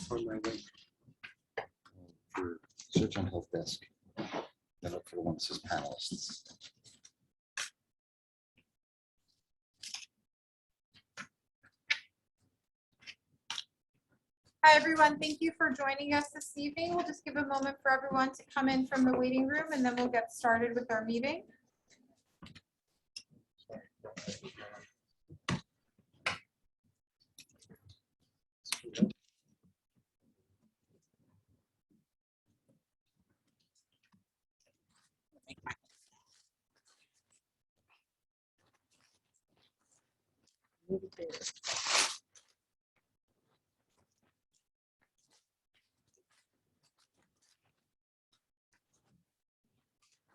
On my way. For search on help desk. Then look for the one that says panelists. Hi, everyone. Thank you for joining us this evening. We'll just give a moment for everyone to come in from the waiting room, and then we'll get started with our meeting.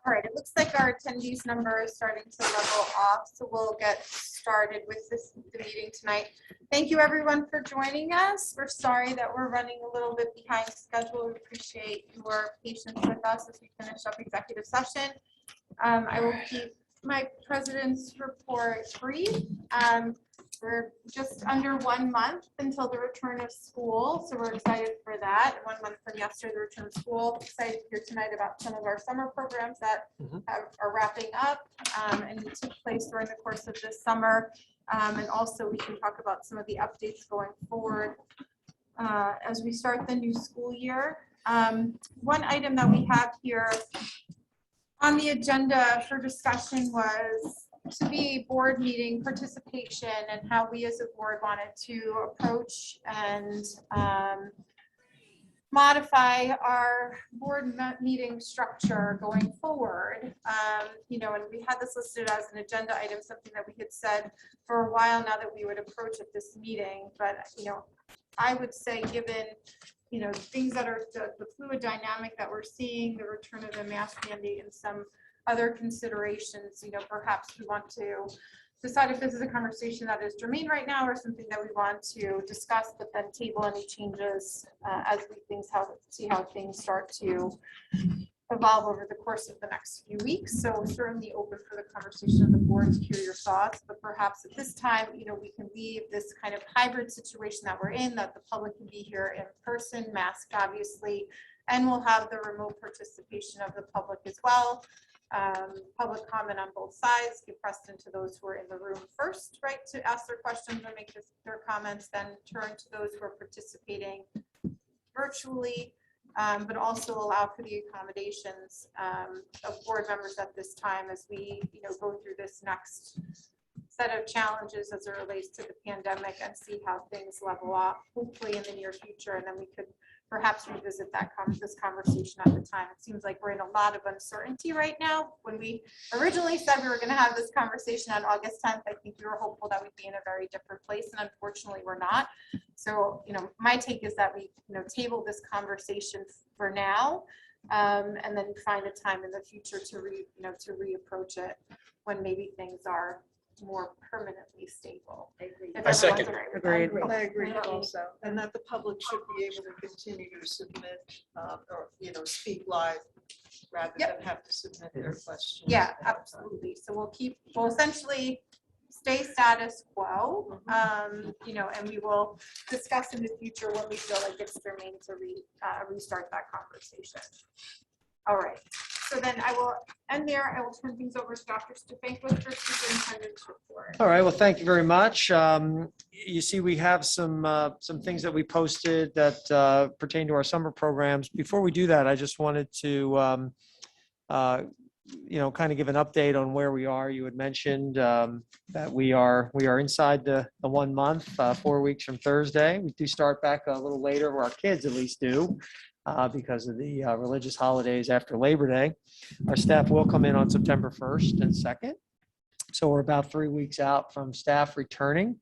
All right, it looks like our attendees number is starting to level off, so we'll get started with the meeting tonight. Thank you, everyone, for joining us. We're sorry that we're running a little bit behind schedule. We appreciate your patience with us as we finish up executive session. I will keep my president's report brief. We're just under 1 month until the return of school, so we're excited for that. 1 month from yesterday, the return of school. Excited to hear tonight about some of our summer programs that are wrapping up and took place during the course of this summer. And also we can talk about some of the updates going forward as we start the new school year. One item that we have here on the agenda for discussion was to be board meeting participation and how we as a board wanted to approach and modify our board meeting structure going forward. You know, and we had this listed as an agenda item, something that we had said for a while now that we would approach at this meeting. But, you know, I would say given, you know, things that are the fluid dynamic that we're seeing, the return of the mask mandate and some other considerations, you know, perhaps we want to decide if this is a conversation that is germane right now or something that we want to discuss, but then table any changes as we see how things start to evolve over the course of the next few weeks. So certainly open for the conversation of the board to hear your thoughts, but perhaps at this time, you know, we can leave this kind of hybrid situation that we're in, that the public can be here in person, masked obviously, and we'll have the remote participation of the public as well. Public comment on both sides, give precedence to those who are in the room first, right, to ask their questions and make their comments, then turn to those who are participating virtually, but also allow for the accommodations of board members at this time as we, you know, go through this next set of challenges as it relates to the pandemic and see how things level off, hopefully in the near future, and then we could perhaps revisit this conversation at the time. It seems like we're in a lot of uncertainty right now. When we originally said we were going to have this conversation on August 10th, I think we were hopeful that we'd be in a very different place, and unfortunately we're not. So, you know, my take is that we, you know, table this conversation for now, and then find a time in the future to reapproach it when maybe things are more permanently stable. I agree. If I second. everyone's all right with that. I agree also, and that the public should be able to continue to submit or, you know, speak live rather Yep. than have to submit their questions. Yeah, absolutely. So we'll essentially stay status quo, you know, and we will discuss in the future when we feel like it's germane to restart that conversation. All right. So then I will end there. I will turn things over to Dr. Stefanko for superintendent's report. All right, well, thank you very much. You see, we have some things that we posted that pertain to our summer programs. Before we do that, I just wanted to, you know, kind of give an update on where we are. You had mentioned that we are inside the 1 month, 4 weeks from Thursday. We do start back a little later, or our kids at least do. Because of the religious holidays after Labor Day. Our staff will come in on September 1st and 2nd. So we're about 3 weeks out from staff returning.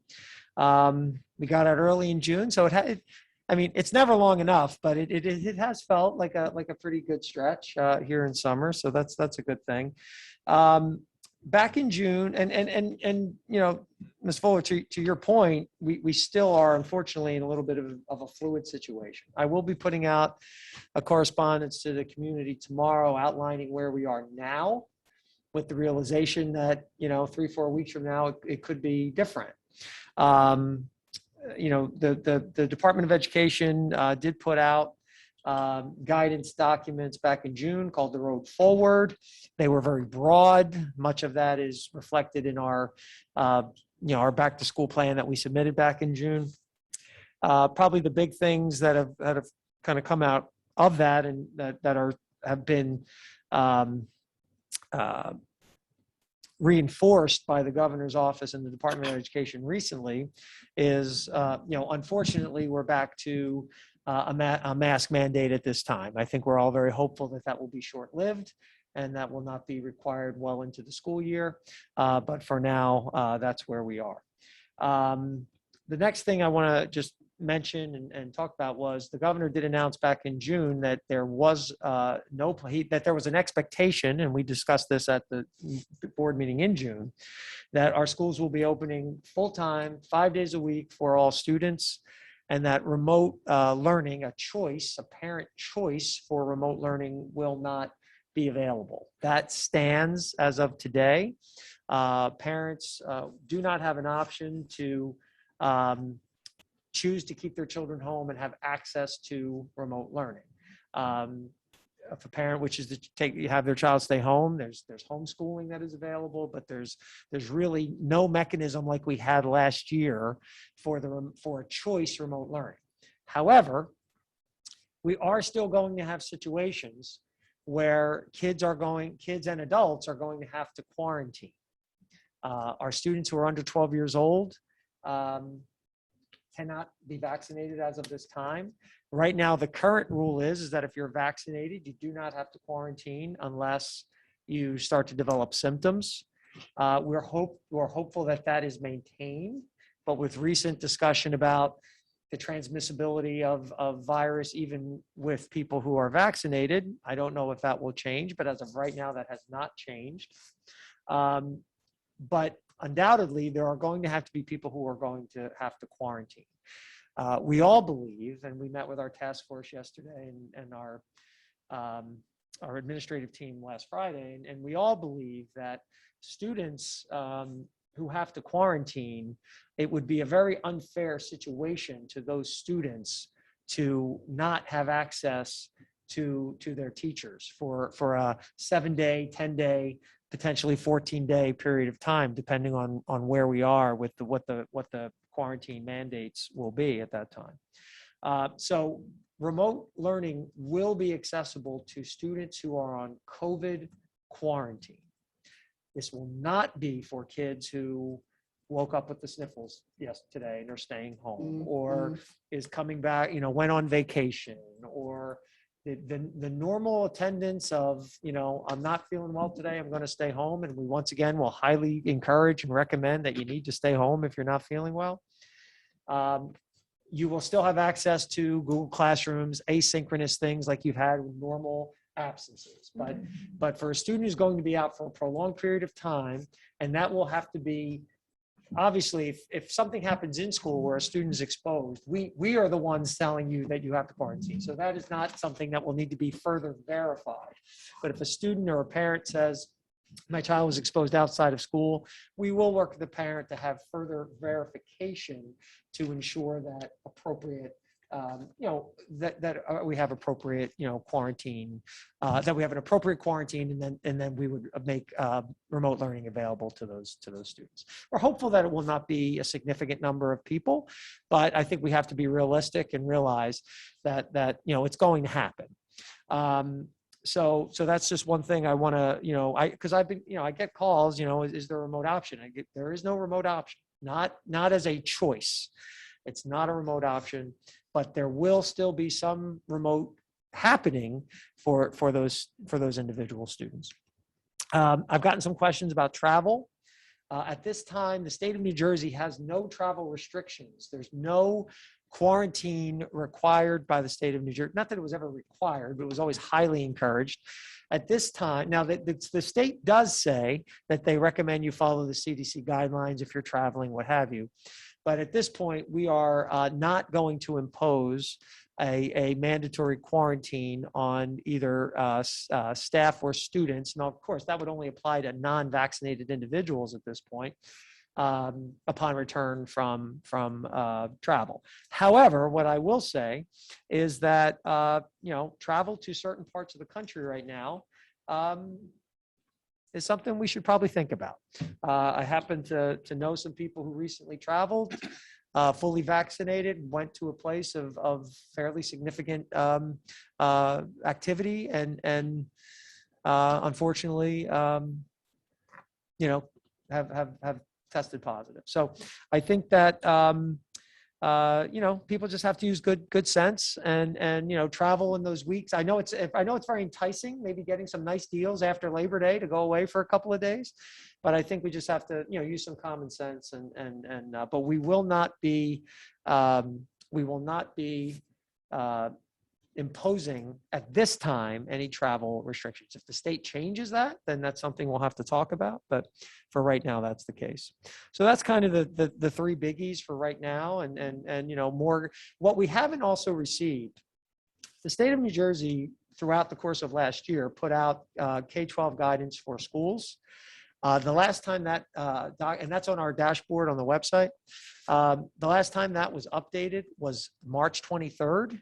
We got out early in June, so I mean, it's never long enough, but it has felt like a pretty good stretch here in summer. So that's a good thing. Back in June, and you know, Ms. Fuller, to your point, we still are unfortunately in a little bit of a fluid situation. I will be putting out a correspondence to the community tomorrow outlining where we are now, with the realization that, you know, 3-4 weeks from now it could be different. the Department of Education did put out guidance documents back in June called The Road Forward. They were very broad. Much of that is reflected in our back to school plan that we submitted back in June. Probably the big things that have kind of come out of that and that have been reinforced by the governor's office and the Department of Education recently is, unfortunately, we're back to a mask mandate at this time. I think we're all very hopeful that that will be short-lived and that will not be required well into the school year. But for now, that's where we are. The next thing I want to just mention and talk about was the governor did announce back in June that there was that there was an expectation, and we discussed this at the board meeting in June, that our schools will be opening full-time, 5 days a week for all students, and that remote learning, a parent choice for remote learning will not be available. That stands as of today. Parents do not have an option to choose to keep their children home and have access to remote learning. If a parent wishes to have their child stay home, there's homeschooling that is available, but there's really no mechanism like we had last year for a choice remote learning. However, we are still going to have situations where kids and adults are going to have to quarantine. Our students who are under 12 years old cannot be vaccinated as of this time. Right now, the current rule is that if you're vaccinated, you do not have to quarantine unless you start to develop symptoms. We're hopeful that that is maintained, but with recent discussion about the transmissibility of virus, even with people who are vaccinated, I don't know if that will change, but as of right now, that has not changed. But undoubtedly, there are going to have to be people who are going to have to quarantine. We all believe, and we met with our task force yesterday and our administrative team last Friday, and we all believe that students who have to quarantine, it would be a very unfair situation to those students to not have access to their teachers for a 7-day, 10-day, potentially 14-day period of time, depending on where we are with what the quarantine mandates will be at that time. So remote learning will be accessible to students who are on COVID quarantine. This will not be for kids who woke up with the sniffles today and are staying home, or is coming back, went on vacation, or the normal attendance of, I'm not feeling well today, I'm going to stay home. And we once again will highly encourage and recommend that you need to stay home if you're not feeling well. You will still have access to Google Classrooms, asynchronous things like you've had with normal absences. But for a student who's going to be out for a prolonged period of time, and that will have to be, obviously, if something happens in school where a student is exposed, we are the ones telling you that you have to quarantine. So that is not something that will need to be further verified. But if a student or a parent says, my child was exposed outside of school, we will work with the parent to have further verification to ensure that appropriate, we have appropriate, quarantine, that we have an appropriate quarantine, and then we would make remote learning available to those students. We're hopeful that it will not be a significant number of people, but I think we have to be realistic and realize that it's going to happen. So that's just one thing I want to, because I've been, I get calls, is there a remote option? There is no remote option, not as a choice. It's not a remote option, but there will still be some remote happening for those individual students. I've gotten some questions about travel. At this time, the state of New Jersey has no travel restrictions. There's no quarantine required by the state of New Jersey. Not that it was ever required, but it was always highly encouraged. At this time, now the state does say that they recommend you follow the CDC guidelines if you're traveling, what have you. But at this point, we are not going to impose a mandatory quarantine on either staff or students. Now, of course, that would only apply to non-vaccinated individuals at this point. upon return from travel. However, what I will say is that travel to certain parts of the country right now is something we should probably think about. I happen to know some people who recently traveled, fully vaccinated, went to a place of fairly significant activity, and unfortunately, have tested positive. So I think that people just have to use good sense and travel in those weeks. I know it's very enticing, maybe getting some nice deals after Labor Day to go away for a couple of days, but I think we just have to use some common sense but we will not be imposing at this time any travel restrictions. If the state changes that, then that's something we'll have to talk about. But for right now, that's the case. So that's kind of the three biggies for right now. And more what we haven't also received. The state of New Jersey, throughout the course of last year, put out K-12 guidance for schools. The last time that, and that's on our dashboard on the website. The last time that was updated was March 23rd.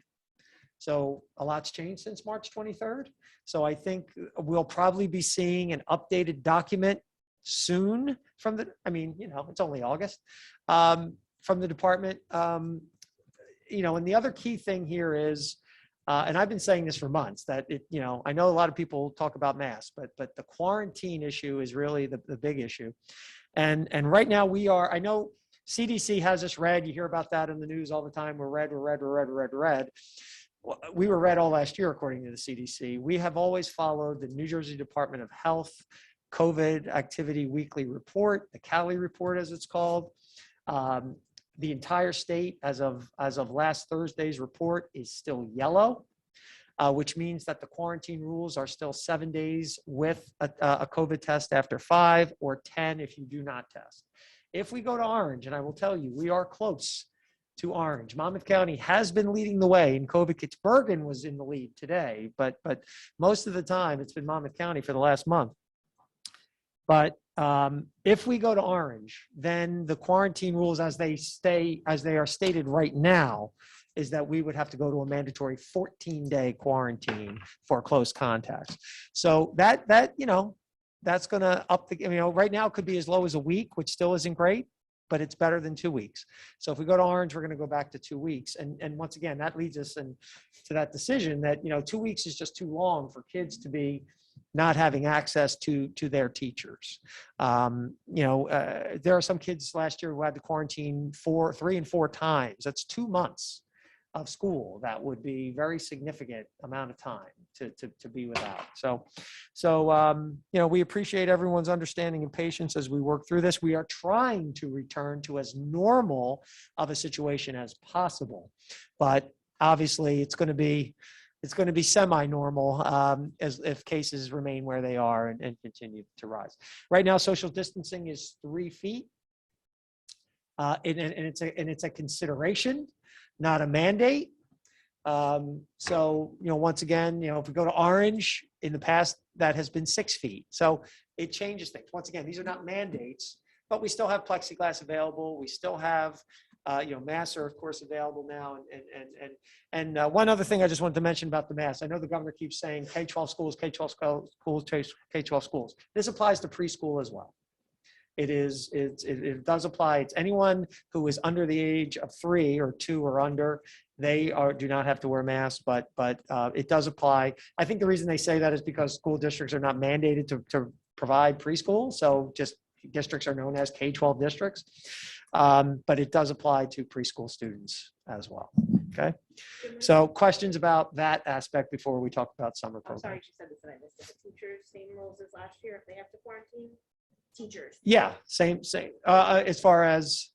So a lot's changed since March 23rd. So I think we'll probably be seeing an updated document soon from it's only August, from the department. And the other key thing here is, and I've been saying this for months, that I know a lot of people talk about masks, but the quarantine issue is really the big issue. And right now I know CDC has us red. You hear about that in the news all the time. We're red. We were red all last year, according to the CDC. We have always followed the New Jersey Department of Health COVID Activity Weekly Report, the CALI report, as it's called. The entire state, as of last Thursday's report, is still yellow, which means that the quarantine rules are still 7 days with a COVID test after 5, or 10 if you do not test. If we go to orange, and I will tell you, we are close to orange. Monmouth County has been leading the way in COVID kits. Bergen was in the lead today, but most of the time it's been Monmouth County for the last month. But if we go to orange, then the quarantine rules as they are stated right now is that we would have to go to a mandatory 14-day quarantine for close contacts. So that's going to up the, right now it could be as low as a week, which still isn't great, but it's better than 2 weeks. So if we go to orange, we're going to go back to 2 weeks. And once again, that leads us to that decision that, 2 weeks is just too long for kids to be not having access to their teachers. There are some kids last year who had to quarantine 3 and 4 times. That's 2 months of school. That would be very significant amount of time to be without. So we appreciate everyone's understanding and patience as we work through this. We are trying to return to as normal of a situation as possible, but obviously it's going to be semi-normal as if cases remain where they are and continue to rise. Right now, social distancing is 3 feet, and it's a consideration, not a mandate. So once again, if we go to orange, in the past that has been 6 feet. So it changes things. Once again, these are not mandates, but we still have plexiglass available. We still have masks are of course available now. And one other thing I just wanted to mention about the masks. I know the governor keeps saying K-12 schools, K-12 schools, K-12 schools. This applies to preschool as well. It does apply. It's anyone who is under the age of 3 or 2 or under. They do not have to wear masks, but it does apply. I think the reason they say that is because school districts are not mandated to provide preschool. So just districts are known as K-12 districts. But it does apply to preschool students as well. Okay. So questions about that aspect before we talk about summer I'm sorry, programs? you said this and I missed it. The teachers, same rules as last year if they have to quarantine? Teachers. Yeah, same. As far as,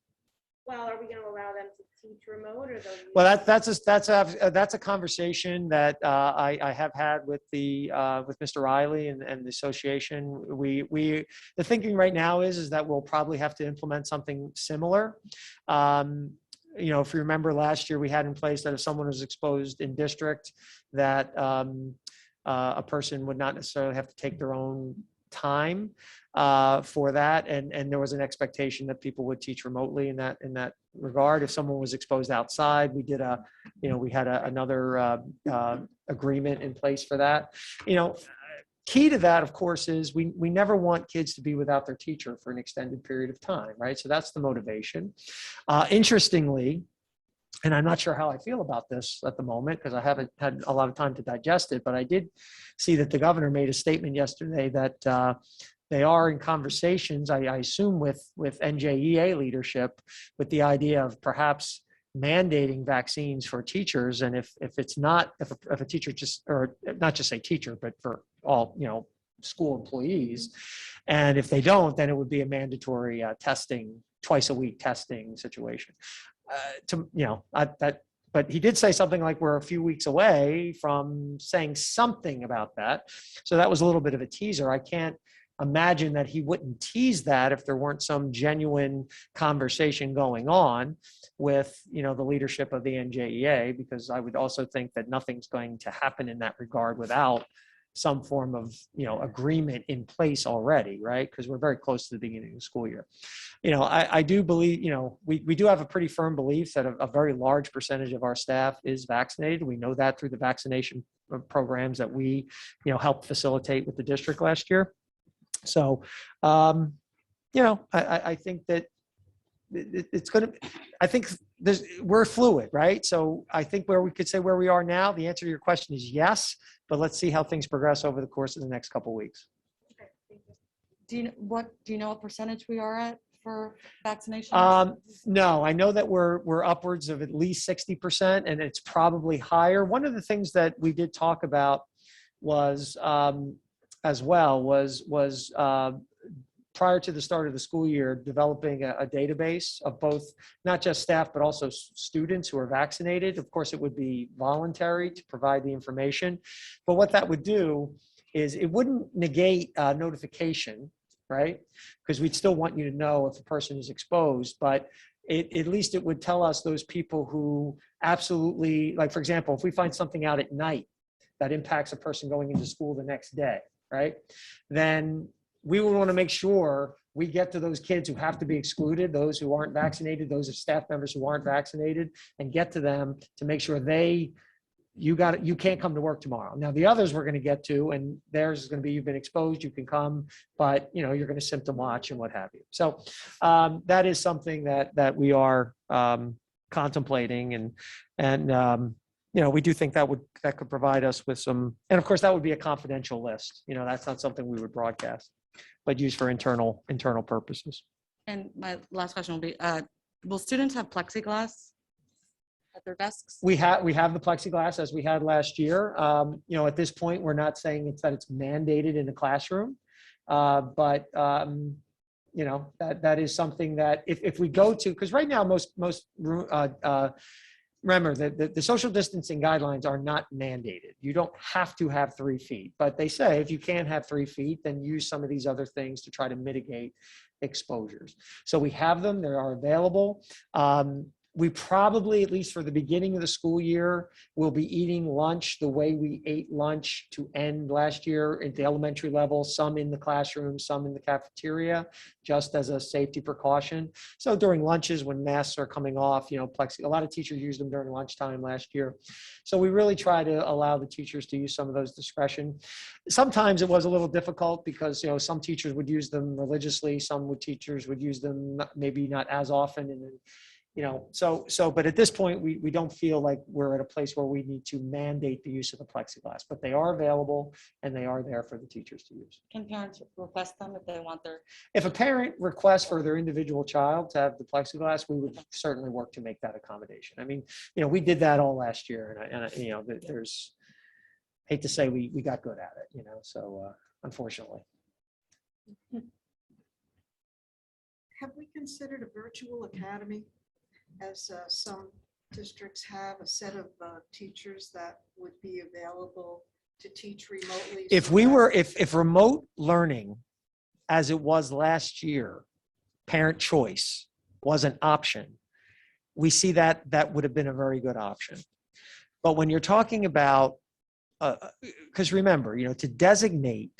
Well, are we going to allow them to teach remote or they'll? well, that's a conversation that I have had with Mr. Riley and the association. The thinking right now is that we'll probably have to implement something similar. If you remember last year, we had in place that if someone was exposed in district, that a person would not necessarily have to take their own time. for that. And there was an expectation that people would teach remotely in that regard. If someone was exposed outside, we did we had another agreement in place for that. Key to that, of course, is we never want kids to be without their teacher for an extended period of time, right? So that's the motivation. Interestingly, and I'm not sure how I feel about this at the moment because I haven't had a lot of time to digest it, but I did see that the governor made a statement yesterday that they are in conversations, I assume with NJEA leadership, with the idea of perhaps mandating vaccines for teachers. And if it's not, if a teacher or not just a teacher, but for all, school employees, and if they don't, then it would be a mandatory testing, twice a week testing situation. But he did say something like we're a few weeks away from saying something about that. So that was a little bit of a teaser. I can't imagine that he wouldn't tease that if there weren't some genuine conversation going on with, the leadership of the NJEA, because I would also think that nothing's going to happen in that regard without some form of, agreement in place already, right? Because we're very close to the beginning of the school year. I do believe, we do have a pretty firm belief that a very large percentage of our staff is vaccinated. We know that through the vaccination programs that we, helped facilitate with the district last year. So, I think that it's going to, I think we're fluid, right? So I think where we could say where we are now, the answer to your question is yes, but let's see how things progress over the course of the next couple of weeks. Okay, thank you. Do you know what percentage we are at for vaccination? No, I know that we're upwards of at least 60%, and it's probably higher. One of the things that we did talk about was as well was prior to the start of the school year, developing a database of both, not just staff, but also students who are vaccinated. Of course, it would be voluntary to provide the information. But what that would do is it wouldn't negate notification, right? Because we'd still want you to know if a person is exposed, but at least it would tell us those people who absolutely, like, for example, if we find something out at night that impacts a person going into school the next day, right? Then we would want to make sure we get to those kids who have to be excluded, those who aren't vaccinated, those of staff members who aren't vaccinated, and get to them to make sure you can't come to work tomorrow. Now, the others we're going to get to, and theirs is going to be, you've been exposed, you can come, but you're going to symptom watch and what have you. So that is something that we are contemplating, and we do think that could provide us with some, and of course that would be a confidential list. That's not something we would broadcast, but use for internal purposes. And my last question will be, will students have plexiglass at their desks? We have the plexiglass as we had last year. At this point, we're not saying it's mandated in the classroom, but that is something that if we go to, because right now most remember that the social distancing guidelines are not mandated. You don't have to have 3 feet, but they say if you can't have 3 feet, then use some of these other things to try to mitigate exposures. So we have them, they are available. We probably, at least for the beginning of the school year, will be eating lunch the way we ate lunch to end last year at the elementary level, some in the classroom, some in the cafeteria, just as a safety precaution. So during lunches, when masks are coming off, a lot of teachers used them during lunchtime last year. So we really try to allow the teachers to use some of those discretion. Sometimes it was a little difficult because, some teachers would use them religiously, some teachers would use them maybe not as often, and then but at this point, we don't feel like we're at a place where we need to mandate the use of the plexiglass, but they are available and they are there for the teachers to use. Can parents request them if they want their? If a parent requests for their individual child to have the plexiglass, we would certainly work to make that accommodation. I mean, we did that all last year, and there's, hate to say we got good at it, so unfortunately. Have we considered a virtual academy, as some districts have a set of teachers that would be available to teach remotely? If remote learning, as it was last year, parent choice was an option, we see that would have been a very good option. But when you're talking about, because remember, to designate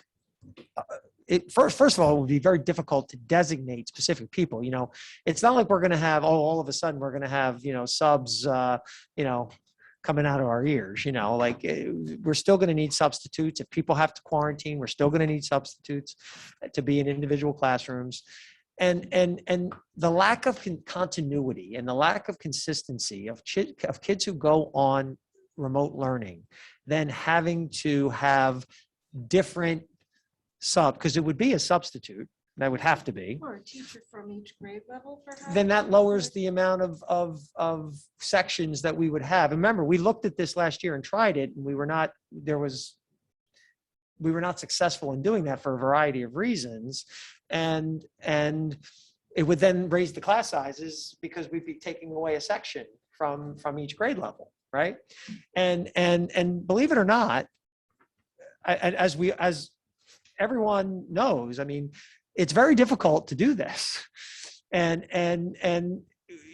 first of all, it would be very difficult to designate specific people. It's not like we're going to have, all of a sudden we're going to have, subs, coming out of our ears, we're still going to need substitutes. If people have to quarantine, we're still going to need substitutes to be in individual classrooms. And the lack of continuity and the lack of consistency of kids who go on remote learning, then having to have different because it would be a substitute, that would have to be, Or a teacher from each grade level, perhaps? then that lowers the amount of sections that we would have. And remember, we looked at this last year and tried it, and we were not successful in doing that for a variety of reasons. And it would then raise the class sizes because we'd be taking away a section from each grade level, right? And believe it or not, as everyone knows, it's very difficult to do this. And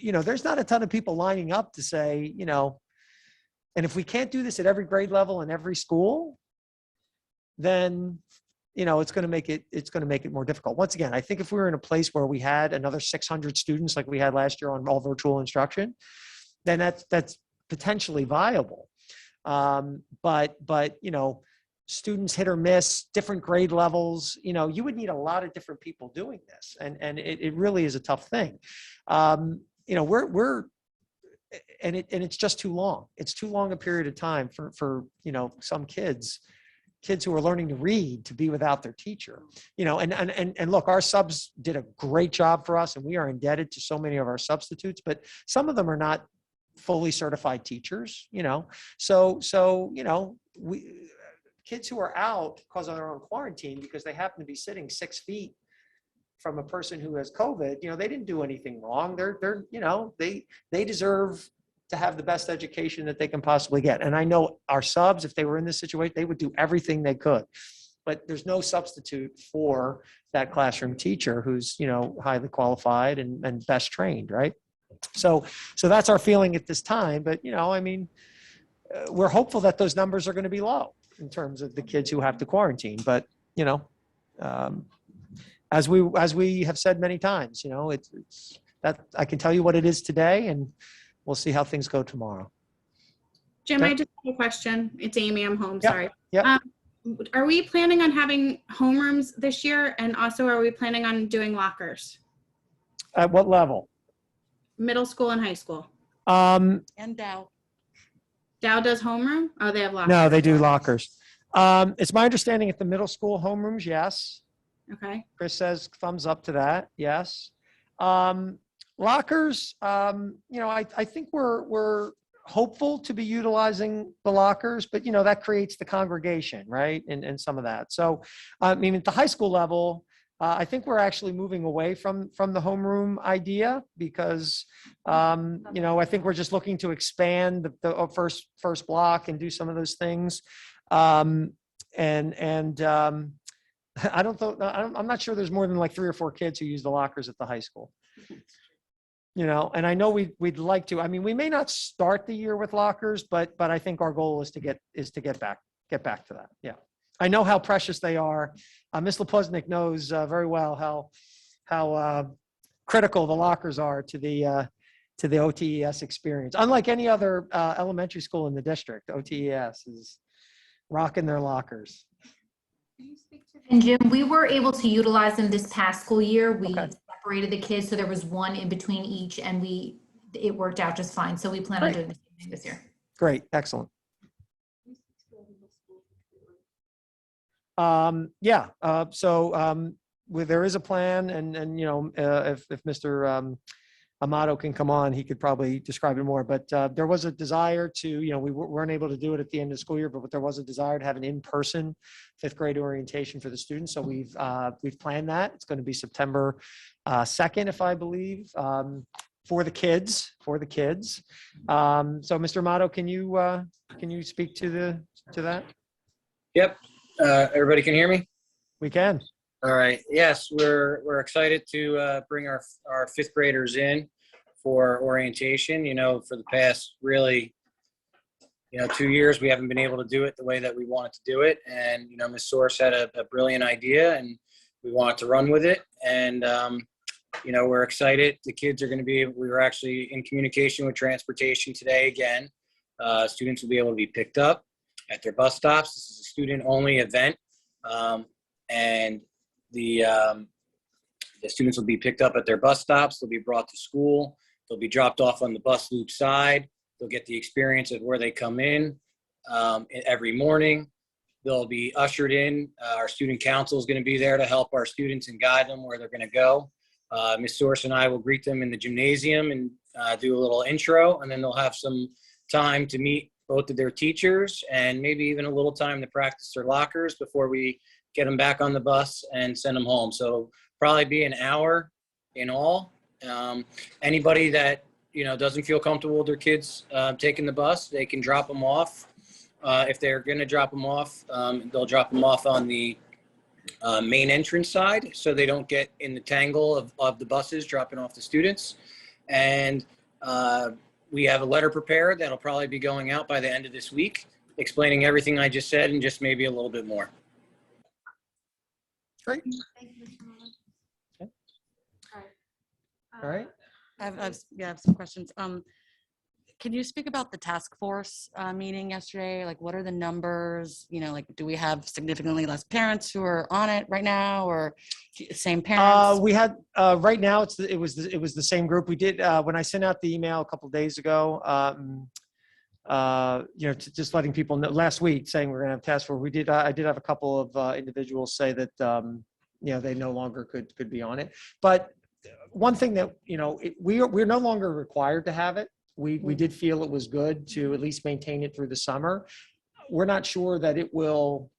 there's not a ton of people lining up to say, and if we can't do this at every grade level in every school, then, it's going to make it more difficult. Once again, I think if we were in a place where we had another 600 students like we had last year on all virtual instruction, then that's potentially viable. But students hit or miss, different grade levels, you would need a lot of different people doing this. And it really is a tough thing. It's just too long. It's too long a period of time for some kids who are learning to read to be without their teacher, and look, our subs did a great job for us and we are indebted to so many of our substitutes, but some of them are not fully certified teachers, kids who are out because of their own quarantine, because they happen to be sitting 6 feet from a person who has COVID, they didn't do anything wrong. They deserve to have the best education that they can possibly get. And I know our subs, if they were in this situation, they would do everything they could, but there's no substitute for that classroom teacher who's, highly qualified and best trained. Right. So that's our feeling at this time, but we're hopeful that those numbers are going to be low in terms of the kids who have to quarantine. But, as we have said many times, it's that I can tell you what it is today, and we'll see how things go tomorrow. Jim, Okay. I just have a question. It's Amy. I'm home. Yeah, Sorry. yeah. Are we planning on having homerooms this year? And also, are we planning on doing lockers? At what level? Middle school and high school. And Dow. Dow does homeroom? Oh, they have lockers. No, they do lockers. It's my understanding at the middle school homerooms, yes. Okay. Chris says thumbs up to that. Yes. Lockers, I think we're hopeful to be utilizing the lockers, but that creates the congregation, right? And some of that. So, at the high school level, I think we're actually moving away from the homeroom idea because, I think we're just looking to expand the first block and do some of those things. I'm not sure there's more than like 3 or 4 kids who use the lockers at the high school. And I know we'd like to. We may not start the year with lockers, but I think our goal is to get back to that. Yeah, I know how precious they are. Ms. Lepuznik knows very well how critical the lockers are to the OTES experience. Unlike any other elementary school in the district, OTES is rocking their lockers. And Jim, we were able to utilize them this past school year. We Okay. separated the kids, so there was one in between each, and it worked out just fine. So we plan on Great. doing the same thing this year. Great, excellent. There is a plan, and if Mr. Amato can come on, he could probably describe it more. But there was a desire to, we weren't able to do it at the end of the school year, but there was a desire to have an in-person 5th grade orientation for the students. So we've planned that. It's going to be September 2nd, if I believe, for the kids. So Mr. Amato, can you speak to that? Yep. Everybody can hear me? We can. All right. Yes, we're excited to bring our 5th graders in for orientation. For the past really, 2 years, we haven't been able to do it the way that we wanted to do it. And, Ms. Source had a brilliant idea, and we wanted to run with it. And, you know, we're excited. The kids are going to be, we were actually in communication with transportation today again. Students will be able to be picked up at their bus stops. This is a student-only event. And the students will be picked up at their bus stops. They'll be brought to school. They'll be dropped off on the bus loop side. They'll get the experience of where they come in every morning. They'll be ushered in. Our student council is going to be there to help our students and guide them where they're going to go. Ms. Source and I will greet them in the gymnasium and do a little intro, and then they'll have some time to meet both of their teachers and maybe even a little time to practice their lockers before we get them back on the bus and send them home. So probably be an hour in all. Anybody that, you know, doesn't feel comfortable with their kids taking the bus, they can drop them off. If they're going to drop them off, they'll drop them off on the main entrance side so they don't get in the tangle of the buses dropping off the students. And we have a letter prepared that'll probably be going out by the end of this week, explaining everything I just said and just maybe a little bit more. Great. Thank you, Mr. Mullins. Okay. All All right. I have some questions. Can you speak about the task force meeting yesterday? Like, what are the numbers? You know, like, do we have significantly less parents who are on it right now, or same parents? We had right now it was the same group. We did when I sent out the email a couple of days ago. You know, just letting people know last week saying we're going to have task force. I did have a couple of individuals say that you know, they no longer could be on it. But one thing that, you know, we're no longer required to have it. We did feel it was good to at least maintain it through the summer. We're not sure that it will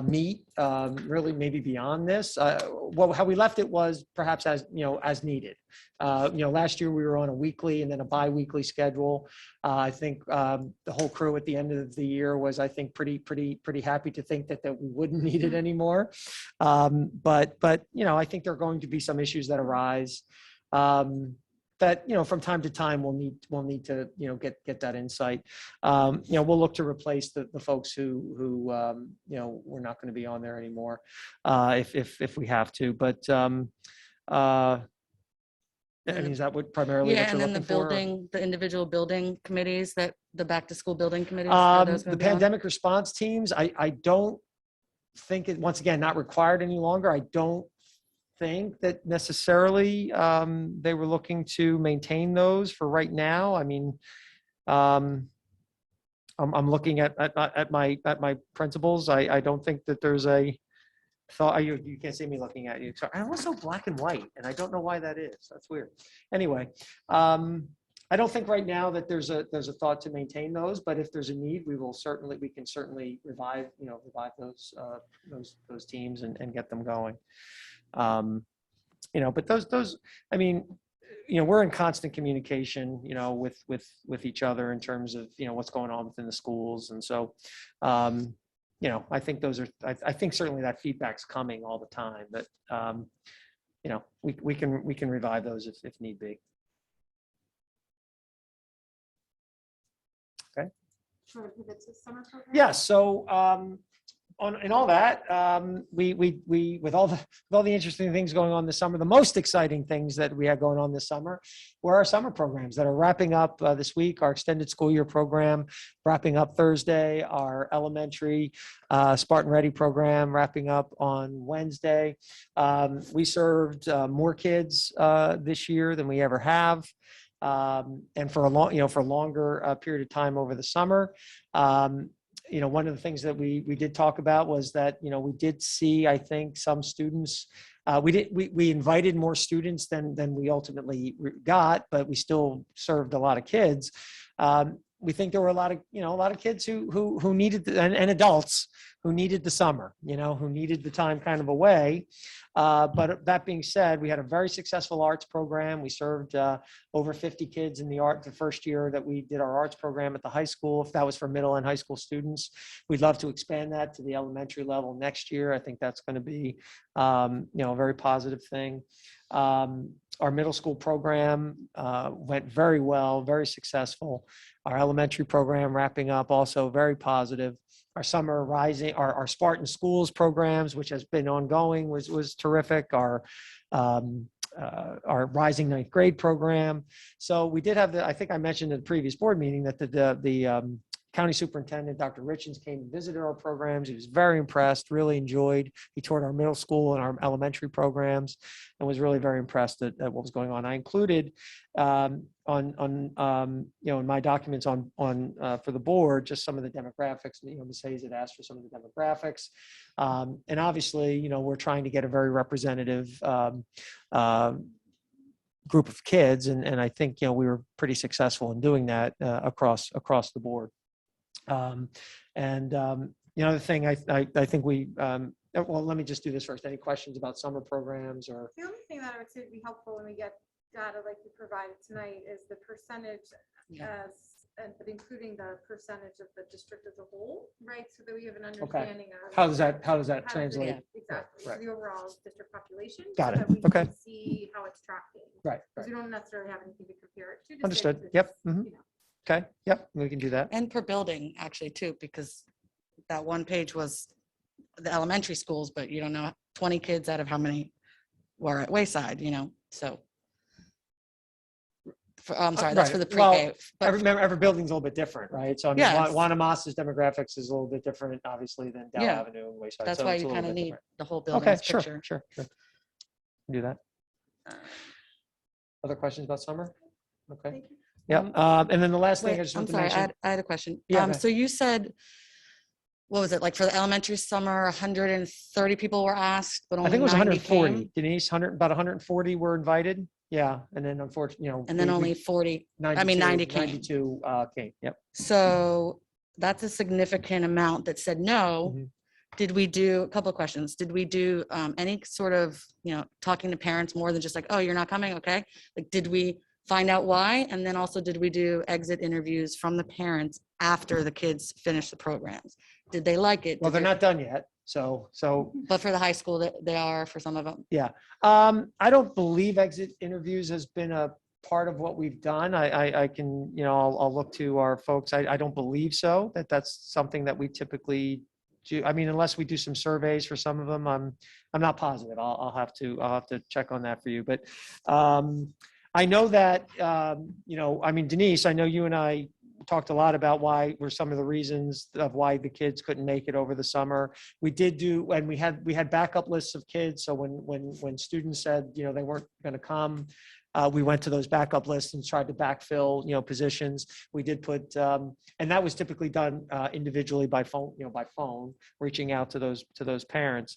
meet really maybe beyond this. How we left it was perhaps as, you know, as needed. You know, last year we were on a weekly and then a bi-weekly schedule. I think the whole crew at the end of the year was, I think, pretty happy to think that we wouldn't need it anymore. But you know, I think there are going to be some issues that arise. That, you know, from time to time we'll need to, you know, get that insight. You know, we'll look to replace the folks who you know, we're not going to be on there anymore if we have to. But I mean, is that what primarily Yeah, what and you're then the looking for? the individual building committees, that the back to school building committees. Are those The gonna be on? pandemic response teams, I don't think it, once again, not required any longer. I don't think that necessarily they were looking to maintain those for right now. I mean, I'm looking at my principals. I don't think that there's a thought. You can't see me looking at you. So I was so black and white, and I don't know why that is. That's weird. Anyway, I don't think right now that there's a thought to maintain those, but if there's a need, we can certainly revive those teams and get them going. You know, but those, I mean, you know, we're in constant communication, you know, with each other in terms of, you know, what's going on within the schools. And so, you know, I think I think certainly that feedback's coming all the time, but, you know, we can revive those if need be. Okay. Sure, pivot to summer program. Yeah. So, in all that, we with all the interesting things going on this summer, the most exciting things that we had going on this summer were our summer programs that are wrapping up this week. Our extended school year program wrapping up Thursday. Our elementary Spartan Ready program wrapping up on Wednesday. We served more kids this year than we ever have. And for a longer period of time over the summer. You know, one of the things that we did talk about was that, you know, we did see, I think, some students, we invited more students than we ultimately got, but we still served a lot of kids. We think there were a lot of kids who needed, and adults who needed the summer, you know, who needed the time kind of away. But that being said, we had a very successful arts program. We served over 50 kids in the first year that we did our arts program at the high school. If that was for middle and high school students, we'd love to expand that to the elementary level next year. I think that's going to be, you know, a very positive thing. Our middle school program went very well, very successful. Our elementary program wrapping up also very positive. Our summer rising, our Spartan Schools programs, which has been ongoing, was terrific. Our rising ninth grade program. So we did have I think I mentioned in the previous board meeting that the county superintendent, Dr. Richens, came and visited our programs. He was very impressed, really enjoyed. He toured our middle school and our elementary programs and was really very impressed at what was going on. I included in my documents for the board, just some of the demographics. Ms. Hayes had asked for some of the demographics. And obviously, we're trying to get a very representative group of kids. And I think, we were pretty successful in doing that across the board. The other thing I think well, let me just do this first. Any questions about summer programs or? The only thing that I would say would be helpful when we get data like you provided tonight is the percentage but including the percentage of the district as a whole, right? So that we have an understanding of. How does that how does it- translate? Exactly. Right. So the overall district population. Got so it. that we Okay. can see how it's tracking. Right. Because we don't necessarily have anything to compare it to. just say Understood. that Yep. it's, Mhm. you know, Okay. Yep. We can do that. And per building, actually, too, because that one page was the elementary schools, but you don't know 20 kids out of how many were at Wayside, so. I'm sorry, that's for the Right. pre-K. but Every building's a little bit different, right? So I mean, Yes. Wanamasa's demographics is a little bit different, obviously, than Dow Yeah. Avenue and Wayside. That's so why it's a you little kind of bit need different. the whole Okay, building's sure. picture. Do that. Other questions about summer? Okay. Thank you. Yeah. And then the last thing I Wait, just I'm want to sorry, mention. I had a question. Yeah, go So you said, what was it, like for the elementary summer, 130 people were asked, but I only think it was 90 140. came? Denise, about 140 were invited. Yeah. And then unfortunately, And then only 40, 90 came. 92 came. Yep. So that's a significant amount that said no. Mhm. Did we do, a couple of questions, did we do any sort of, talking to parents more than just like, oh, you're not coming, okay? Like, did we find out why? And then also, did we do exit interviews from the parents after the kids finished the programs? Did they like it? Well, Did they're they- not done yet. So But for the high school, they are for some of them. I don't believe exit interviews has been a part of what we've done. I can, I'll look to our folks. I don't believe so, that's something that we typically do. I mean, unless we do some surveys for some of them, I'm not positive. I'll have to check on that for you. But I know that, Denise, I know you and I talked a lot about why were some of the reasons of why the kids couldn't make it over the summer. We did do, and we had backup lists of kids. So when students said, they weren't going to come, we went to those backup lists and tried to backfill, positions. We did put, and that was typically done individually by phone, reaching out to those parents.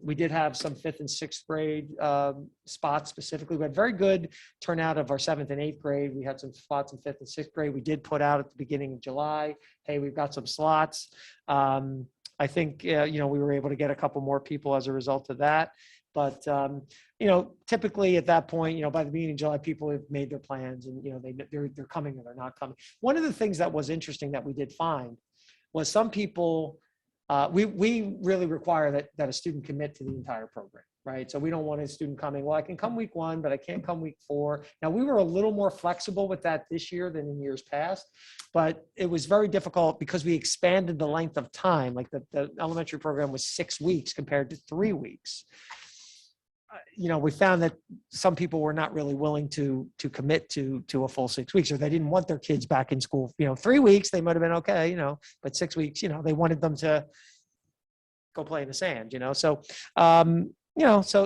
We did have some 5th and 6th grade spots specifically. We had very good turnout of our 7th and 8th grade. We had some spots in 5th and 6th grade. We did put out at the beginning of July, hey, we've got some slots. I think, we were able to get a couple more people as a result of that. But, typically at that point, by the beginning of July, people have made their plans and, they're coming or they're not coming. One of the things that was interesting that we did find was some people, we really require that a student commit to the entire program, right? So we don't want a student coming, well, I can come week 1, but I can't come week 4. Now, we were a little more flexible with that this year than in years past, but it was very difficult because we expanded the length of time. Like the elementary program was 6 weeks compared to 3 weeks. We found that some people were not really willing to commit to a full 6 weeks, or they didn't want their kids back in school. 3 weeks, they might've been okay, but 6 weeks, they wanted them to go play in the sand, So,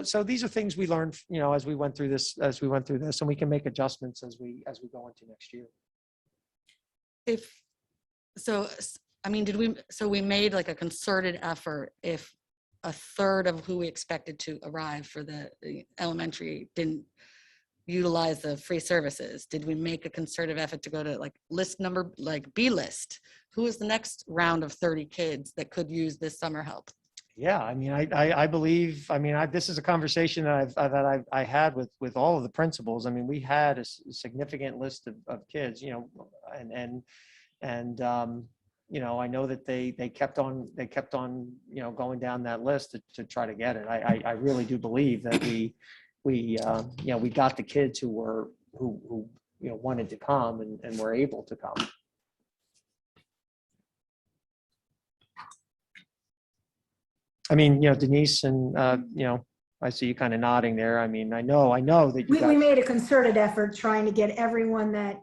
so these are things we learned, as we went through this, and we can make adjustments as we go into next year. We made like a concerted effort if a third of who we expected to arrive for the elementary didn't utilize the free services. Did we make a concerted effort to go to like list number, like B list? Who is the next round of 30 kids that could use this summer help? Yeah, I mean, I believe, this is a conversation that I had with all of the principals. I mean, we had a significant list of kids, I know that they kept on, going down that list to try to get it. I really do believe that we got the kids who wanted to come and were able to come. I mean, Denise and, I see you kind of nodding there. I mean, I know that you We guys, made a concerted effort trying to get everyone that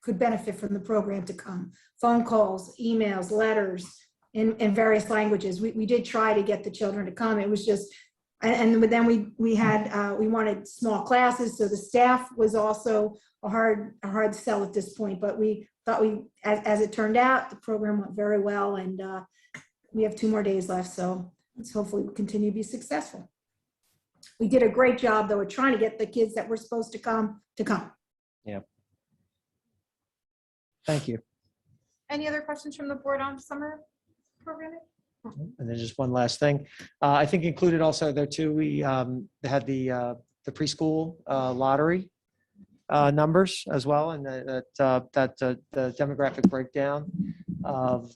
could benefit from the program to come. Phone calls, emails, letters in various languages. We did try to get the children to come. It was just, and then we wanted small classes. So the staff was also a hard sell at this point, but we thought as it turned out, the program went very well, and we have 2 more days left. So let's hopefully continue to be successful. We did a great job, though, at trying to get the kids that were supposed to come to come. thank you. Any other questions from the board on summer programming? And then just one last thing. I think included also there too, we had the preschool lottery numbers as well, and the demographic breakdown of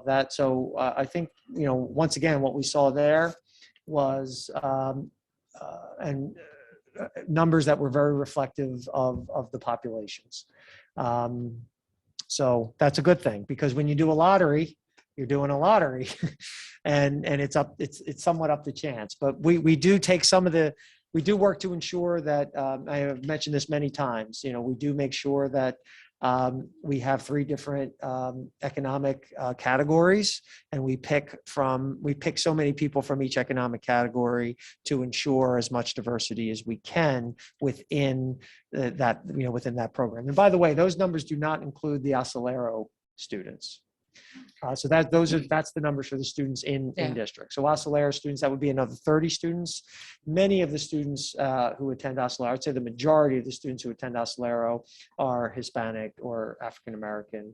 that. So I think, once again, what we saw there was numbers that were very reflective of the populations. So that's a good thing, because when you do a lottery, you're doing a lottery and it's somewhat up to chance. But we do take we do work to ensure that, I have mentioned this many times, we do make sure that we have 3 different economic categories, and we pick so many people from each economic category to ensure as much diversity as we can within within that program. And by the way, those numbers do not include the Acelero students. So that's the numbers for the students in district. So Acelero students, that would be another 30 students. Many of the students who attend Acelero, I'd say the majority of the students who attend Acelero are Hispanic or African American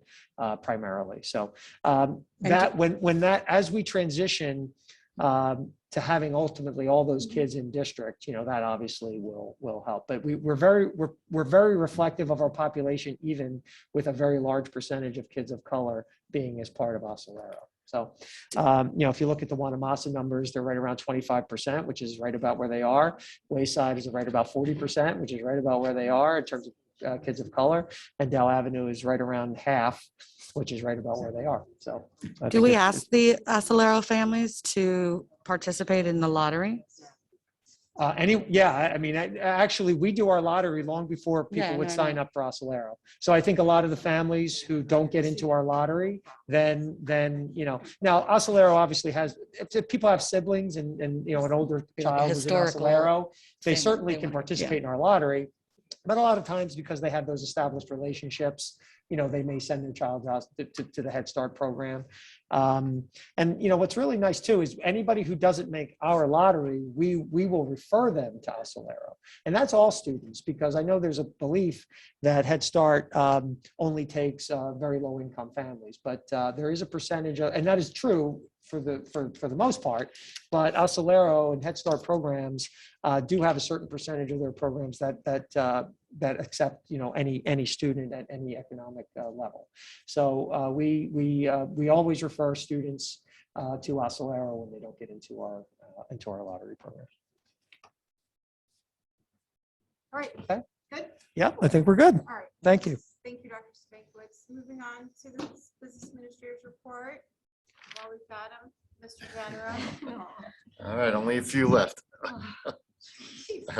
primarily. So as we transition to having ultimately all those kids in district, that obviously will help. But we're very reflective of our population, even with a very large percentage of kids of color being as part of Acelero. So, if you look at the Wanamasa numbers, they're right around 25%, which is right about where they are. Wayside is right about 40%, which is right about where they are in terms of kids of color. And Dell Avenue is right around half, which is right about where they are. So, Do we ask the Acelero families to participate in the lottery? Actually, we do our lottery long before people would sign up for Acelero. So I think a lot of the families who don't get into our lottery, then now Acelero obviously has, if people have siblings and an older child who's in Acelero, they certainly can participate in our lottery. But a lot of times, because they have those established relationships, they may send their child out to the Head Start program. And what's really nice too is anybody who doesn't make our lottery, we will refer them to Acelero. And that's all students, because I know there's a belief that Head Start only takes very low income families, but there is a percentage of, and that is true for the most part, but Acelero and Head Start programs do have a certain percentage of their programs that accept any student at any economic level. So we always refer students to Acelero when they don't get into our lottery program. All right. Okay. Good. Yeah, I think we're good. All right. Thank you. Thank you, Dr. Spankwitz. Moving on to the business administrator's report. While we've got him, Mr. Vanero. All right, only a few left. All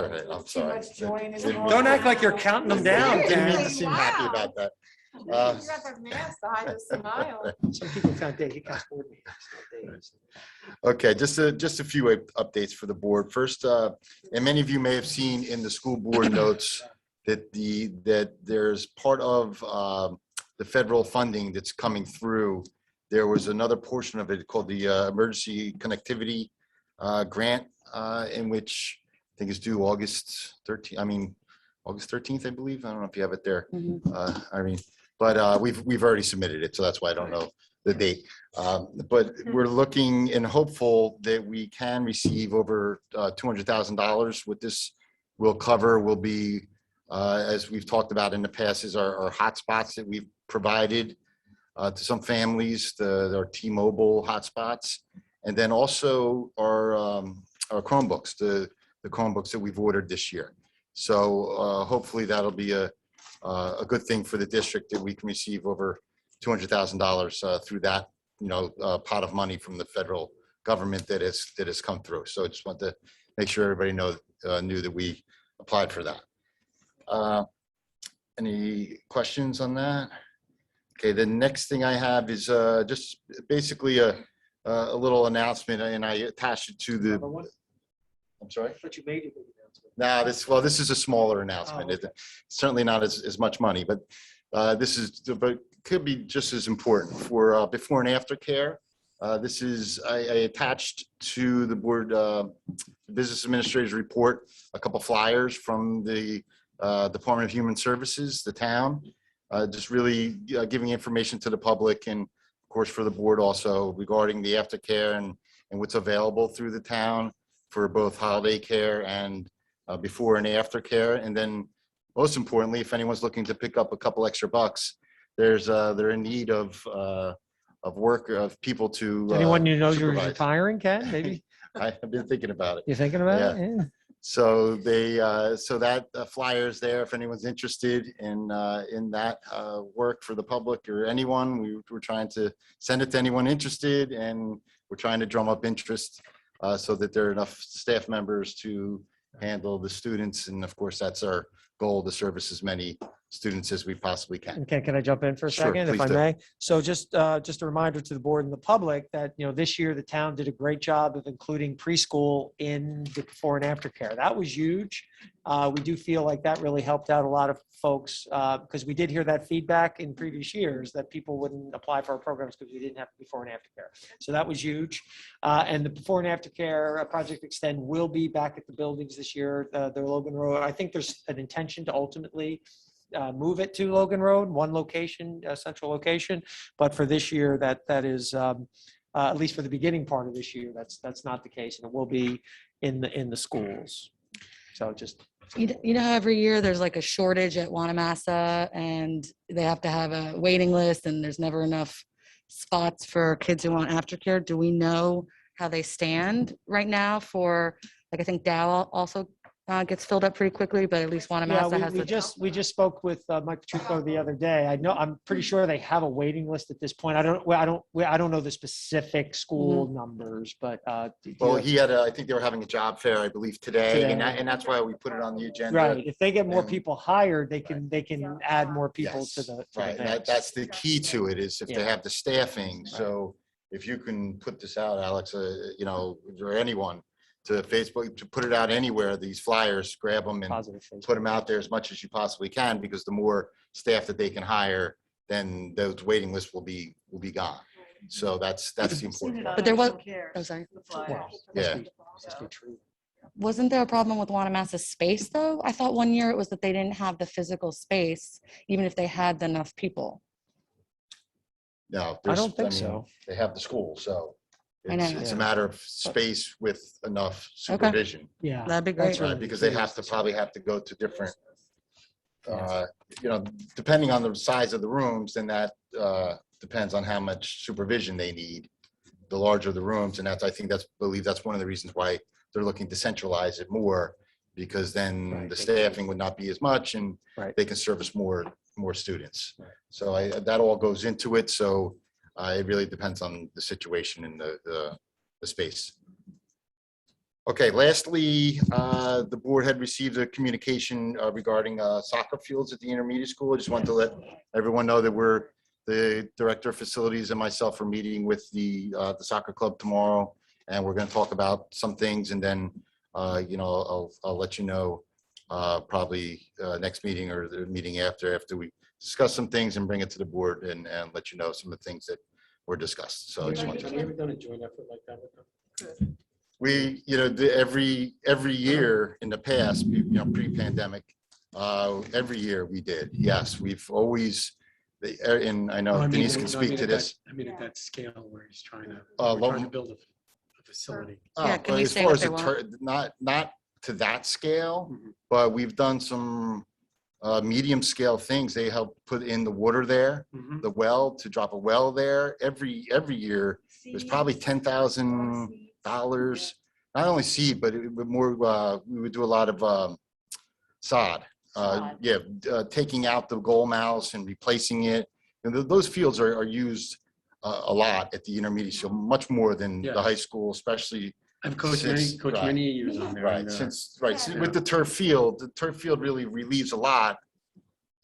right, I'm sorry. Don't act like you're counting them down, Didn't mean Dan. to seem happy about that. You got that mask to hide the smile. Some people count days. You count board meetings. Okay, just a few updates for the board. First, and many of you may have seen in the school board notes that there's part of the federal funding that's coming through. There was another portion of it called the Emergency Connectivity Grant, in which I think is due August 13th, I believe. I don't know if you have it there, Irene, but we've already submitted it, so that's why I don't know the date. But we're looking and hopeful that we can receive over $200,000. What this will cover will be, as we've talked about in the past, is our hotspots that we've provided to some families, our T-Mobile hotspots, and then also our Chromebooks, the the Chromebooks that we've ordered this year. So hopefully that'll be a good thing for the district that we can receive over $200,000 through that, pot of money from the federal government that has come through. So I just want to make sure everybody knew that we applied for that. Any questions on that? Okay, the next thing I have is just basically a little announcement, and I attached it to the. I'm sorry? But you made it. No, this is a smaller announcement. Oh, okay. It's certainly not as much money, but but could be just as important for before and after care. This is, I attached to the board business administrator's report, a couple flyers from the Department of Human Services, the town, just really giving information to the public and of course for the board also regarding the aftercare and what's available through the town for both holiday care and before and after care. And then most importantly, if anyone's looking to pick up a couple extra bucks, they're in need of work, of people to Anyone you know you're supervise. retiring, Ken, maybe? I've been thinking about it. You thinking about it? Yeah. So so that flyer is there if anyone's interested in that work for the public or anyone. We're trying to send it to anyone interested, and we're trying to drum up interest so that there are enough staff members to handle the students. And of course, that's our goal, to service as many students as we possibly can. Okay, can I jump in for a Sure, second, if please I do. may? So just a reminder to the board and the public that, this year the town did a great job of including preschool in the before and after care. That was huge. We do feel like that really helped out a lot of folks because we did hear that feedback in previous years that people wouldn't apply for our programs because we didn't have before and after care. So that was huge. And the before and after care Project Extend will be back at the buildings this year. The Logan Road, I think there's an intention to ultimately move it to Logan Road, one location, a central location. But for this year, that is, at least for the beginning part of this year, that's not the case. And it will be in the schools. So just. You know, how every year there's like a shortage at Wanamassa and they have to have a waiting list and there's never enough spots for kids who want aftercare. Do we know how they stand right now for, like, I think Dow also gets filled up pretty quickly, but at least Yeah, Wanamassa has we just spoke with Mike Pachuco the other day. I'm pretty sure they have a waiting list at this point. I don't know the specific school numbers, but. Well, I think they were having a job fair, I believe, today, and that's why we put it on the agenda. Right, if they get more And- people hired, they can add more people Yes, to the. Right, mix. that's the key to it, is if they Yeah. have the staffing. So if you can put this out, Alex, or anyone, to Facebook, to put it out anywhere, these flyers, grab them and Positive Facebook. put them out there as much as you possibly can, because the more staff that they can hire, then those waiting lists will be gone. So that's the important part. But there was- Oh, sorry. Yeah. Must be true. Wasn't there a problem with Wanamassa's space though? I thought one year it was that they didn't have the physical space, even if they had enough people. No, I don't think mean, so. They have the school, so I know. it's a matter of space with enough supervision. Yeah. That'd be That's great. Right, because they probably have to go to different, depending on the size of the rooms, then that depends on how much supervision they need. The larger the rooms, and I believe that's one of the reasons why they're looking to centralize it more, because then Right. the staffing would not be as much and Right. they can service more students. Right. So that all goes into it. So it really depends on the situation and the space. Okay, lastly, the board had received a communication regarding soccer fields at the intermediate school. I just wanted to let everyone know that the director of facilities and myself are meeting with the soccer club tomorrow, and we're going to talk about some things, and then I'll let you know probably next meeting or the meeting after we discuss some things and bring it to the board and let you know some of the things that were discussed. So I just wanted to. Have you ever done a joint effort like that with them? We, every year in the past, pre-pandemic, every year we did. Yes, we've always, and I know Denise can speak to this. I mean, at that scale where he's trying to, Uh, we're trying to build a facility. Yeah, can you As say far what as they not to that scale, Mhm. but we've done some medium scale things. They help put in the water there, Mhm. the well, to drop a well there. Every year, there's probably $10,000 not only seed, but it would more, we would do a lot of sod. Sod. Yeah, taking out the goal mouse and replacing it. And those fields are used a lot at the intermediate, so much more than the Yes. high school, especially. I've coached Since- right. many years on there. Right, and, since with the turf field really relieves a lot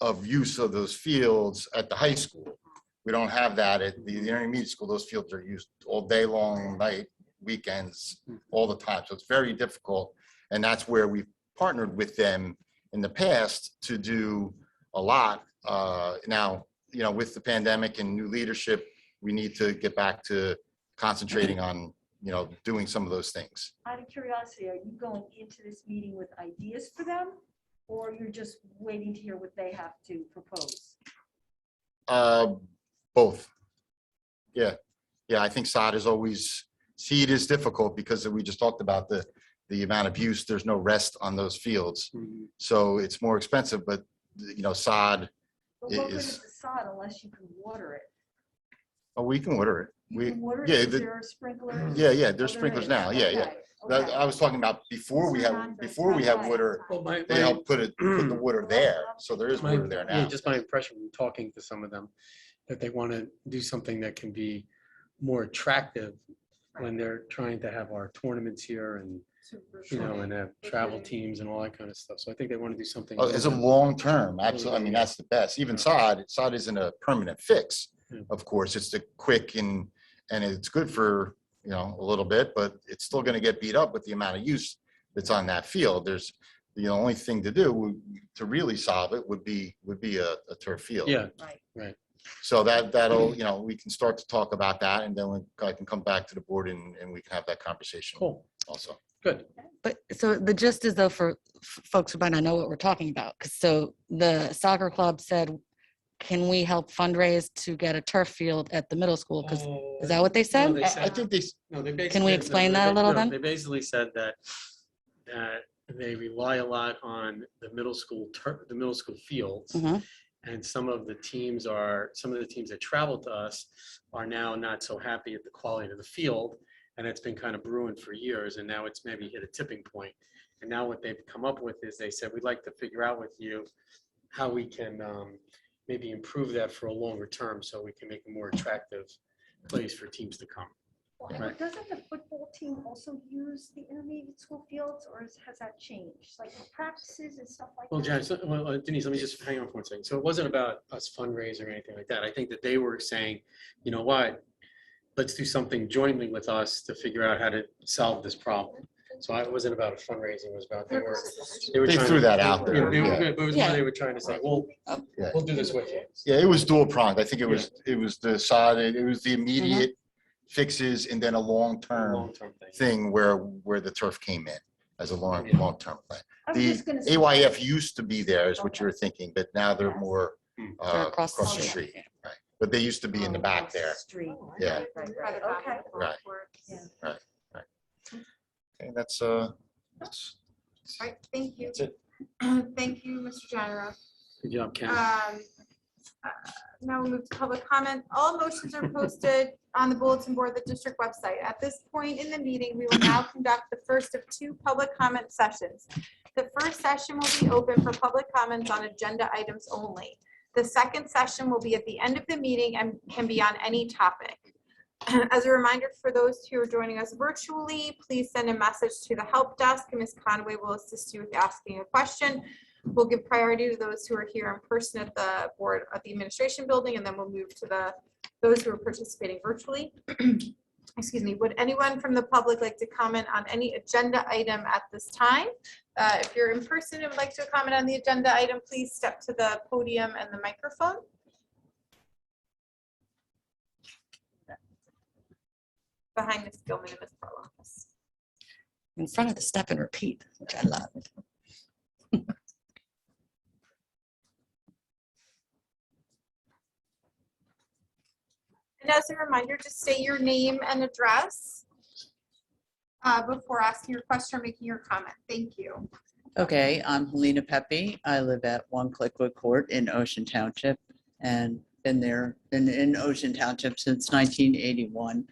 of use of those fields at the high school. We don't have that at the intermediate school. Those fields are used all day long, night, weekends, all the time. So it's very difficult. And that's where we've partnered with them in the past to do a lot. Now, with the pandemic and new leadership, we need to get back to concentrating on, doing some of those things. Out of curiosity, are you going into this meeting with ideas for them? Or you're just waiting to hear what they have to propose? Both. Yeah. I think seed is difficult because we just talked about the amount of use. There's no rest on those fields. Mhm. So it's more expensive, but sod, But It what good is- is the sod unless you can water it? we can water it. You can water it? yeah, Is the- there a sprinkler? Yeah, Oh, there's there sprinklers is. now. Yeah. Okay, That, okay. I was talking about before we have water, Well, they help put the water there. So there is water there now. Just my impression from talking to some of them, that they want to do something that can be more attractive when they're trying to have our tournaments here and, and have travel teams and all that kind of stuff. So I think they want to do something. As a long term, absolutely. I mean, that's the best. Even sod isn't a permanent fix. Yeah. Of course, it's the quick and it's good for, a little bit, but it's still going to get beat up with the amount of use that's on that field. There's the only thing to do to really solve it would be a turf field. Yeah, Right. So that'll, we can start to talk about that and then I can come back to the board and we can have that conversation cool, also. good. But so the gist is though, for folks who might not know what we're talking about, 'cause so the soccer club said, can we help fundraise to get a turf field at the middle school? Because is that what they said? I think they, No, they Can we explain that a little then? They basically said that they rely a lot on the middle school fields. Mhm. And some of the teams that travel to us are now not so happy at the quality of the field. And it's been kind of brewing for years, and now it's maybe hit a tipping point. And now what they've come up with is they said, we'd like to figure out with you how we can maybe improve that for a longer term so we can make a more attractive place for teams to come. Well, Right. doesn't the football team also use the intermediate school fields, or has that changed? Like practices and stuff like Well, that? Janice, Denise, let me just hang on for 1 second. So it wasn't about us fundraising or anything like that. I think that they were saying, you know what, let's do something jointly with us to figure out how to solve this problem. So it wasn't about a fundraising, it was about they They trying threw to- that out there, Yeah, they were yeah. good, but it was Yeah. more they were trying to say, well, Yeah. we'll do this with you. Yeah, it was dual pronged. I think it was the sod, it was the immediate fixes and then a long-term Long-term thing. thing where the turf came in as a long-term plan. I was The just gonna say- AYF used to be there is what you were thinking, but now they're Yes. more Hmm. They're across the street. street. Right. But they used to be in the back there. Street. Yeah. Right, Kind right, of back okay. and forth Right. where it's- Okay, that's Right, thank you. that's it. Thank you, Mr. General. Good job, Ken. Now we move to public comment. All motions are posted on the bulletin board, the district website. At this point in the meeting, we will now conduct the first of 2 public comment sessions. The first session will be open for public comments on agenda items only. The second session will be at the end of the meeting and can be on any topic. As a reminder for those who are joining us virtually, please send a message to the help desk and Ms. Conway will assist you with asking a question. We'll give priority to those who are here in person at the board, at the administration building, and then we'll move to those who are participating virtually. Excuse me, would anyone from the public like to comment on any agenda item at this time? If you're in person and would like to comment on the agenda item, please step to the podium and the microphone. Behind Ms. Gilman and Ms. Perloff. In front of the step and repeat, which I love. And as a reminder, just state your name and address before asking your question or making your comment. Thank you. Okay, I'm Helena Pepe. I live at 1 Clickwood Court in Ocean Township and been in Ocean Township since 1981.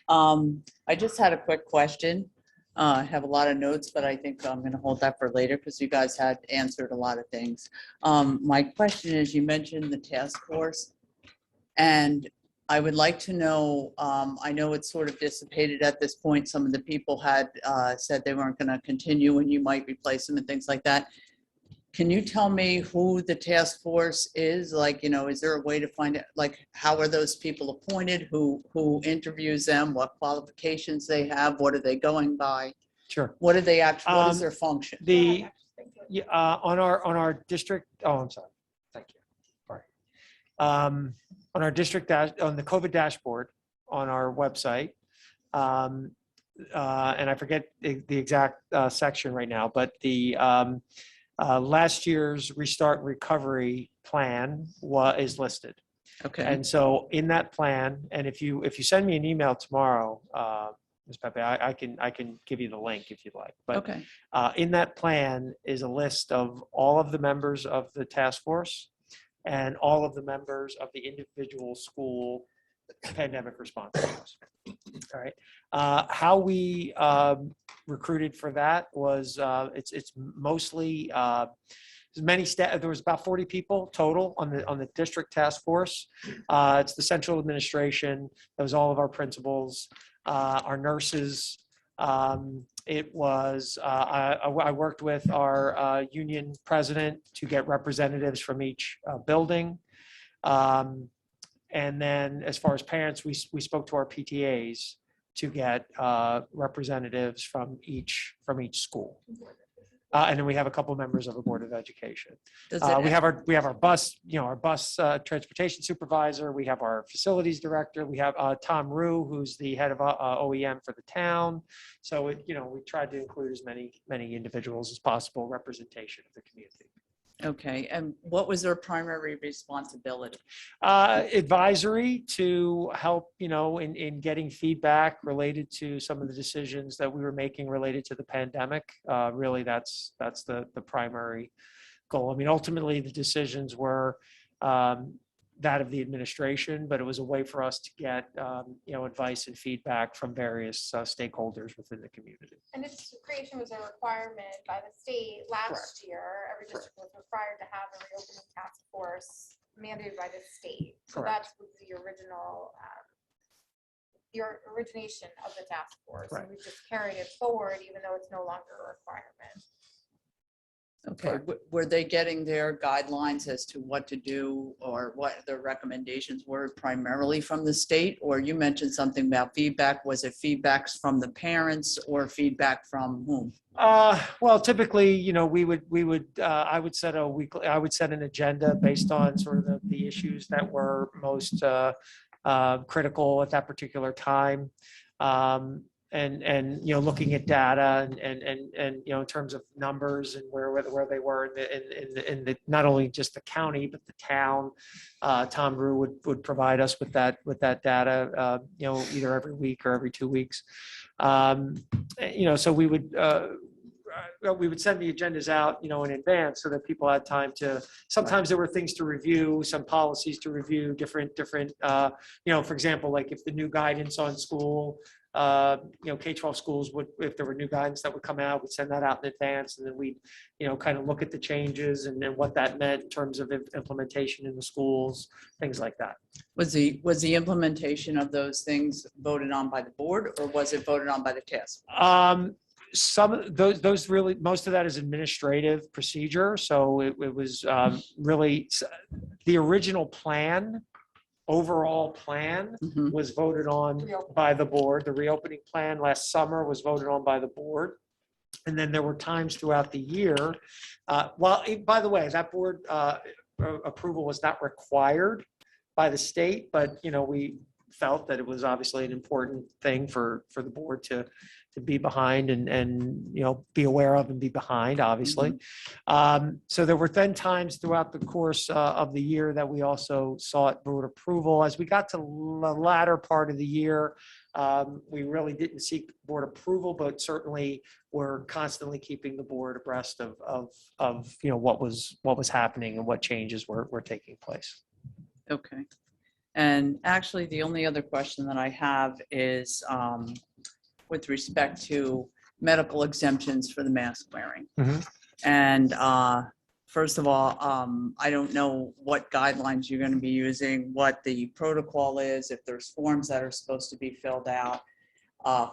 I just had a quick question. I have a lot of notes, but I think I'm going to hold that for later because you guys had answered a lot of things. My question is, you mentioned the task force, and I would like to know, I know it's sort of dissipated at this point. Some of the people had said they weren't going to continue and you might replace them and things like that. Can you tell me who the task force is? Like, you know, is there a way to find it? Like, how are those people appointed? Who interviews them? What qualifications they have? What are they going by? Sure. What do they actually, what is their function? The, on our district, oh, I'm sorry. Thank you. Sorry. On our district on the COVID dashboard on our website, and I forget the exact section right now, but the last year's Restart Recovery Plan is listed. Okay, And so in that plan, and if you send me an email tomorrow, Ms. Pepe, I can give you the link if you'd like. But okay, in that plan is a list of all of the members of the task force and all of the members of the individual school pandemic response teams. All right. How we recruited for that was it's mostly many staff. There was about 40 people total on the district task force. It's the central administration. That was all of our principals, our nurses. It was I worked with our union president to get representatives from each building. And then as far as parents, we spoke to our PTAs to get representatives from each school. And then we have a couple of members of the Board of Education. Does it We have our bus, our bus transportation supervisor. We have our facilities director. We have Tom Rue, who's the head of OEM for the town. So we tried to include as many individuals as possible, representation of the community. Okay, and what was their primary responsibility? Advisory to help, in getting feedback related to some of the decisions that we were making related to the pandemic. Really, that's the primary goal. I mean, ultimately, the decisions were that of the administration, but it was a way for us to get, advice and feedback from various stakeholders within the community. And its creation was a requirement by the state last year. Every district was required to have a reopening task force mandated by the state. So Correct. that was the origination of the task force. Right. And we just carried it forward, even though it's no longer a requirement. Okay, were they getting their guidelines as to what to do or what their recommendations were primarily from the state? Or you mentioned something about feedback. Was it feedbacks from the parents or feedback from whom? Well, typically, we would I would set an agenda based on sort of the issues that were most critical at that particular time. And looking at data and in terms of numbers and where they were in the not only just the county but the town. Tom Rue would provide us with that data either every week or every 2 weeks. So we would send the agendas out in advance so that people had time to. Sometimes there were things to review, some policies to review, different for example, like if the new guidance on school. K-12 schools would, if there were new guidance that would come out, we'd send that out in advance, and then we'd, kind of look at the changes and what that meant in terms of implementation in the schools, things like that. Was the implementation of those things voted on by the board or was it voted on by the task? Some of those really, most of that is administrative procedure. So it was really the original plan. Overall plan Mhm. was voted on by the board. The reopening plan last summer was voted on by the board. And then there were times throughout the year. By the way, that board approval was not required by the state, but we felt that it was obviously an important thing for the board to be behind and be aware of and be behind, obviously. So there were then times throughout the course of the year that we also sought board approval. As we got to the latter part of the year, we really didn't seek board approval, but certainly we're constantly keeping the board abreast of what was happening and what changes were taking place. Okay. And actually, the only other question that I have is with respect to medical exemptions for the mask wearing. Mhm. And first of all, I don't know what guidelines you're going to be using, what the protocol is, if there's forms that are supposed to be filled out,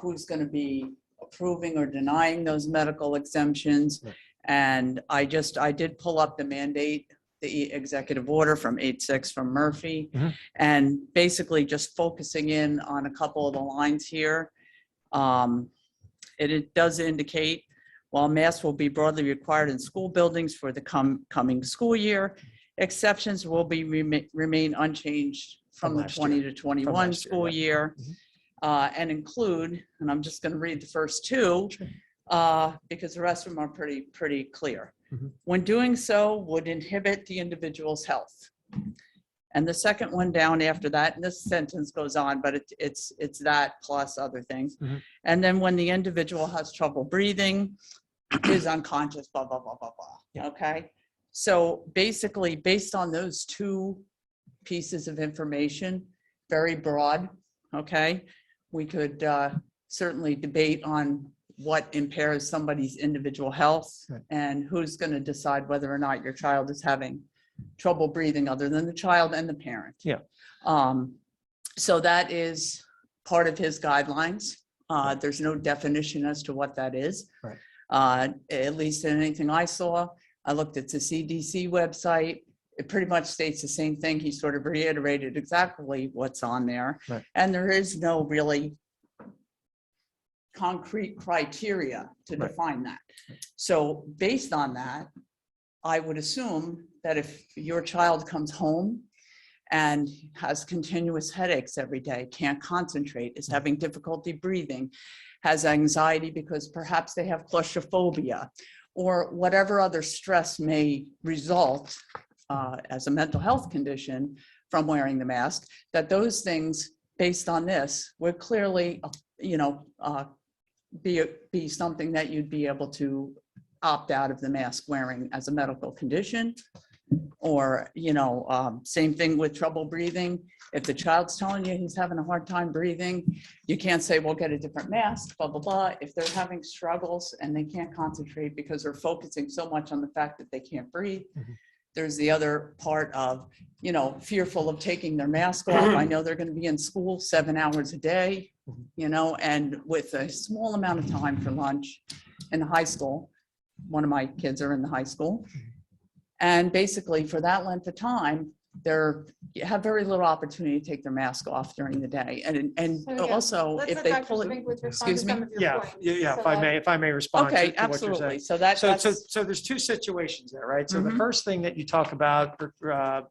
who's going to be approving or denying those medical exemptions. Right. And I did pull up the mandate, the executive order from 8/6 from Murphy, Mhm. and basically just focusing in on a couple of the lines here. It does indicate, while masks will be broadly required in school buildings for the coming school year, exceptions will be remain unchanged from From the last 20 year. to 21 last year, school right. year. Mhm. And include, and I'm just going to read the first two, because the rest of them are pretty clear. Mhm. When doing so would inhibit the individual's health. And the second one down after that, and this sentence goes on, but it's that plus other things. Mhm. And then when the individual has trouble breathing, is unconscious, blah, blah, blah, blah, blah. Yeah. Okay. So basically, based on those two pieces of information, very broad, okay, we could certainly debate on what impairs somebody's individual health Right. and who's going to decide whether or not your child is having trouble breathing other than the child and the parent. Yeah. So that is part of his guidelines. There's no definition as to what that is. Right. At least in anything I saw, I looked at the CDC website. It pretty much states the same thing. He sort of reiterated exactly what's on there. Right. And there is no really concrete criteria to Right. define that. So based on that, I would assume that if your child comes home and has continuous headaches every day, can't concentrate, is having difficulty breathing, has anxiety because perhaps they have claustrophobia, or whatever other stress may result as a mental health condition from wearing the mask, that those things, based on this, would clearly, be something that you'd be able to opt out of the mask wearing as a medical condition. Or, same thing with trouble breathing. If the child's telling you he's having a hard time breathing, you can't say, well, get a different mask, blah, blah, blah. If they're having struggles and they can't concentrate because they're focusing so much on the fact that they can't breathe, Mhm. there's the other part of, fearful of taking their mask off. I know they're going to be in school 7 hours a day, and with a small amount of time for lunch in high school. One of my kids are in the high school. And basically for that length of time, you have very little opportunity to take their mask off during the day. And So, yeah, also, let's if let they Dr. pull it, Swink respond to excuse me? some of your Yeah, points, yeah, so if I may respond to Okay, what you're absolutely. saying. So that's, So there's two situations there, right? So the Mhm. first thing that you talk about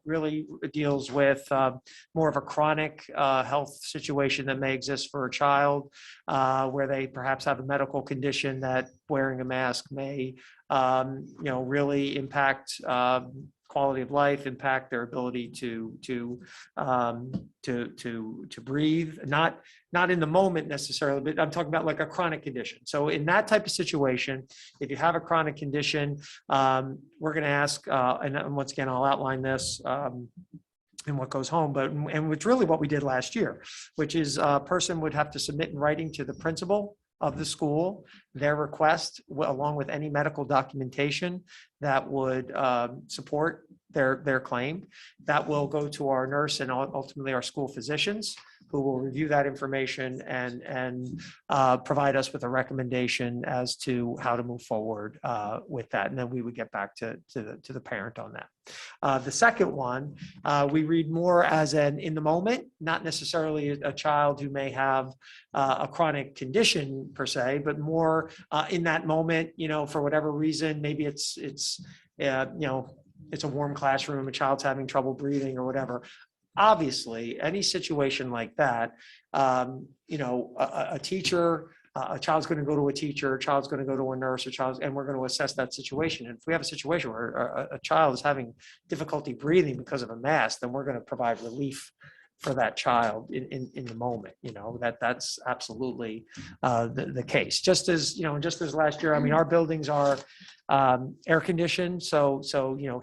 really deals with more of a chronic health situation that may exist for a child, where they perhaps have a medical condition that wearing a mask may, really impact quality of life, impact their ability to breathe, not in the moment necessarily, but I'm talking about like a chronic condition. So in that type of situation, if you have a chronic condition, we're going to ask, and once again, I'll outline this and what goes home, and it's really what we did last year, which is a person would have to submit in writing to the principal of the school their request, along with any medical documentation that would support their claim. That will go to our nurse and ultimately our school physicians, who will review that information and provide us with a recommendation as to how to move forward with that. And then we would get back to the parent on that. The second one, we read more as an in the moment, not necessarily a child who may have a chronic condition per se, but more in that moment, for whatever reason, maybe it's a warm classroom, a child's having trouble breathing or whatever. Obviously, any situation like that, a teacher, a child's going to go to a teacher, a child's going to go to a nurse, and we're going to assess that situation. And if we have a situation where a child is having difficulty breathing because of a mask, then we're going to provide relief for that child in the moment. That's absolutely the case. Just as last year, I mean, our buildings are air conditioned. So,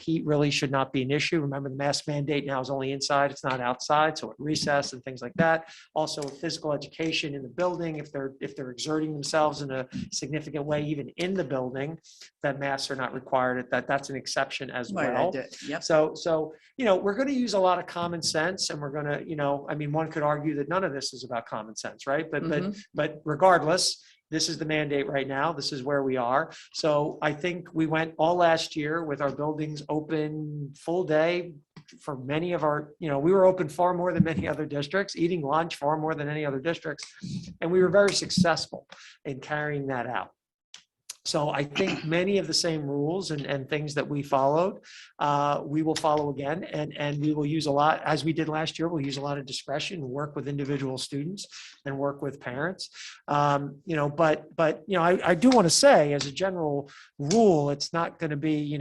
heat really should not be an issue. Remember, the mask mandate now is only inside, it's not outside. So at recess and things like that. Also physical education in the building, if they're exerting themselves in a significant way, even in the building, that masks are not required. That's an exception as Right, well. I did, yep. So, we're going to use a lot of common sense, and we're going to, one could argue that none of this is about common sense, right? But regardless, this is the mandate right now. This is where we are. So I think we went all last year with our buildings open full day for many of our, we were open far more than many other districts, eating lunch far more than any other districts. And we were very successful in carrying that out. So I think many of the same rules and things that we followed, we will follow again, and we will use a lot, as we did last year, we'll use a lot of discretion and work with individual students and work with parents. I do want to say, as a general rule, it's not going to be,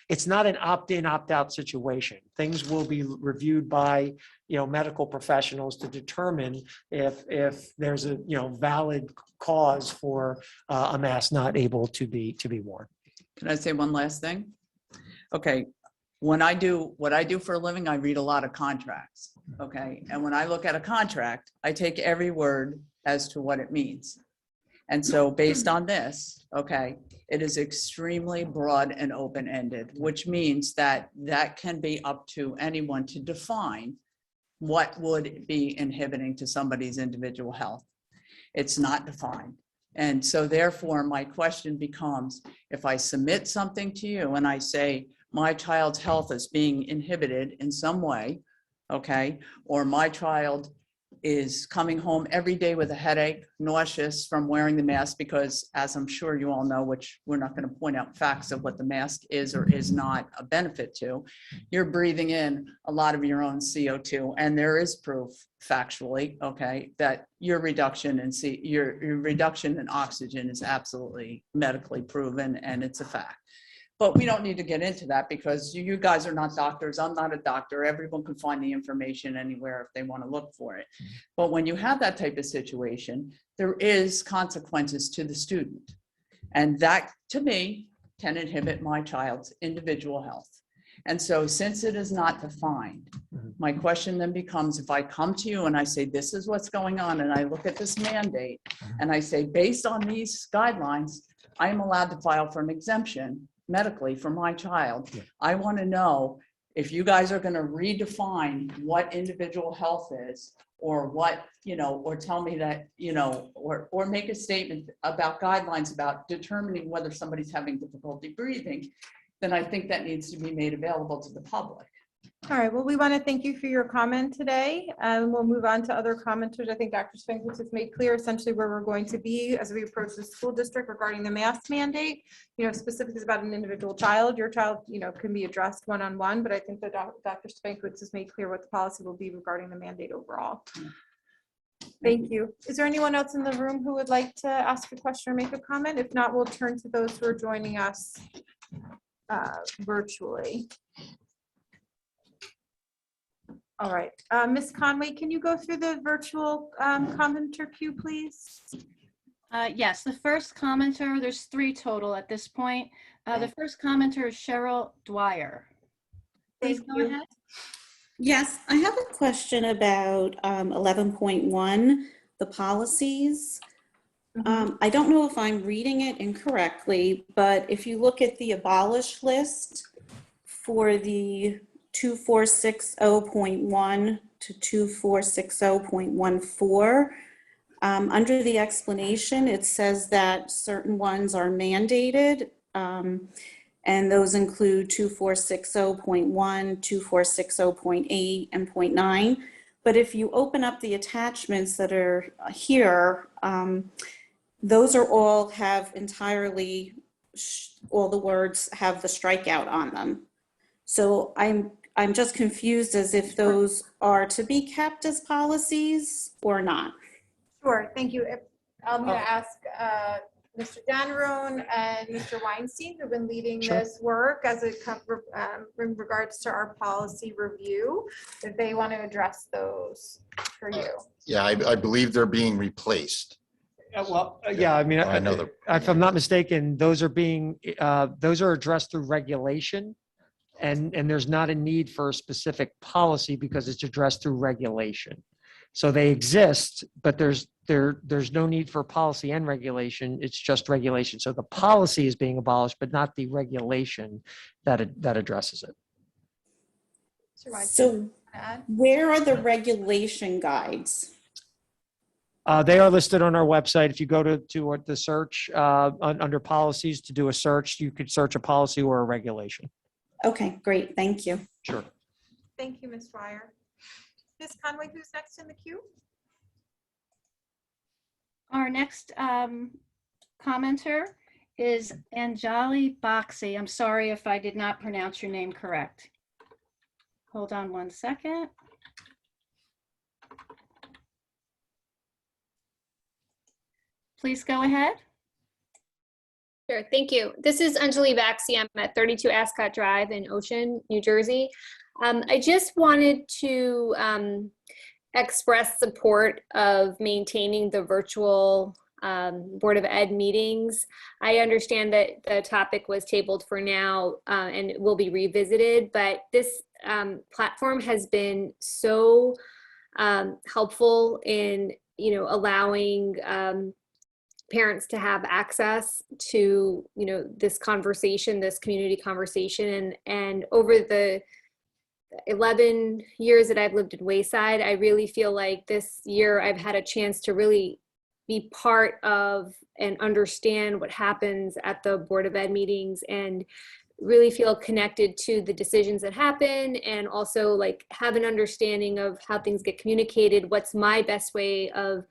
it's not an opt-in, opt-out situation. Things will be reviewed by medical professionals to determine if there's a valid cause for a mask not able to be worn. Can I say one last thing? Okay, what I do for a living, I read a lot of contracts. Okay, and when I look at a contract, I take every word as to what it means. And so based on this, okay, it is extremely broad and open-ended, which means that can be up to anyone to define what would be inhibiting to somebody's individual health. It's not defined. And so therefore, my question becomes, if I submit something to you and I say, my child's health is being inhibited in some way, okay, or my child is coming home every day with a headache, nauseous from wearing the mask, because as I'm sure you all know, which we're not going to point out facts of what the mask is or is not a benefit to, you're breathing in a lot of your own CO2. And there is proof factually, okay, that your reduction in oxygen is absolutely medically proven, and it's a fact. But we don't need to get into that because you guys are not doctors. I'm not a doctor. Everyone can find the information anywhere if they want to look for it. But when you have that type of situation, there is consequences to the student. And that, to me, can inhibit my child's individual health. And so since it is not defined, my question then becomes, if I come to you and I say, this is what's going on, and I look at this mandate and I say, based on these guidelines, I am allowed to file for an exemption medically for my child. Yeah. I want to know if you guys are going to redefine what individual health is, or what, or tell me that, or make a statement about guidelines about determining whether somebody's having difficulty breathing, then I think that needs to be made available to the public. All right, well, we want to thank you for your comment today. We'll move on to other commenters. I think Dr. Spankwitz has made clear essentially where we're going to be as we approach the school district regarding the mask mandate. Specifics about an individual child. Your child, can be addressed one-on-one, but I think that Dr. Spankwitz has made clear what the policy will be regarding the mandate overall. Thank you. Is there anyone else in the room who would like to ask a question or make a comment? If not, we'll turn to those who are joining us virtually. All right, Ms. Conway, can you go through the virtual commenter queue, please? Yes, the first commenter, there's 3 total at this point. The first commenter is Cheryl Dwyer. Please go ahead. Yes, I have a question about 11.1, the policies. I don't know if I'm reading it incorrectly, but if you look at the abolish list for the 2460.1 to 2460.14, under the explanation, it says that certain ones are mandated, and those include 2460.1, 2460.8, and 0.9. But if you open up the attachments that are here, those are all have entirely, all the words have the strikeout on them. So I'm just confused as if those are to be kept as policies or not. Sure, thank you. I'm going to ask Mr. Dannerone and Mr. Weinstein, who've been leading this work as it comes in regards to our policy review, if they want to address those for you. Yeah, I believe they're being replaced. Yeah, I mean, I know the. if I'm not mistaken, those are addressed through regulation. And there's not a need for a specific policy because it's addressed through regulation. So they exist, but there's no need for policy and regulation. It's just regulation. So the policy is being abolished, but not the regulation that addresses it. So where are the regulation guides? They are listed on our website. If you go to the search under policies to do a search, you could search a policy or a regulation. Okay, great. Thank you. Sure. Thank you, Ms. Dwyer. Ms. Conway, who's next in the queue? Our next commenter is Anjali Boxy. I'm sorry if I did not pronounce your name correct. Hold on one second. Please go ahead. Sure, thank you. This is Anjali Baxi. I'm at 32 Ascot Drive in Ocean, New Jersey. I just wanted to express support of maintaining the virtual Board of Ed meetings. I understand that the topic was tabled for now and it will be revisited, but this platform has been so helpful in, allowing parents to have access to, this conversation, this community conversation. And over the 11 years that I've lived at Wayside, I really feel like this year I've had a chance to really be part of and understand what happens at the Board of Ed meetings and really feel connected to the decisions that happen, and also like have an understanding of how things get communicated, what's my best way of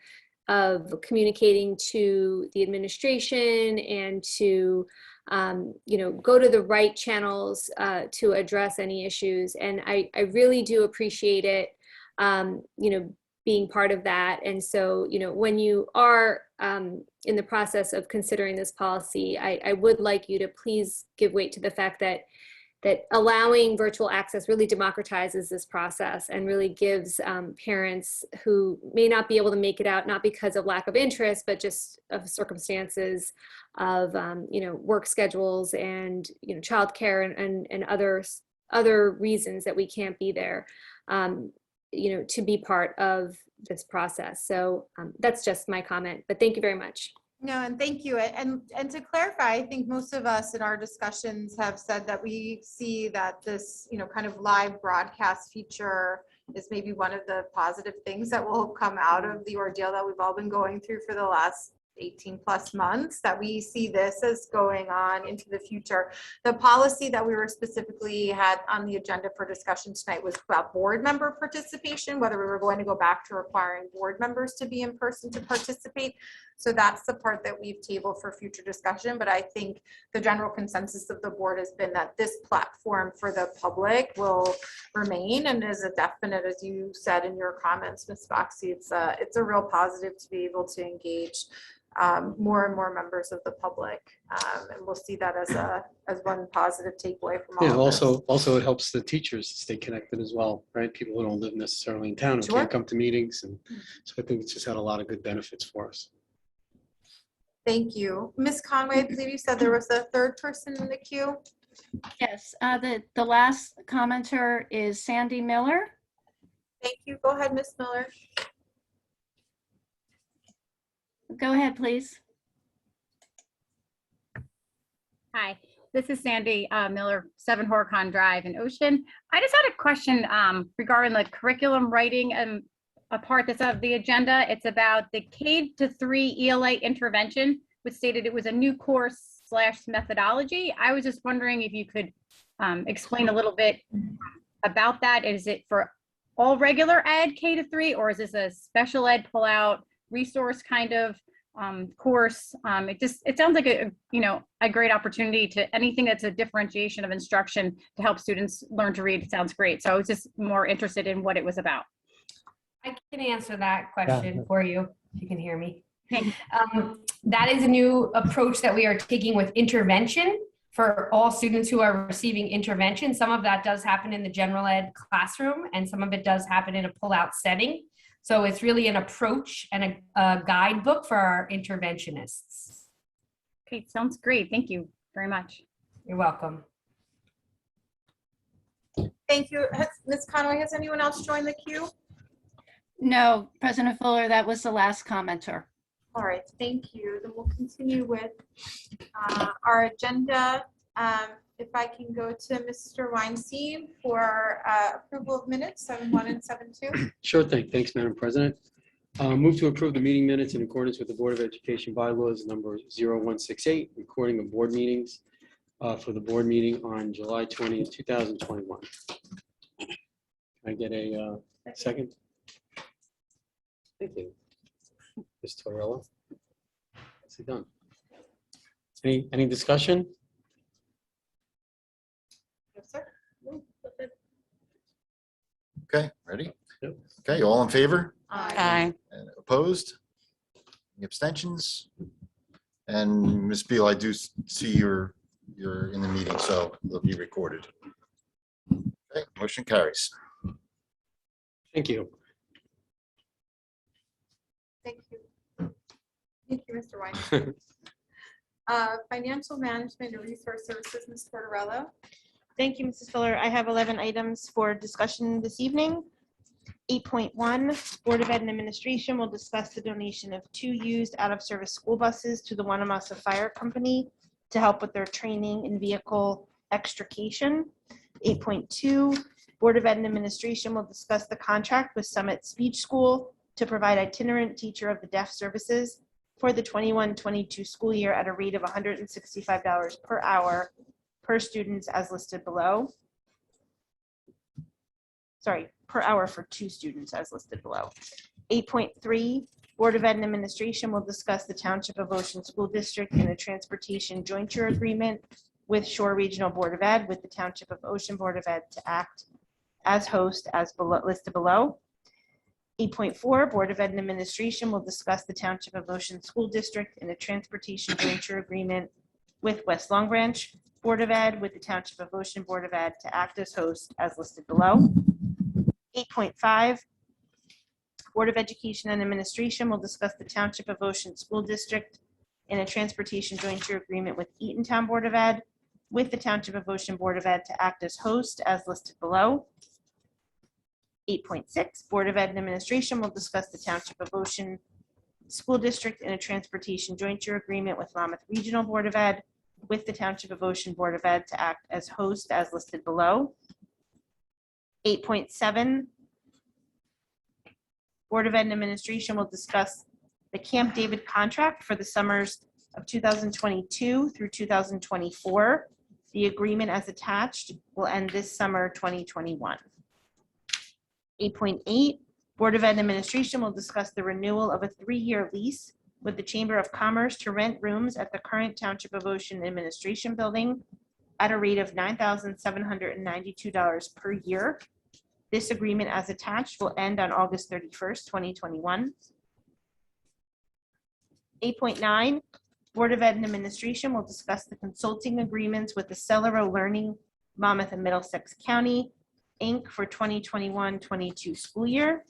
communicating to the administration and to go to the right channels to address any issues. And I really do appreciate it, being part of that. And so, when you are in the process of considering this policy, I would like you to please give weight to the fact that allowing virtual access really democratizes this process and really gives parents who may not be able to make it out, not because of lack of interest, but just of circumstances of, work schedules and, childcare and other reasons that we can't be there, to be part of this process. So that's just my comment, but thank you very much. No, and thank you. And to clarify, I think most of us in our discussions have said that we see that this, kind of live broadcast feature is maybe one of the positive things that will come out of the ordeal that we've all been going through for the last 18 plus months, that we see this as going on into the future. The policy that we were specifically had on the agenda for discussion tonight was about board member participation, whether we were going to go back to requiring board members to be in person to participate. So that's the part that we've tabled for future discussion. But I think the general consensus of the board has been that this platform for the public will remain, and is a definite, as you said in your comments, Ms. Foxy, it's a real positive to be able to engage more and more members of the public, and we'll see that as one positive takeaway from all Yeah, of this. also it helps the teachers stay connected as well, right? People who don't live necessarily in town, who Sure. can't come to meetings, and so I think it's just had a lot of good benefits for us. Thank you. Ms. Conway, I believe you said there was a third person in the queue. Yes, the last commenter is Sandy Miller. Thank you. Go ahead, Ms. Miller. Go ahead, please. Hi, this is Sandy Miller, 7 Horicon Drive in Ocean. I just had a question regarding the curriculum writing and a part that's of the agenda. It's about the K-3 ELA intervention, which stated it was a new course / methodology. I was just wondering if you could explain a little bit about that. Is it for all regular ed K-3, or is this a special ed pull-out resource kind of course? It sounds like a great opportunity to anything that's a differentiation of instruction to help students learn to read. It sounds great. So I was just more interested in what it was about. I can answer that question for you, if you can hear me. That is a new approach that we are taking with intervention for all students who are receiving intervention. Some of that does happen in the general ed classroom, and some of it does happen in a pull-out setting. So it's really an approach and a guidebook for our interventionists. Okay, sounds great. Thank you very much. You're welcome. Thank you. Ms. Conway, has anyone else joined the queue? No, President Fuller, that was the last commenter. All right, thank you. Then we'll continue with our agenda. If I can go to Mr. Weinstein for approval of minutes, 7-1 and 7-2. Sure thing. Thanks, Madam President. Move to approve the meeting minutes in accordance with the Board of Education bylaws number 0168, recording of board meetings for the board meeting on July 20th, 2021. Can I get a second? Thank you. Ms. Torella. Nicely done. Any discussion? Yes, sir. Okay, ready? Yep. Okay, all in favor? Aye. And opposed? Any abstentions? And Ms. Beal, I do see you're in the meeting, so it'll be recorded. Okay, motion carries. Thank you. Thank you. Thank you, Mr. Weinstein. Financial management and resource services, Ms. Tortorella. Thank you, Mrs. Fuller. I have 11 items for discussion this evening. 8.1, Board of Ed and Administration will discuss the donation of 2 used out-of-service school buses to the Wanamasa Fire Company to help with their training in vehicle extrication. 8.2, Board of Ed and Administration will discuss the contract with Summit Speech School to provide itinerant teacher of the deaf services for the 21-22 school year at a rate of $165 per hour per students as listed below. Sorry, per hour for 2 students as listed below. 8.3, Board of Ed and Administration will discuss the Township of Ocean School District in a transportation jointure agreement with Shore Regional Board of Ed with the Township of Ocean Board of Ed to act as host as listed below. 8.4, Board of Ed and Administration will discuss the Township of Ocean School District in a transportation jointure agreement with West Long Branch Board of Ed with the Township of Ocean Board of Ed to act as host as listed below. 8.5, Board of Education and Administration will discuss the Township of Ocean School District in a transportation jointure agreement with Eatontown Board of Ed with the Township of Ocean Board of Ed to act as host as listed below. 8.6, Board of Ed and Administration will discuss the Township of Ocean School District in a transportation jointure agreement with Monmouth Regional Board of Ed with the Township of Ocean Board of Ed to act as host as listed below. 8.7, Board of Ed and Administration will discuss the Camp David contract for the summers of 2022 through 2024. The agreement as attached will end this summer 2021. 8.8, Board of Ed and Administration will discuss the renewal of a 3-year lease with the Chamber of Commerce to rent rooms at the current Township of Ocean Administration Building at a rate of $9,792 per year. This agreement as attached will end on August 31st, 2021. 8.9, Board of Ed and Administration will discuss the consulting agreements with the Celero Learning Monmouth and Middlesex County, Inc. for 2021-22 school year.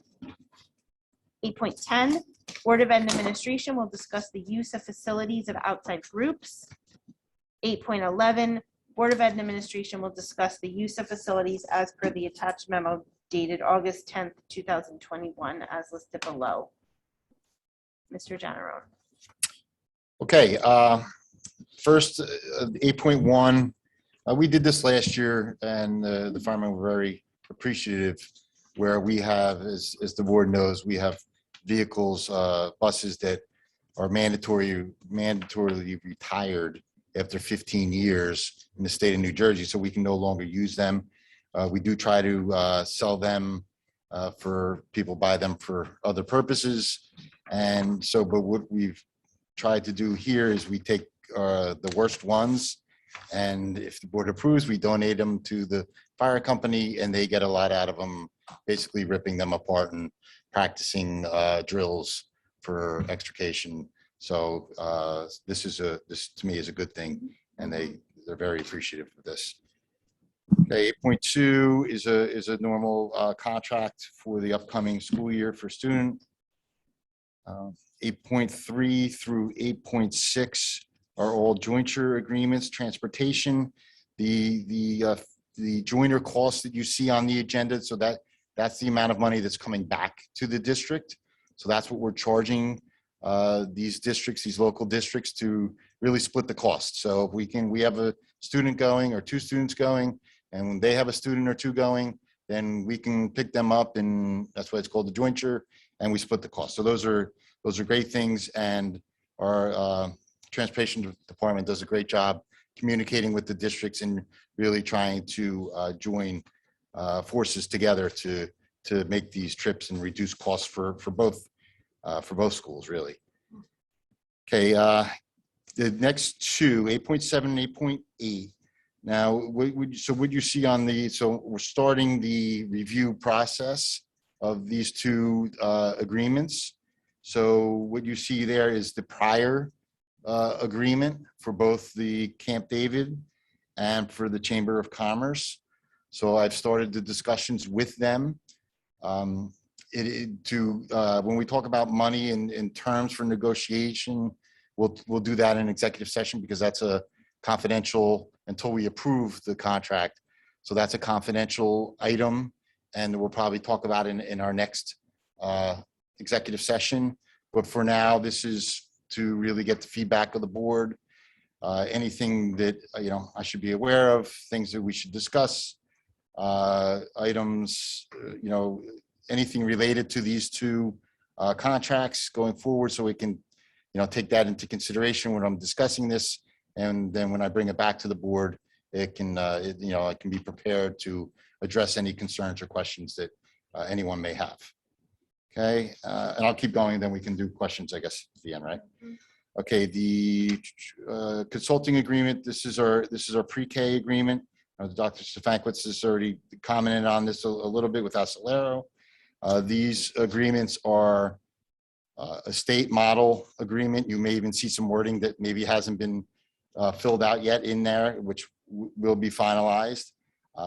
8.10, Board of Ed and Administration will discuss the use of facilities of outside groups. 8.11, Board of Ed and Administration will discuss the use of facilities as per the attached memo dated August 10th, 2021, as listed below. Mr. Generone. Okay, first, 8.1, we did this last year, and the firemen were very appreciative, where we have, as the board knows, we have vehicles, buses that are mandatorily retired after 15 years in the state of New Jersey, so we can no longer use them. We do try to sell them for people buy them for other purposes. And so, but what we've tried to do here is we take the worst ones, and if the board approves, we donate them to the fire company, and they get a lot out of them, basically ripping them apart and practicing drills for extrication. So this to me is a good thing, and they're very appreciative of this. Okay, 8.2 is a normal contract for the upcoming school year for student. 8.3 through 8.6 are all jointure agreements, transportation. The joiner costs that you see on the agenda, so that's the amount of money that's coming back to the district. So that's what we're charging these districts, these local districts, to really split the cost. So if we have a student going or 2 students going, and when they have a student or 2 going, then we can pick them up, and that's why it's called the jointure, and we split the cost. So those are great things, and our transportation department does a great job communicating with the districts and really trying to join forces together to make these trips and reduce costs for both schools, really. Okay, the next 2, 8.7 and 8.8. Now, what you see on so we're starting the review process of these 2 agreements. So what you see there is the prior agreement for both the Camp David and for the Chamber of Commerce. So I've started the discussions with them. When we talk about money in terms for negotiation, we'll do that in executive session, because that's a confidential until we approve the contract. So that's a confidential item, and we'll probably talk about it in our next executive session. But for now, this is to really get the feedback of the board. Anything that I should be aware of, things that we should discuss, items, anything related to these 2 contracts going forward, so we can take that into consideration when I'm discussing this. And then when I bring it back to the board, I can be prepared to address any concerns or questions that anyone may have. Okay, and I'll keep going, then we can do questions, I guess, at the end, right? Okay, the consulting agreement, this is our pre-K agreement. Dr. Stefanowicz has already commented on this a little bit with Acelero. These agreements are a state model agreement. You may even see some wording that maybe hasn't been filled out yet in there, which will be finalized.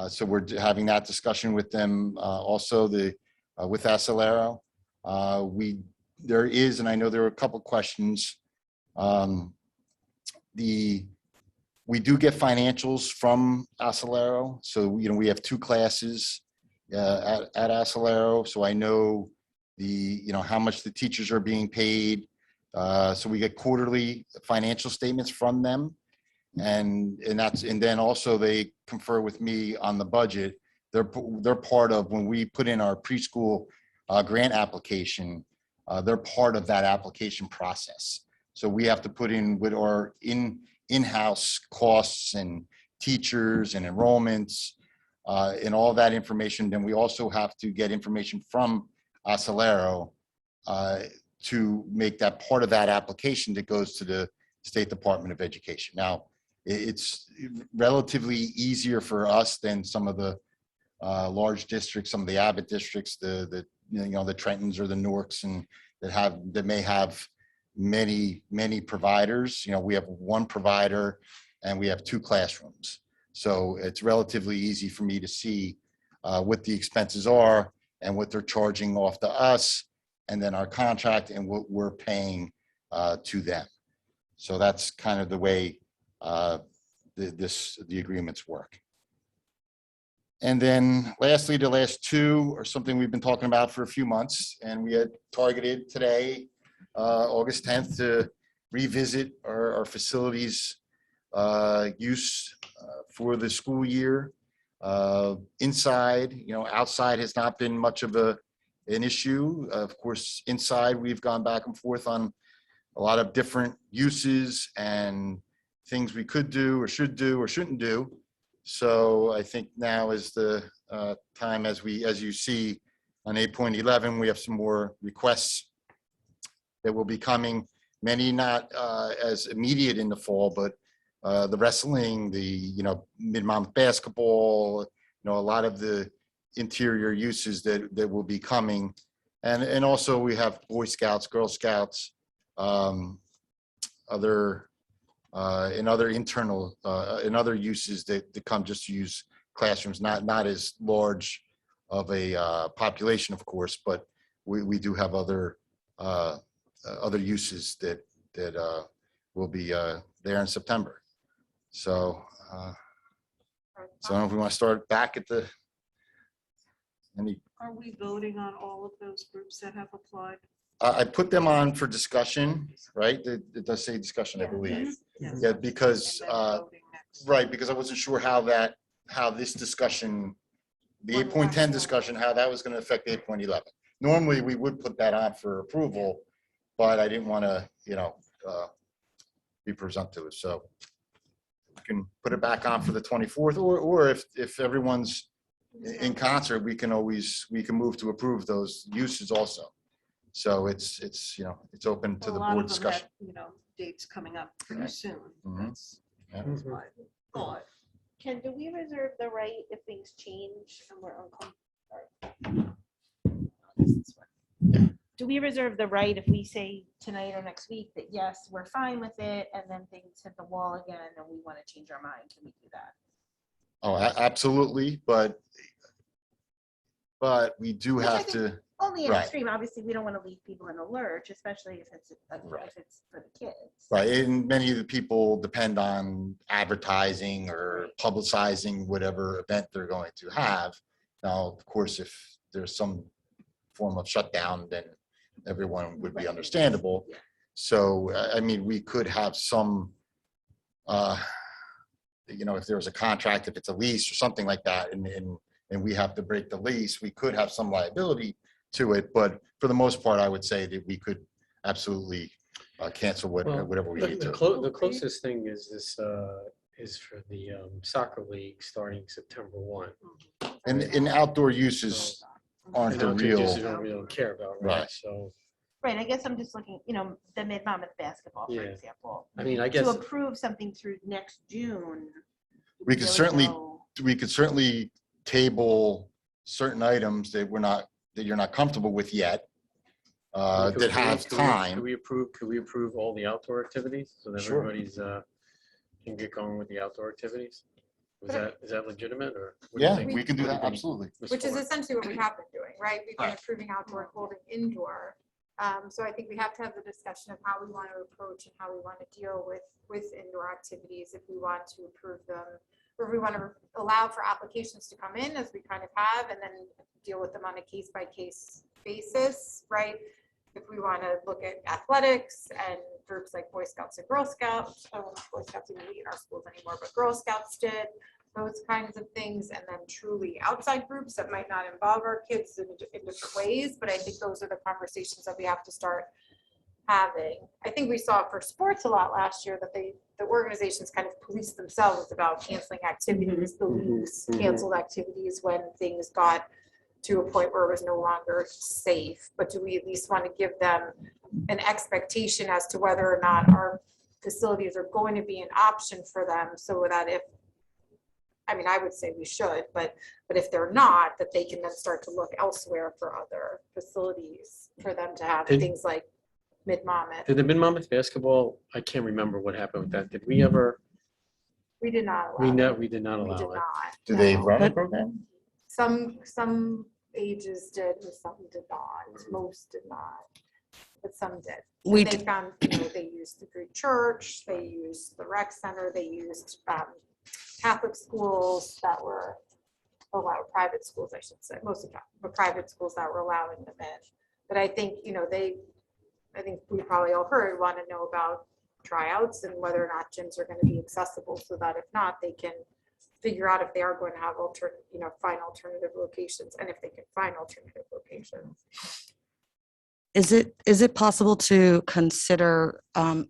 So we're having that discussion with them also, with Acelero. There is, and I know there are a couple questions. We do get financials from Acelero. So, we have 2 classes at Acelero. So I know how much the teachers are being paid. So we get quarterly financial statements from them. And then also they confer with me on the budget. They're part of, when we put in our preschool grant application, they're part of that application process. So we have to put in with our in-house costs and teachers and enrollments and all that information. Then we also have to get information from Acelero to make that part of that application that goes to the State Department of Education. Now, it's relatively easier for us than some of the large districts, some of the Abbott districts, the Trentons or the Newarks, and that may have many providers. We have 1 provider and we have 2 classrooms. So it's relatively easy for me to see what the expenses are and what they're charging off to us, and then our contract and what we're paying to them. So that's kind of the way the agreements work. And then lastly, the last 2 are something we've been talking about for a few months, and we had targeted today, August 10th, to revisit our facilities use for the school year. Inside, outside has not been much of an issue. Of course, inside we've gone back and forth on a lot of different uses and things we could do or should do or shouldn't do. So I think now is the time, as you see on 8.11, we have some more requests that will be coming, many not as immediate in the fall, but the wrestling, the mid-month basketball, a lot of the interior uses that will be coming. And also we have Boy Scouts, Girl Scouts, other internal and other uses that come just to use classrooms, not as large of a population, of course, but we do have other uses that will be there in September. So, so I don't know if we want to start back at any. Are we voting on all of those groups that have applied? I put them on for discussion, right? It does say discussion, I believe. Yes. Yeah, because, right, because I wasn't sure how this discussion, the 8.10 discussion, how that was going to affect 8.11. Normally, we would put that on for approval, but I didn't want to, be presumptuous. So we can put it back on for the 24th, or if everyone's in concert, we can move to approve those uses also. So it's open to the board discussion. Dates coming up pretty soon. Mhm. That's my thought. Ken, do we reserve the right if things change and we're uncomfortable? Do we reserve the right if we say tonight or next week that yes, we're fine with it, and then things hit the wall again and we want to change our mind? Can we do that? Oh, absolutely, but we do Which I have think to. Only in Right. extreme, obviously, we don't want to leave people in a lurch, especially if it's for the kids. Right, and many of the people depend on advertising or publicizing whatever event they're going to have. Now, of course, if there's some form of shutdown, then everyone would be understandable. So, I mean, we could have some, if there was a contract, if it's a lease or something like that, and we have to break the lease, we could have some liability to it. But for the most part, I would say that we could absolutely cancel whatever we need to. The closest thing is this, is for the soccer league starting September 1. And outdoor uses aren't the And real. uses we don't care about, right? Right. So, Right, I guess I'm just looking, the Mid-Monmouth basketball, for Yeah. example. I mean, I guess. To approve something through next June. We could really certainly table certain items that you're not comfortable with yet, Could that we- have could we- time. Could we approve all the outdoor activities so that Sure. everybody's can get going with the outdoor activities? Is that legitimate or? what do you Yeah, think? we can do What do you that, think, absolutely. Ms. Which is Fuller? essentially what we have been doing, right? We've been Right. approving outdoor and holding indoor. So I think we have to have the discussion of how we want to approach and how we want to deal with indoor activities, if we want to approve them, or if we want to allow for applications to come in, as we kind of have, and then deal with them on a case-by-case basis, right? If we want to look at athletics and groups like Boy Scouts and Girl Scouts, Boy Scouts didn't meet in our schools anymore, but Girl Scouts did, those kinds of things, and then truly outside groups that might not involve our kids in different ways, but I think those are the conversations that we have to start having. I think we saw for sports a lot last year that the organizations kind of policed themselves about canceling activities, the leagues canceled activities when things got to a point where it was no longer safe. But do we at least want to give them an expectation as to whether or not our facilities are going to be an option for them, so that I would say we should, but if they're not, that they can then start to look elsewhere for other facilities for them to have Did- things like Mid-Monmouth. Did the Mid-Monmouth basketball, I can't remember what happened with that. Did we ever, We did not allow. we it. did not We did allow it. not. Do they no. run a program? Some ages did and some did not. Most did not, but some did. We They did- found, they used the Greek church, they used the rec center, they used Catholic schools that were allowed, private schools, I should say, most of them, but private schools that were allowing them in. But I think, I think we probably all heard, want to know about tryouts and whether or not gyms are going to be accessible, so that if not, they can figure out if they are going to have find alternative locations, and if they can find alternative locations. Is it possible to consider,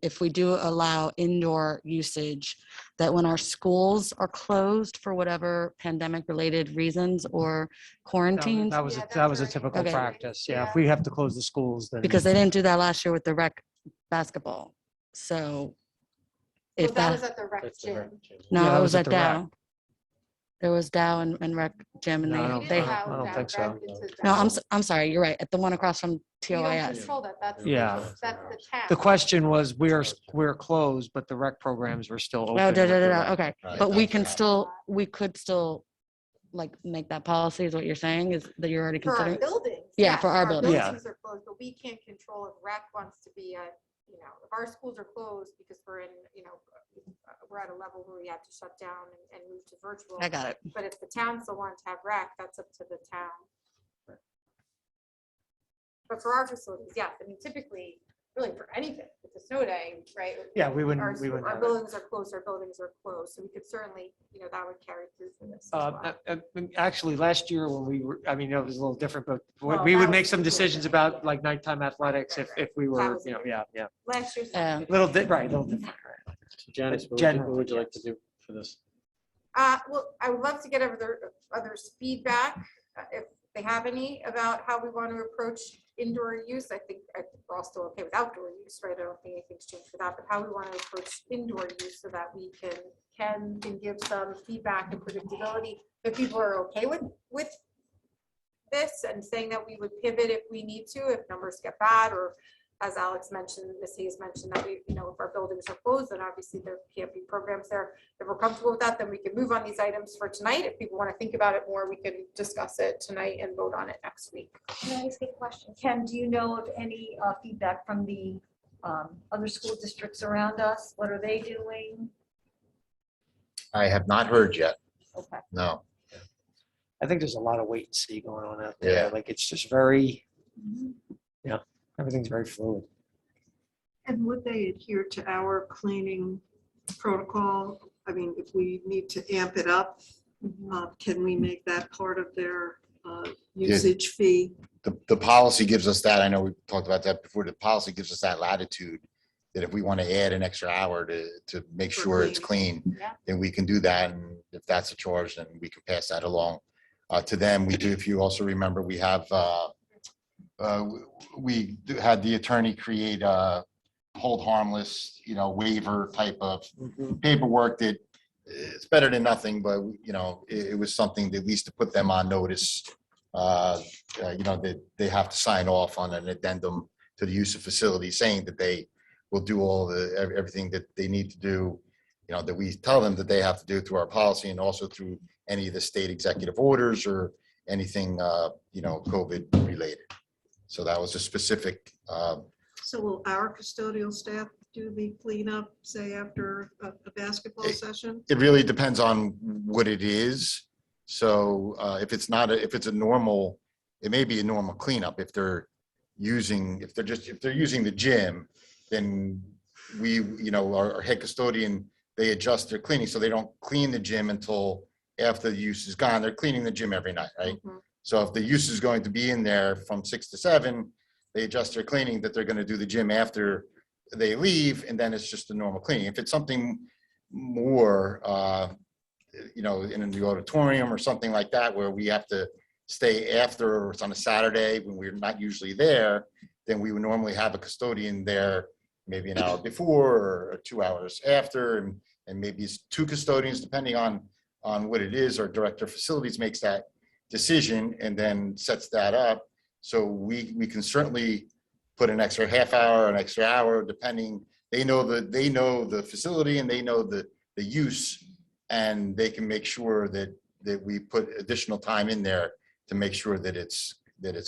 if we do allow indoor usage, that when our schools are closed for whatever pandemic-related reasons or quarantines? That was a typical Okay. practice. Yeah, if we have to close the schools, then. Because they didn't do that last year with the rec basketball. So if Well, that that, was at the rec gym. no, Yeah, that it was was at at the rec. Dow. There was Dow and rec gym and No, I they, don't- they, I don't think so. no, I'm sorry, you're right. At the one across from We don't TOIS. control that, that's, Yeah. that's the town. The question was, we're closed, but the rec programs were still open. Oh, with the rec. okay. Right, But we that's can right. still, we could still like make that policy is what you're saying is that you're already For our considering? buildings. Yeah, yes, for our buildings. Buildings are closed, but we can't control if rec wants to be at, you know, if our schools are closed because we're in, you know, we're at a level where we have to shut down and move to virtual. I got it. But if the town still wants to have rec, that's up to the town. But for our facilities, yeah, I mean, typically, really for anything, with the snow day, right? Yeah, we wouldn't- our we school- wouldn't Our have it. buildings are closed, our buildings are closed, so we could certainly, you know, that would carry through for this as well. Actually, last year when we were, I mean, it was a little different, but Well, we that would was make some before. decisions about like nighttime athletics if we were, was you know, yeah. Last year's. Little, right, little different. So Janice, what Generally, would you like to do for this? Well, I would love to get others' feedback, if they have any, about how we want to approach indoor use. I think we're all still okay with outdoor use, right? I don't think anything's changed for that, but how we want to approach indoor use so that we can give some feedback and predictability. If people are okay with this and saying that we would pivot if we need to, if numbers get bad, or as Alex mentioned, Ms. Hayes mentioned that we, you know, if our buildings are closed, then obviously there can't be programs there. If we're comfortable with that, then we can move on these items for tonight. If people want to think about it more, we can discuss it tonight and vote on it next week. Can I ask a question? Ken, do you know of any feedback from the other school districts around us? What are they doing? I have not heard yet. Okay. No. I think there's a lot of wait and see going on out Yeah. there. Like, it's just very, yeah, everything's very fluid. And would they adhere to our cleaning protocol? I mean, if we need to amp it up, can we make that part of their usage fee? The policy gives us that. I know we talked about that before. The policy gives us that latitude that if we want to add an extra hour to make For sure it's clean, Yeah. then we can do that. And if that's a charge, then we can pass that along to them. We do, if you also remember, we have, we had the attorney create a hold harmless, you know, waiver type of paperwork that it's better than nothing, but you know, it was something that at least to put them on notice. You know, that they have to sign off on an addendum to the use of facilities saying that they will do all everything that they need to do, you know, that we tell them that they have to do through our policy and also through any of the state executive orders or anything, you know, COVID related. So that was a specific, So will our custodial staff do the cleanup, say after a basketball session? it really depends on what it is. So if it's not, if it's a normal, it may be a normal cleanup. If they're using the gym, then we, you know, our head custodian, they adjust their cleaning. So they don't clean the gym until after the use is gone. They're cleaning the gym every night, right? So if the use is going to be in there from 6 to 7, they adjust their cleaning that they're going to do the gym after they leave, and then it's just a normal cleaning. If it's something more, you know, in the auditorium or something like that, where we have to stay after, or it's on a Saturday when we're not usually there, then we would normally have a custodian there maybe an hour before or 2 hours after, and maybe it's 2 custodians, depending on what it is. Our director of facilities makes that decision and then sets that up. So we can certainly put an extra half hour, an extra hour, depending. They know the facility and they know the use, and they can make sure that we put additional time in there to make sure that it's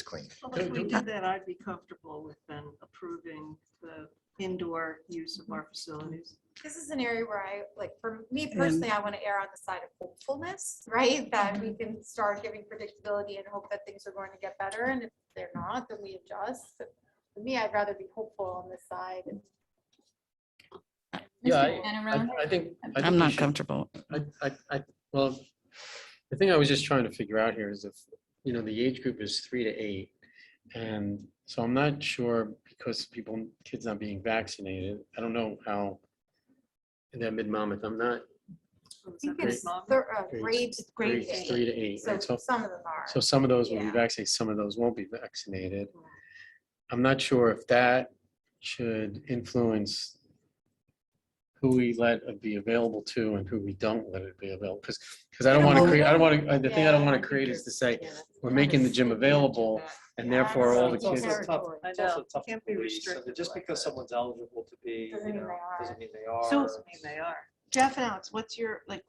clean. Well, if we did that, I'd be comfortable with then approving the indoor use of our facilities. This is an area where I, like, for me personally, I want to err on the side of hopefulness, right? That we can start giving predictability and hope that things are going to get better. And if they're not, then we adjust. But for me, I'd rather be hopeful on this side. Yeah, I think. I'm we not should- comfortable. Well, the thing I was just trying to figure out here is if, you know, the age group is 3 to 8. And so I'm not sure, because kids not being vaccinated, I don't know how in that mid-Monmouth, I'm not. I think it's Grades grade 3 to 8. So right? So some of them are. so some of those will be Yeah. vaccinated, some of those won't be vaccinated. I'm not sure if that should influence who we let it be available to and who we don't let it be available. Because I don't want to create, the thing I don't want to create is to say, we're making the gym available and therefore all the It's also kids. tough- it's also tough to Can't be police, so that restricted just because someone's eligible to be, Doesn't you mean know, they are. doesn't mean they are. So- Jeff and Alex, what's your, like,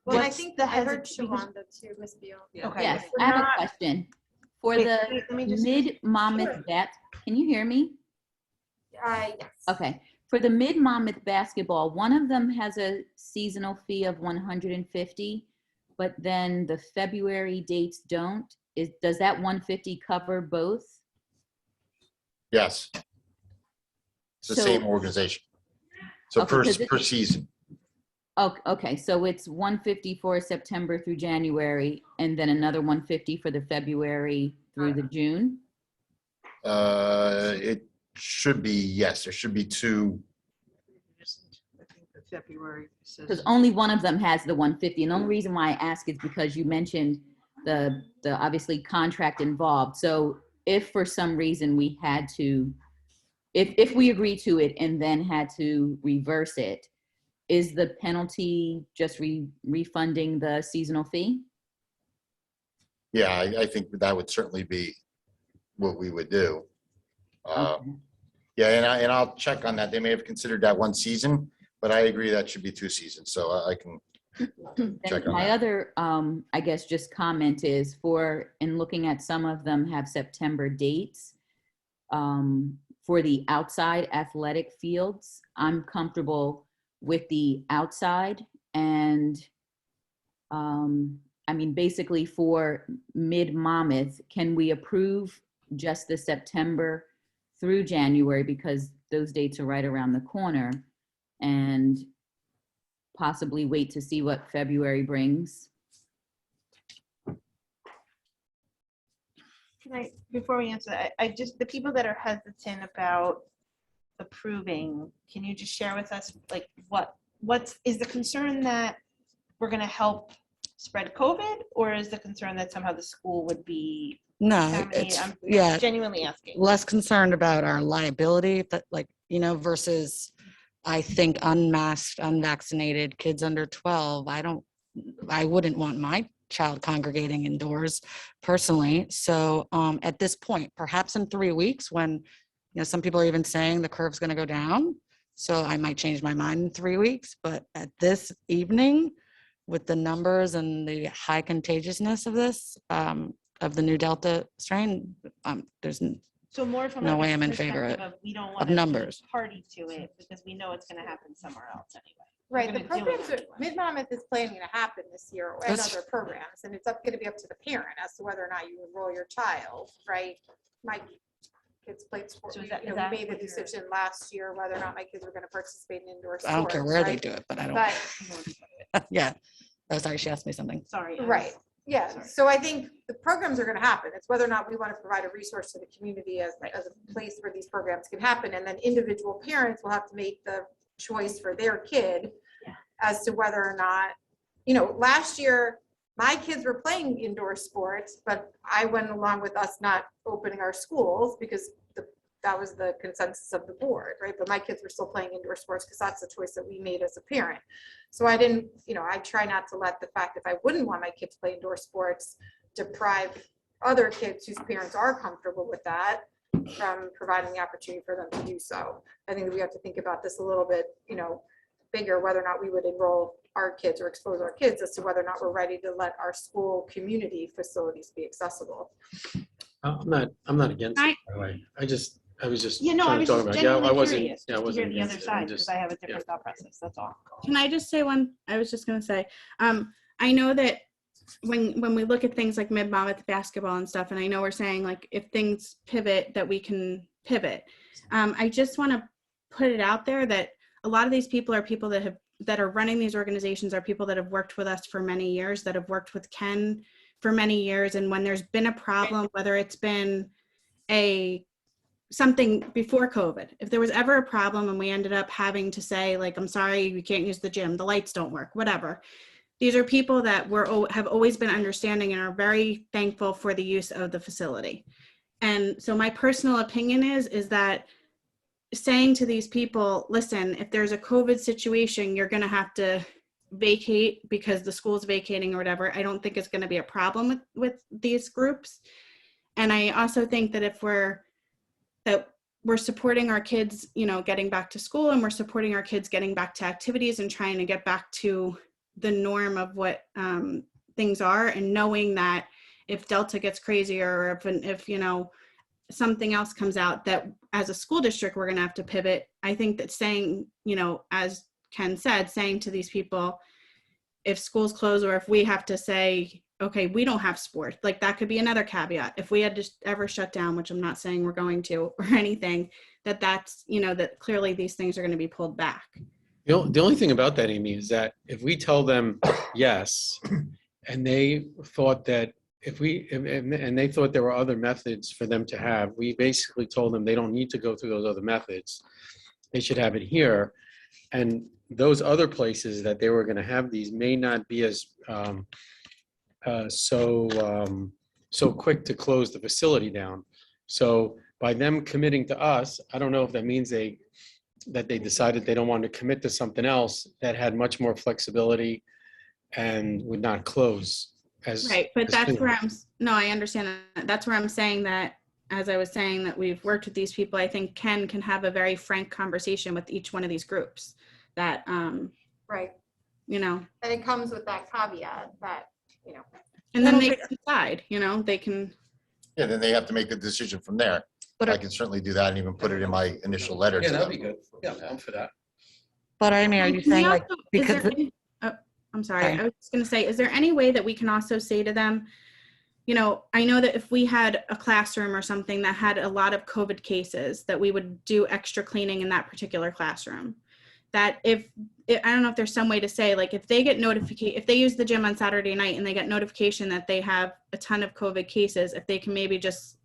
Well, I What's think the I heard hesitation? Shawanda too, Miss Beal. Okay. Yes, We're I have a not- question. For Wait, the let me just- mid Monmouth Sure. can you hear me? Yes. Okay, for the mid Monmouth basketball, one of them has a seasonal fee of 150, but then the February dates don't. Does that 150 cover both? Yes. It's the So- same organization. So Okay, per 'cause it- per season. Okay, so it's 150 for September through January, and then another 150 for the February through the June? It should be, yes, there should be two. I think the February says. Because only one of them has the 150. And the only reason why I ask is because you mentioned the obviously contract involved. So if for some reason we had to, if we agree to it and then had to reverse it, is the penalty just refunding the seasonal fee? Yeah, I think that would certainly be what we would do. Yeah, and I'll check on that. They may have considered that one season, but I agree that should be two seasons. So I can check And on my that. other, I guess, just comment is in looking at some of them have September dates. For the outside athletic fields, I'm comfortable with the outside and, I mean, basically for mid Monmouth, can we approve just the September through January because those dates are right around the corner, and possibly wait to see what February brings? Can I, before we answer that, I just, the people that are hesitant about approving, can you just share with us, like, what's, is the concern that we're gonna help spread COVID, or is the concern that somehow the school would be No, contaminated? it's, I'm yeah. genuinely asking. Less concerned about our liability, that like, versus I think unmasked, unvaccinated kids under 12, I wouldn't want my child congregating indoors personally. So at this point, perhaps in 3 weeks when, some people are even saying the curve's going to go down. So I might change my mind in 3 weeks, but at this evening with the numbers and the high contagiousness of this, of the new Delta strain, there's So more from no a way I'm in favor perspective of we don't of want to numbers. party to it because we know it's gonna happen somewhere else anyway. Right, We're the gonna do it programs, are- anyway. Mid-Monmouth is planning to happen this year and That's- other programs, and it's gonna be up to the parent as to whether or not you enroll your child, right? My kids played sports, So we is that- is we that made the what you're- decision last year whether or not my kids were gonna participate in indoor sports. I don't care where they right? do it, but I don't. But Yeah. Oh, sorry, she asked me something. Sorry. Right, yeah, so I think the programs are gonna happen, it's whether or not we want to provide a resource to the community as a place where these programs can happen, and then individual parents will have to make the choice for their kid as to whether or not, last year, my kids were playing indoor sports, but I went along with us not opening our schools because that was the consensus of the board, right? But my kids were still playing indoor sports because that's the choice that we made as a parent. So I didn't, I try not to let the fact if I wouldn't want my kids to play indoor sports deprive other kids whose parents are comfortable with that from providing the opportunity for them to do so. I think that we have to think about this a little bit, bigger, whether or not we would enroll our kids or expose our kids as to whether or not we're ready to let our school community facilities be accessible. I'm not against it, by the way. I was just Yeah, no, I trying to was talk just about, genuinely I wasn't, curious yeah, I to hear wasn't the other against it. side I'm because just, I have a different thought process, that's all. Can I just say one? I was just going to say, I know that when we look at things like Mid-Monmouth basketball and stuff, and I know we're saying like if things pivot that we can pivot. I just want to put it out there that a lot of these people are people that are running these organizations are people that have worked with us for many years, that have worked with Ken for many years. And when there's been a problem, whether it's been something before COVID, if there was ever a problem and we ended up having to say like, I'm sorry, we can't use the gym, the lights don't work, whatever. These are people that have always been understanding and are very thankful for the use of the facility. And so my personal opinion is that saying to these people, listen, if there's a COVID situation, you're going to have to vacate because the school's vacating or whatever. I don't think it's going to be a problem with these groups. And I also think that if we're supporting our kids, getting back to school, and we're supporting our kids getting back to activities and trying to get back to the norm of what things are, and knowing that if Delta gets crazier, or if you know, something else comes out, that as a school district, we're going to have to pivot. I think that saying, you know, as Ken said, saying to these people, if schools close, or if we have to say, okay, we don't have sport, like that could be another caveat. If we had to ever shut down, which I'm not saying we're going to or anything, that's, you know, that clearly these things are going to be pulled back. The only thing about that, Amy, is that if we tell them yes, and they thought that and they thought there were other methods for them to have, we basically told them they don't need to go through those other methods. They should have it here. And those other places that they were going to have these may not be as so quick to close the facility down. So by them committing to us, I don't know if that means that they decided they don't want to commit to something else that had much more flexibility and would not close as. Right, but as that's soon. where no, I understand that. That's where I'm saying that, as I was saying, that we've worked with these people. I think Ken can have a very frank conversation with each one of these groups that, Right. you know, And it comes with that caveat that, you know. and then they can decide, you know, they can. Yeah, then they have to make the decision from there. But I can certainly do that and even put it in my initial letter to Yeah, that'd them. be good. Yeah, I'm for that. But I mean, are you Can we saying like, also- is there because, any- I'm sorry, Sorry. I was just gonna say, is there any way that we can also say to them, you know, I know that if we had a classroom or something that had a lot of COVID cases, that we would do extra cleaning in that particular classroom. That I don't know if there's some way to say, like, if they get if they use the gym on Saturday night and they get notification that they have a ton of COVID cases, if they can maybe just,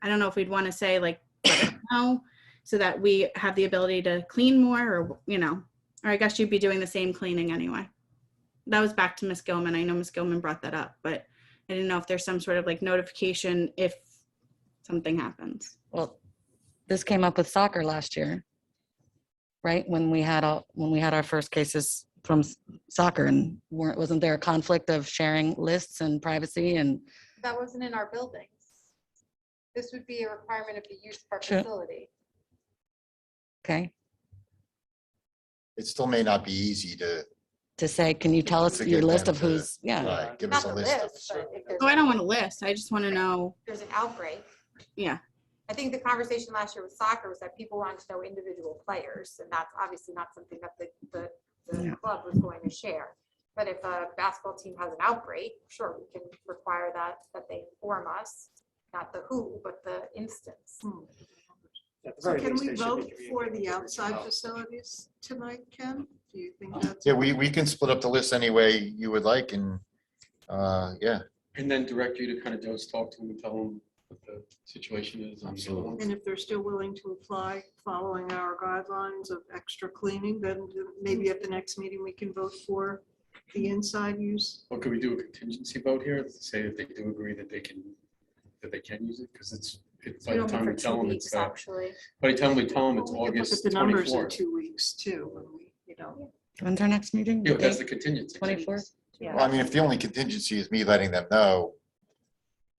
I don't know if we'd want to say, like, let us know, so that we have the ability to clean more, or, you know, or I guess you'd be doing the same cleaning anyway. That was back to Ms. Gilman. I know Ms. Gilman brought that up, but I didn't know if there's some sort of like notification if something happens. well, this came up with soccer last year, right? When we had our first cases from soccer, and wasn't there a conflict of sharing lists and privacy and? That wasn't in our buildings. This would be a requirement of the use of our Sure. facility. Okay, It still may not be easy to say, can you tell us to your get list them of to- who's, yeah. Right, give Not us a the list of. list, but if there's, Oh, I don't want a list. I just want to know. there's an outbreak. Yeah. I think the conversation last year with soccer was that people wanted to know individual players, and that's obviously not something that the Yeah. club was going to share. But if a basketball team has an outbreak, sure, we can require that they inform us, not the who, but the instance. So can we vote for the outside facilities tonight, Ken? Do you think that's? Yeah, we can split up the list any way you would like, and, yeah. And then direct you to kind of just talk to them and tell them what the situation is. Absolutely. And if they're still willing to apply, following our guidelines of extra cleaning, then maybe at the next meeting, we can vote for the inside use. Or could we do a contingency vote here to say that they do agree that they can use it? Because by the time we tell them it's, Actually. by the time we tell them it's We could look August at the numbers in 24th. 2 weeks too, when we, you know. When's our next meeting? Yeah, but that's the contingency. 24th? Yeah. Well, I mean, if the only contingency is me letting them know,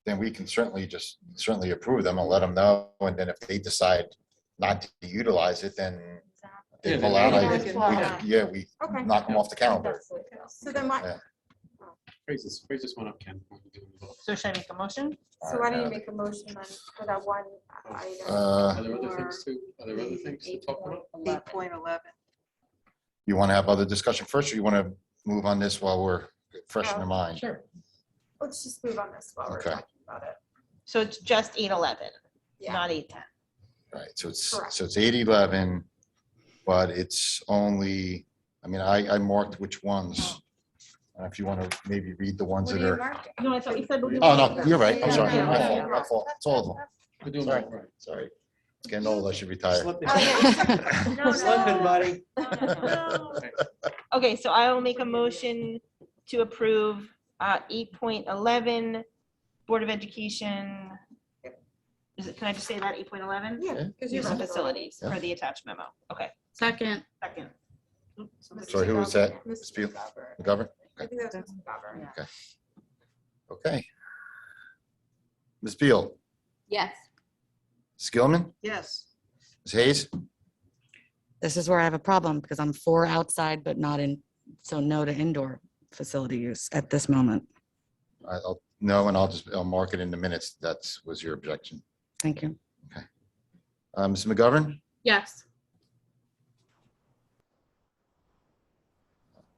then we can certainly approve them and let them know. And then if they decide not to utilize it, then they Yeah, pull then out. they We Okay. knock them off the calendar. So then Yeah. Raise this one up, Ken. when we're doing the vote. So should I make a motion? So why don't you make a motion then for that one item? Are there other things too? Are there other things to talk about? 8.11. You want to have other discussion first, or you want to move on this while we're fresh in the mind? Sure. Let's just move on this while we're Okay. talking about it. So it's just 8:11, Yeah. not 8:10. Right, so Correct. it's 8:11, but it's only, I mean, I marked which ones. If you want to maybe read the ones What that are you are. marking? No, I thought you said. Oh, no, you're right. I'm sorry. Yeah. My fault, my fault. It's all of them. We're doing Sorry, that right. sorry. It's getting old. I should retire. Oh, yeah. No, Slipping, buddy. no. Okay, so I will make a motion to approve 8.11 Board of Education. Can I just say that, 8.11? Yeah, because Use you're of facilities Yeah. for the attached memo. Okay, Second. second. Sorry, who was that? Mrs. Spiel? McGovern. McGovern? I think that was Mrs. McGovern. Okay. Ms. Beal, Yes. Skillman, Yes. Ms. Hayes, This is where I have a problem because I'm for outside, but not So no to indoor facility use at this moment. No, and I'll mark it in the minutes. Was your objection. Thank you. Ms. McGovern, Yes.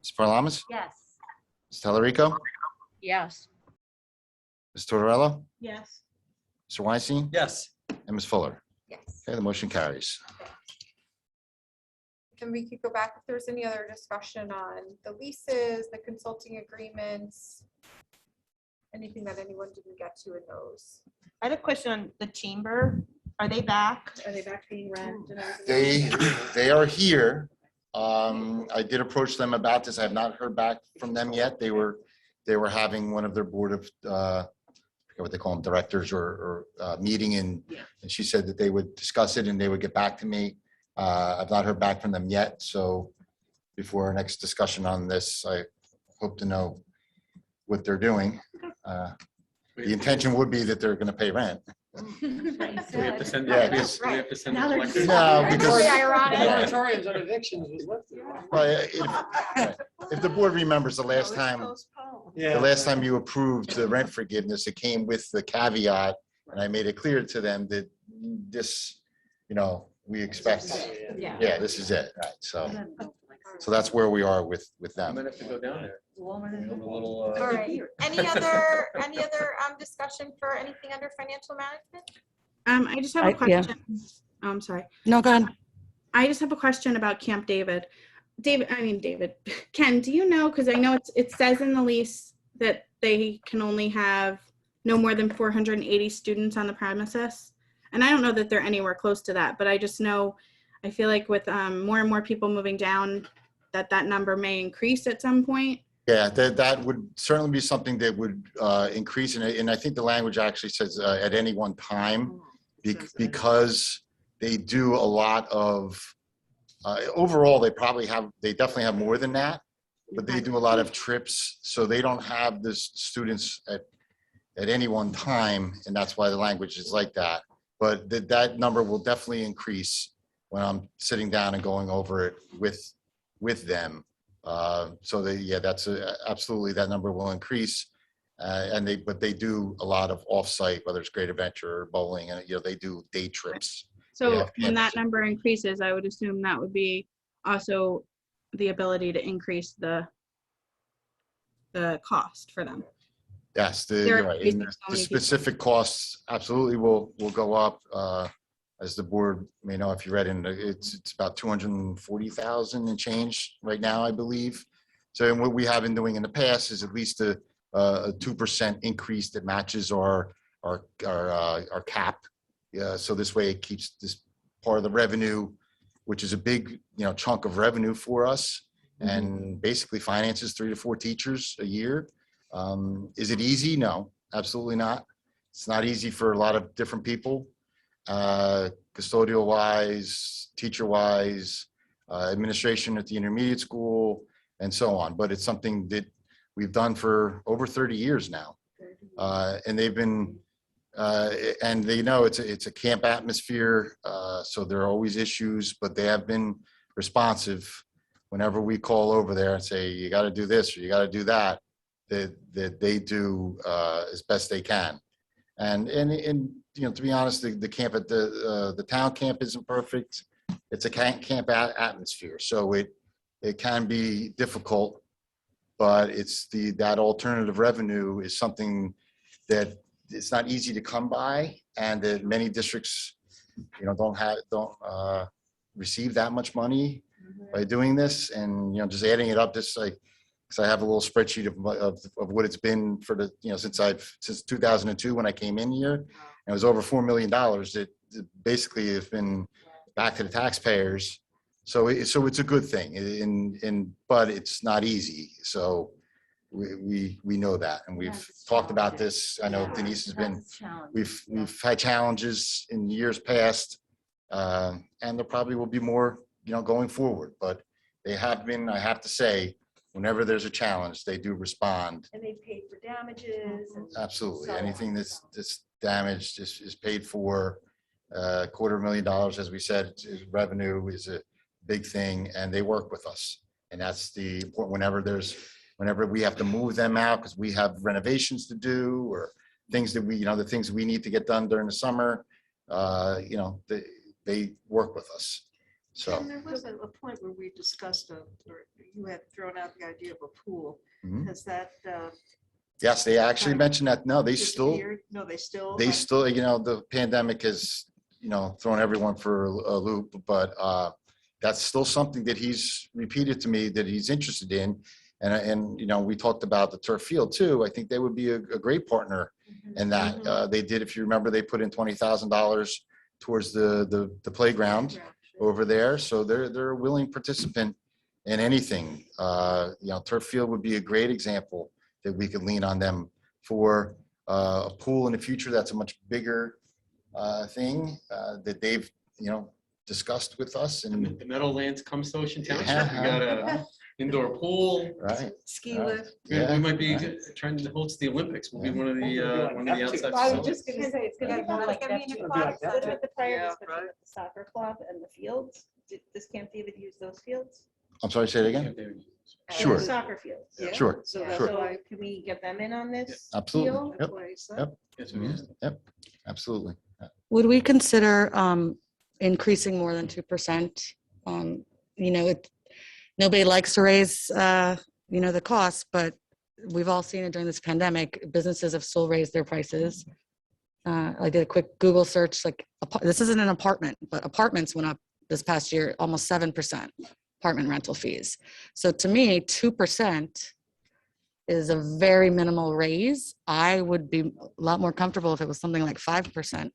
Ms. Paralamas, Yes. Ms. Tellerico, Yes. Ms. Tortorella, Yes. Mr. Weinstein, Yes. and Ms. Fuller. Yes. Okay, the motion carries. And we could go back if there's any other discussion on the leases, the consulting agreements, anything that anyone didn't get to in those. I had a question on the chamber. Are they back? Are they back paying rent and everything? They are here. I did approach them about this. I have not heard back from them yet. They were having one of their board of, I forget what they call them, directors or meeting, and she said that they would discuss it and they would get back to me. I've not heard back from them yet, so before our next discussion on this, I hope to know what they're doing. The intention would be that they're going to pay rent. Do we have to send, Yeah, do we just- have to send Now the they're collector? No, because Moratoriums on evictions was lifted. well, if the board remembers the last time, the last time you approved the rent forgiveness, it came with the caveat, and I made it clear to them that this, we expect, this is it, right? So that's where we are with I'm them. gonna have to go down there. All right. Any other discussion for anything under financial management? I just have a Yeah. question. Oh, I'm sorry. No, go ahead. I just have a question about Camp David. David, Ken, do you know, because I know it says in the lease that they can only have no more than 480 students on the premises. And I don't know that they're anywhere close to that, but I just know, I feel like with more and more people moving down, that number may increase at some point. Yeah, that would certainly be something that would increase, and I think the language actually says at any one time, because they do a lot of, overall, they definitely have more than that, but they do a lot of trips, so they don't have the students at any one time, and that's why the language is like that. But that number will definitely increase when I'm sitting down and going over it with them. So that's absolutely, that number will increase. But they do a lot of offsite, whether it's Great Adventure or bowling, and they do day trips. So when that number increases, I would assume that would be also the ability to increase the cost for them. Yes, They're you're right. increasing And so the many people. specific costs absolutely will go up. As the board may know, if you read in, it's about 240,000 and change right now, I believe. So and what we have been doing in the past is at least a 2% increase that matches our cap. Yeah, so this way it keeps this part of the revenue, which is a big chunk of revenue for us, and basically finances 3 to 4 teachers a year. Is it easy? No, absolutely not. It's not easy for a lot of different people. Custodial wise, teacher wise, administration at the intermediate school, and so on. But it's something that we've done for over 30 years now. And they've been, and they know it's a camp atmosphere. So there are always issues, but they have been responsive whenever we call over there and say, you got to do this or you got to do that, that they do as best they can. And to be honest, the camp at the town camp isn't perfect. It's a camp atmosphere, so it can be difficult, but it's that alternative revenue is something that it's not easy to come by, and that many districts, don't receive that much money by doing this, and just adding it up, just like. Because I have a little spreadsheet of what it's been for the since 2002 when I came in here, and it was over $4 million. It basically has been back to the taxpayers, so it's a good thing. But it's not easy. So we know that, and we've talked about this. I know Denise has been. We've had challenges in years past, and there probably will be more going forward. But they have been. I have to say. Whenever there's a challenge, they do respond. And they paid for damages. Absolutely. Anything that's damaged is paid for. $250,000, as we said, revenue is a big thing, and they work with us. And that's the important, whenever we have to move them out because we have renovations to do or things that the things we need to get done during the summer, they work with us. So. And there was a point where we discussed, or you had thrown out the idea of a pool. Mhm. Has that Yes, they actually mentioned that. No, they still, disappeared? No, they still. the pandemic has, thrown everyone for a loop, but that's still something that he's repeated to me that he's interested in. And we talked about the turf field too. I think they would be a great partner in that. They did, if you remember, they put in $20,000 towards the playground over there. So they're a willing participant in anything. Turf field would be a great example that we could lean on them for a pool in the future. That's a much bigger thing that they've, discussed with us. And The Meadowlands comes to Ocean Township. Yeah. We got a indoor pool. right. Ski lift. We might be right. trying to host the Olympics. We'll be one of the outside I was facilities. just gonna say, it's gonna be more like Neptune. What about the prior discussion with the soccer club and the fields? Does Camp David use those fields? I'm sorry, say it again? The Sure. Soccer fields. Sure, Yeah, sure. so can we get them in on this? Absolutely. deal? Yep. Yep, absolutely. Would we consider increasing more than 2%? Nobody likes to raise, the cost, but we've all seen it during this pandemic. Businesses have still raised their prices. I did a quick Google search, this isn't an apartment, but apartments went up this past year, almost 7%, apartment rental fees. So to me, 2% is a very minimal raise. I would be a lot more comfortable if it was something like 5%.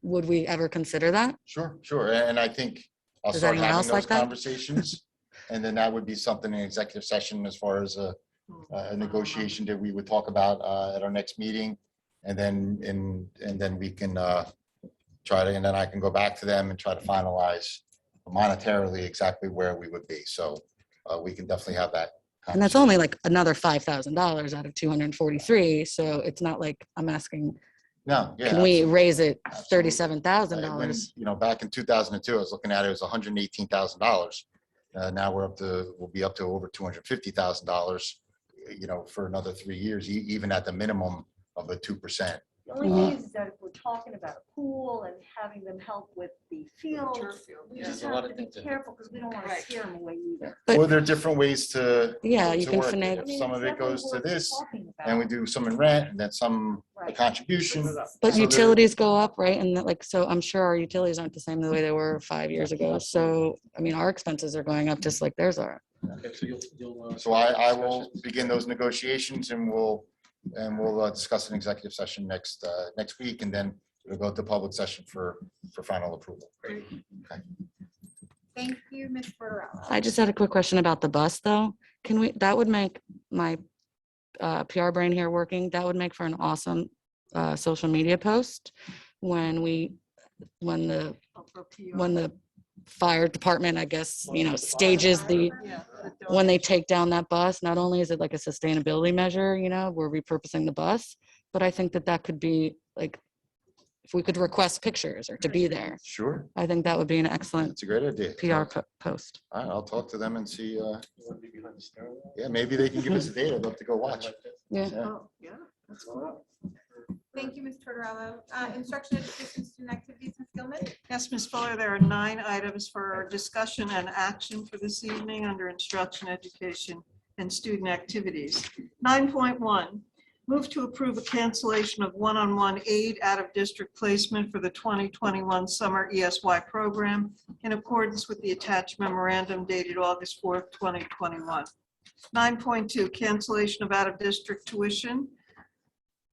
Would we ever consider that? Sure. And I think I'll Does start anyone having else those like that? conversations. And then that would be something in executive session as far as a negotiation that we would talk about at our next meeting. And then we can and then I can go back to them and try to finalize monetarily exactly where we would be. So we can definitely have that. And that's only like another $5,000 out of 243. So it's not like I'm asking, No, yeah. can we raise it Absolutely. $37,000? Back in 2002, I was looking at it, it was $118,000. Now we'll be up to over $250,000, for another 3 years, even at the minimum of a 2%. The only thing is that if we're talking about a pool and having them help with the field, we just have to be careful because we don't want to scare them away either. Or there are different ways to. Yeah, you to can work it. finagle. If some of it goes to this, and we do some in rent, and then some a contribution. But So there- utilities go up, right? And so I'm sure our utilities aren't the same the way they were 5 years ago. So, our expenses are going up just like theirs are. Okay, so you'll. So I will begin those negotiations and we'll discuss an executive session next week, and then we'll go to public session for final approval. Thank you, Ms. Ferraro. I just had a quick question about the bus, though. That would make my PR brain here working. That would make for an awesome social media post when the fire department, I guess, stages when they take down that bus. Not only is it like a sustainability measure, we're repurposing the bus, but I think that could be like, if we could request pictures or to be there. Sure. I think that would be an excellent It's a great idea. PR post. All right, I'll talk to them and see. Yeah, maybe they can give us a date. I'd love to go watch. Yeah. Oh, yeah, that's cool. Thank you, Ms. Tortorella. Instruction, education, student activities, Ms. Gilman? Yes, Ms. Fuller, there are 9 items for discussion and action for this evening under instruction, education, and student activities. 9.1, move to approve a cancellation of one-on-one aid out-of-district placement for the 2021 summer ESY program in accordance with the attached memorandum dated August 4th, 2021. 9.2, cancellation of out-of-district tuition.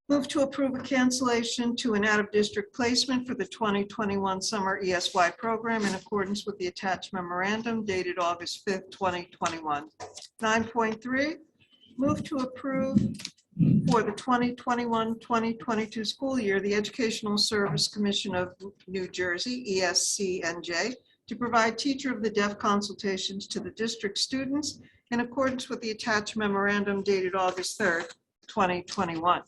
Move to approve a cancellation to an out-of-district placement for the 2021 summer ESY program in accordance with the attached memorandum dated August 5th, 2021. 9.3, move to approve for the 2021-2022 school year, the Educational Service Commission of New Jersey, ESCNJ, to provide teacher of the deaf consultations to the district students in accordance with the attached memorandum dated August 3rd, 2021.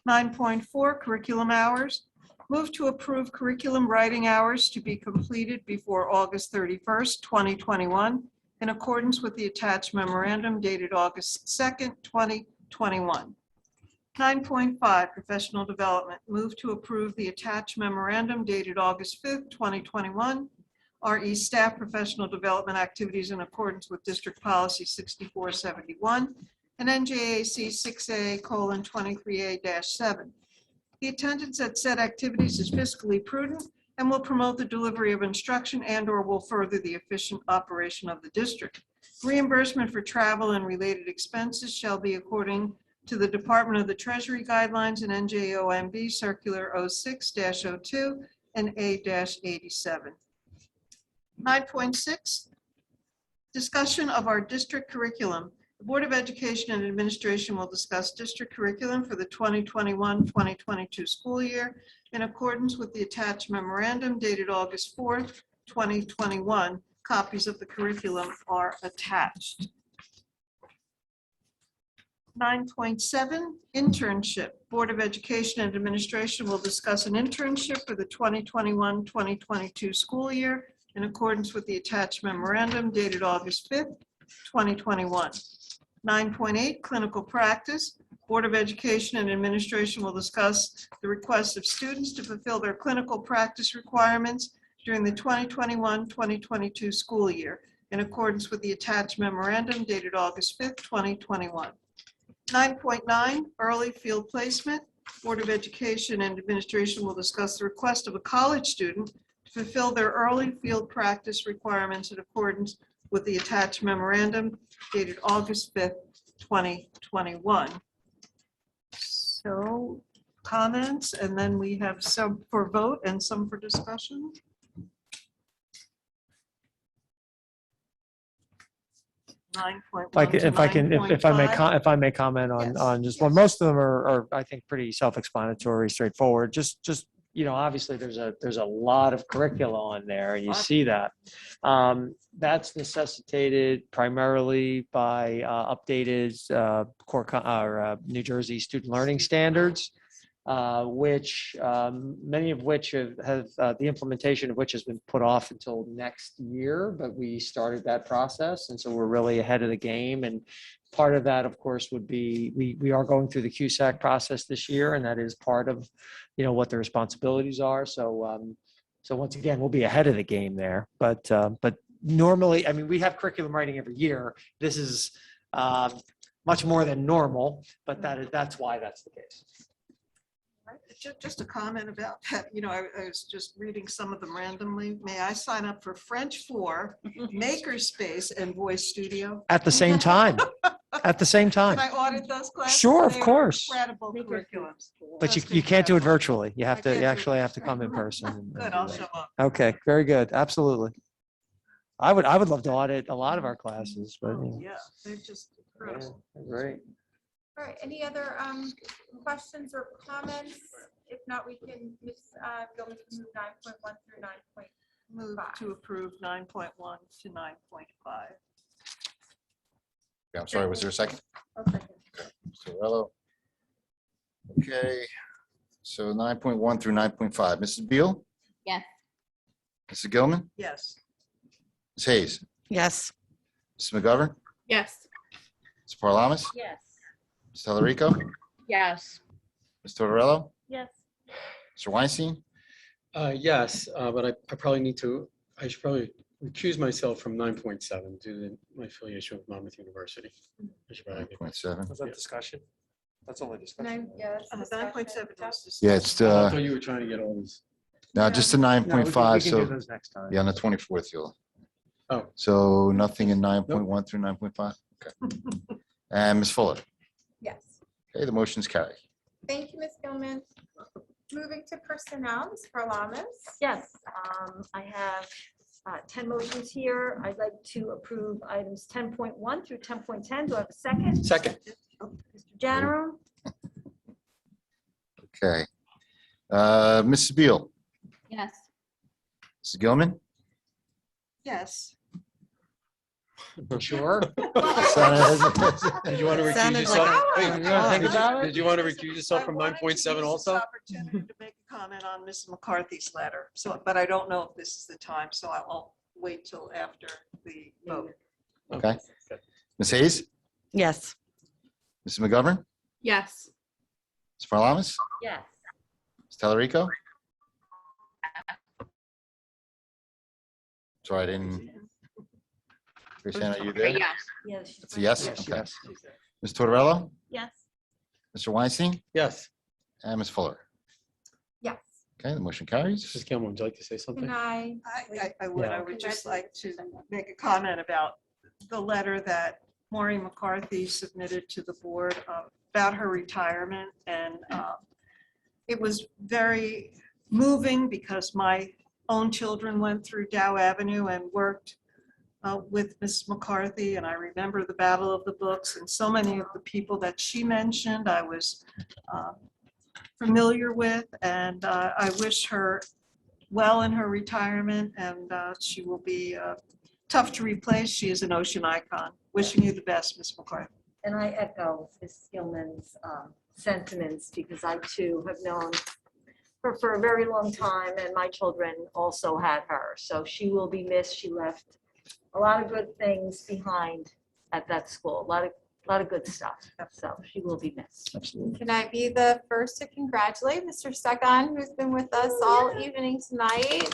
9.4, curriculum hours. Move to approve curriculum writing hours to be completed before August 31st, 2021, in accordance with the attached memorandum dated August 2nd, 2021. 9.5, professional development. Move to approve the attached memorandum dated August 5th, 2021. RE staff professional development activities in accordance with District Policy 6471 and NJAC 6A:23A-7. The attendance at said activities is fiscally prudent and will promote the delivery of instruction and/or will further the efficient operation of the district. Reimbursement for travel and related expenses shall be according to the Department of the Treasury guidelines and NJOMB Circular 06-02 and A-87. 9.6, discussion of our district curriculum. The Board of Education and Administration will discuss district curriculum for the 2021-2022 school year in accordance with the attached memorandum dated August 4th, 2021. Copies of the curriculum are attached. 9.7, internship. Board of Education and Administration will discuss an internship for the 2021-2022 school year in accordance with the attached memorandum dated August 5th, 2021. 9.8, clinical practice. Board of Education and Administration will discuss the request of students to fulfill their clinical practice requirements during the 2021-2022 school year in accordance with the attached memorandum dated August 5th, 2021. 9.9, early field placement. Board of Education and Administration will discuss the request of a college student to fulfill their early field practice requirements in accordance with the attached memorandum dated August 5th, 2021. So comments, and then we have some for vote and some for discussion. If I may comment on just one, most of them are, I think, pretty self-explanatory, straightforward. Just, obviously there's a lot of curricula on there, and you see that. That's necessitated primarily by updated New Jersey student learning standards, which many of which have the implementation of which has been put off until next year, but we started that process, and so we're really ahead of the game. And part of that, of course, would be we are going through the CUSAC process this year, and that is part of what the responsibilities are. So so once again, we'll be ahead of the game there. But normally, I mean, we have curriculum writing every year. This is much more than normal, but that's why that's the case. Just a comment about that. I was just reading some of them randomly. May I sign up for French 4, Makerspace, and Voice Studio? At the same time. At the same time. Can I audit those classes? Sure, of They are course. Incredible curriculums. But you can't do it virtually. You actually have to come in person. Good, I'll show up. Okay, very good. Absolutely. I would love to audit a lot of our classes, but Yeah, they're just incredible. great. All right, any other questions or comments? If not, we can go to move 9.1 through 9.5. Move to approve 9.1 to 9.5. Yeah, I'm sorry, was there a second? Okay. Mr. Rello. Okay, so 9.1 through 9.5. Mrs. Beal? Yes. Mrs. Gilman? Yes. Ms. Hayes? Yes. Mrs. McGovern? Yes. Ms. Paralamas? Yes. Ms. Telerico? Yes. Ms. Tortorello? Yes. Mr. Weinstein? Yes, but I should probably recuse myself from 9.7 due to my affiliation with Monmouth University. I should probably- 9.7. Was that discussion? That's only discussion. 9.7 was Yeah, it's I the, thought you were trying to get all these. no, just the No, 9.5, we can do so, those next time. yeah, on the 24th, you'll. Oh. So nothing in 9.1 through 9.5? Okay. And Ms. Fuller? Yes. Okay, the motion's carried. Thank you, Ms. Gilman. Moving to personnel, Ms. Paralamas. Yes, I have 10 motions here. I'd like to approve items 10.1 through 10.10. Do I have a second? Second. Mr. Janaro? Okay. Mrs. Beal? Yes. Mrs. Gilman? Yes. Sure. Did you want to recuse Sounded yourself? like- Hey, You wanna think about it? Did you want to recuse yourself from 9.7 also? Opportunity to make a comment on Ms. McCarthy's letter. So, but I don't know if this is the time, so I will wait till after the vote. Okay. Ms. Hayes, Yes. Mrs. McGovern, Yes. Ms. Farlamas, Yes. Ms. Tellerico? Sorry, I didn't. Christiana, are you there? Yes. It's a yes? Yes, Okay. yes. Ms. Tortorella, Yes. Mr. Weinstein, Yes. and Ms. Fuller. Yes. Okay, the motion carries. Mrs. Gilmore, would you like to say something? Can I? I would, Yeah. I would just like to make a comment about the letter that Maureen McCarthy submitted to the board about her retirement. And it was very moving because my own children went through Dow Avenue and worked with Mrs. McCarthy. And I remember the Battle of the Books, and so many of the people that she mentioned, I was familiar with. And I wish her well in her retirement, and she will be tough to replace. She is an Ocean icon. Wishing you the best, Ms. McCarthy. And I echo Ms. Gilman's sentiments, because I too have known her for a very long time, and my children also had her. So she will be missed. She left a lot of good things behind at that school, a lot of good stuff. So she will be missed. Can I be the first to congratulate Mr. Stekan, who's been with us all evening tonight?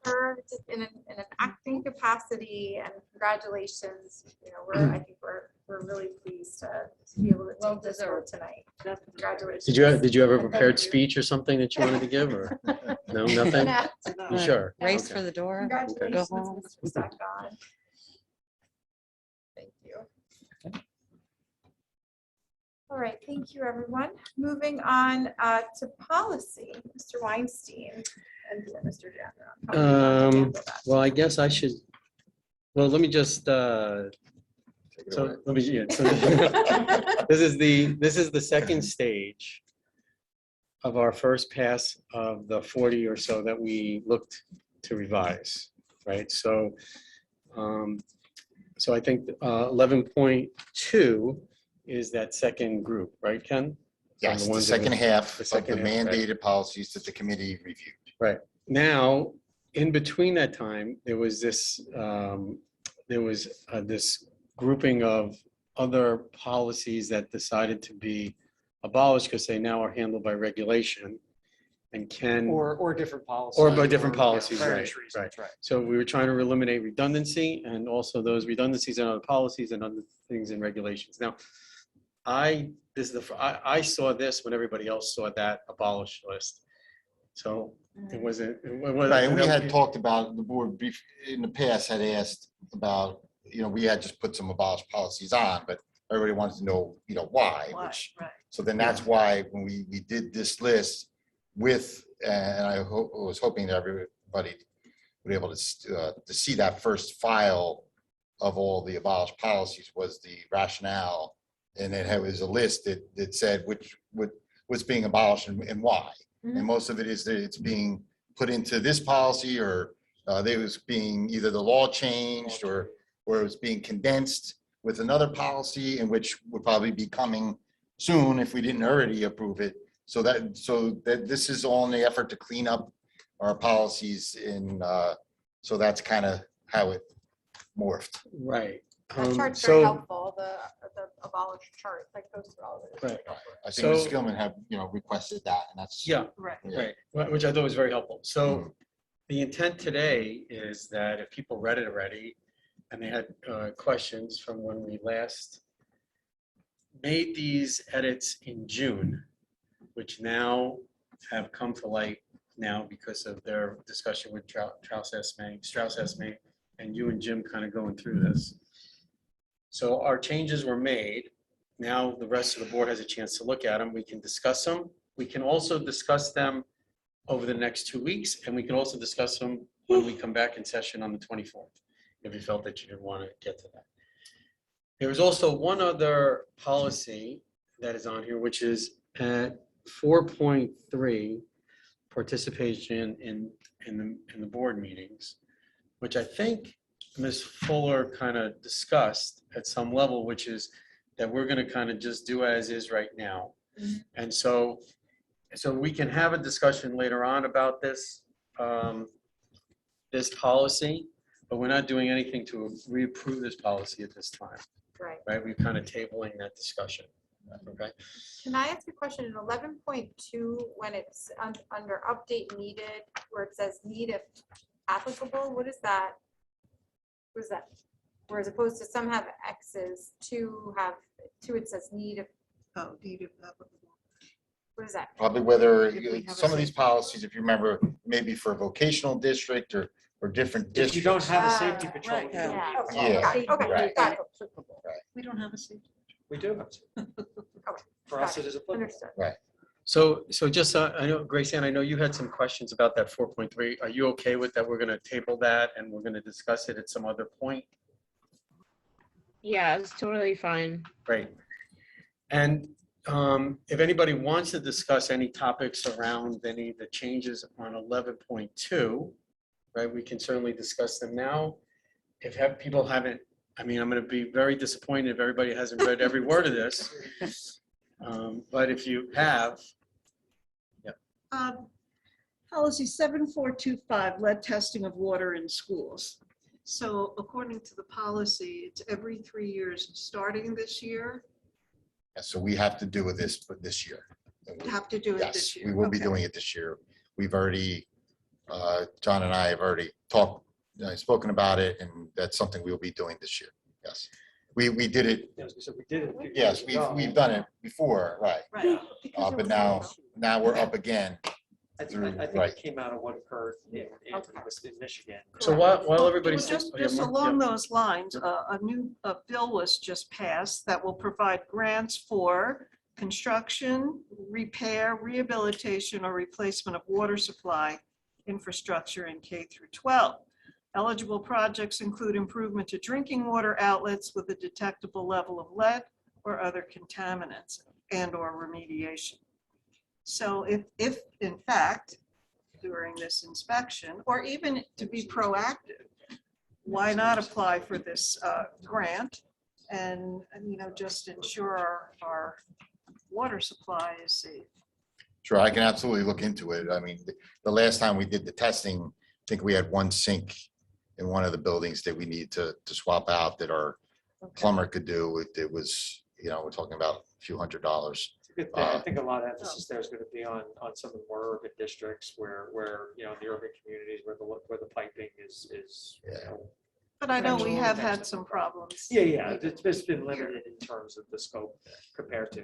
Served in an acting capacity, and congratulations. You know, I think we're really pleased to be able to take this role tonight. Congratulations. Did you have a prepared speech or something that you wanted to give, or no, nothing? No. You sure? Race Okay. for the door. Go Congratulations, home. Mr. Stekan. Thank you. All right, thank you, everyone. Moving on to policy, Mr. Weinstein and Mr. Jandron. Well, I guess I should, well, let me just, so let me, yeah, so this is the second stage of our first pass of the 40 or so that we looked to revise, right? So, so I think 11.2 is that second group, right, Ken? Yes, the ones that second we- half the of second the half, right. mandated policies that the committee reviewed. Right. Now, in between that time, there was this grouping of other policies that decided to be abolished because they now are handled by regulation and can. Or different policies. Or by different yeah, policies, various right, reasons, right. So we were trying to eliminate redundancy and also those redundancies in other policies and other things in regulations. Now, I saw this when everybody else saw that abolished list. So it wasn't. Right, and we had talked about, the board in the past had asked about, we had just put some abolished policies on, but everybody wanted to know, why, which, so then that's why when we did this list with, and I was hoping that everybody would be able to see that first file of all the abolished policies was the rationale. And it was a list that said what's being abolished and why. And most of it is that it's being put into this policy, or there was being either the law changed or it was being condensed with another policy, and which would probably be coming soon if we didn't already approve it. So that this is all in the effort to clean up our policies so that's kind of how it morphed. Right. That chart's very helpful, the abolished chart, like goes through all of it. Right. I think Ms. Gilman had, requested that, and that's. Yeah, Right. right, which I thought was very helpful. So the intent today is that if people read it already and they had questions from when we last made these edits in June, which now have come to light now because of their discussion with Strauss Esme, and you and Jim kind of going through this. So our changes were made. Now the rest of the board has a chance to look at them. We can discuss them. We can also discuss them over the next 2 weeks, and we can also discuss them when we come back in session on the 24th, if you felt that you didn't want to get to that. There was also one other policy that is on here, which is at 4.3, participation in the board meetings, which I think Ms. Fuller kind of discussed at some level, which is that we're going to kind of just do as is right now. And so we can have a discussion later on about this. this policy, but we're not doing anything to reapprove this policy at this time, Right. right? We're kind of tabling that discussion, okay? Can I ask a question in 11.2, when it's under update needed, where it says need if applicable, what is that? What is that? Whereas opposed to some have X's, two it says need if, Oh, need if applicable. what is that? Probably whether, If we have a some of these safety- policies, if you remember, maybe for a vocational district or different If districts. you don't have a safety Ah, patrol, right, you don't Yeah, need okay, it. Yeah, got it, okay, right. got it. We don't have a safety. We do. For us, it is applicable. Understood. So just, I know, Grace Ann, I know you had some questions about that 4.3. Are you okay with that? We're going to table that and we're going to discuss it at some other point? Yeah, it's totally fine. Great. And if anybody wants to discuss any topics around any of the changes on 11.2, right, we can certainly discuss them now. If people haven't, I mean, I'm going to be very disappointed if everybody hasn't read every word of this. But if you have, Policy 7425, lead testing of water in schools. So according to the policy, it's every 3 years, starting this year. So we have to do with this, but this year. Have to do it Yes, this year. we will be Okay. doing it this year. We've already, John and I have already spoken about it, and that's something we'll be doing this year. Yes. We did it, Yes, so we did it. a few yes, years ago. we've done it before, right? Right. But now we're up again. I think Right. it came out of what occurred in Michigan. so while everybody's. Just oh, yeah, Mark, along yeah. those lines, a new bill was just passed that will provide grants for construction, repair, rehabilitation, or replacement of water supply infrastructure in K through 12. Eligible projects include improvement to drinking water outlets with a detectable level of lead or other contaminants and/or remediation. So if in fact, during this inspection, or even to be proactive, why not apply for this grant and, just ensure our water supply is safe? Sure, I can absolutely look into it. I mean, the last time we did the testing, I think we had one sink in one of the buildings that we need to swap out that our plumber could do. It was, we're talking about a few $100s. It's a good thing. I think a lot of emphasis there is going to be on some of the more urban districts where in the urban communities where the piping is. But I know we potential have things had that some we- problems. Yeah, it's been limited in terms of the scope compared to,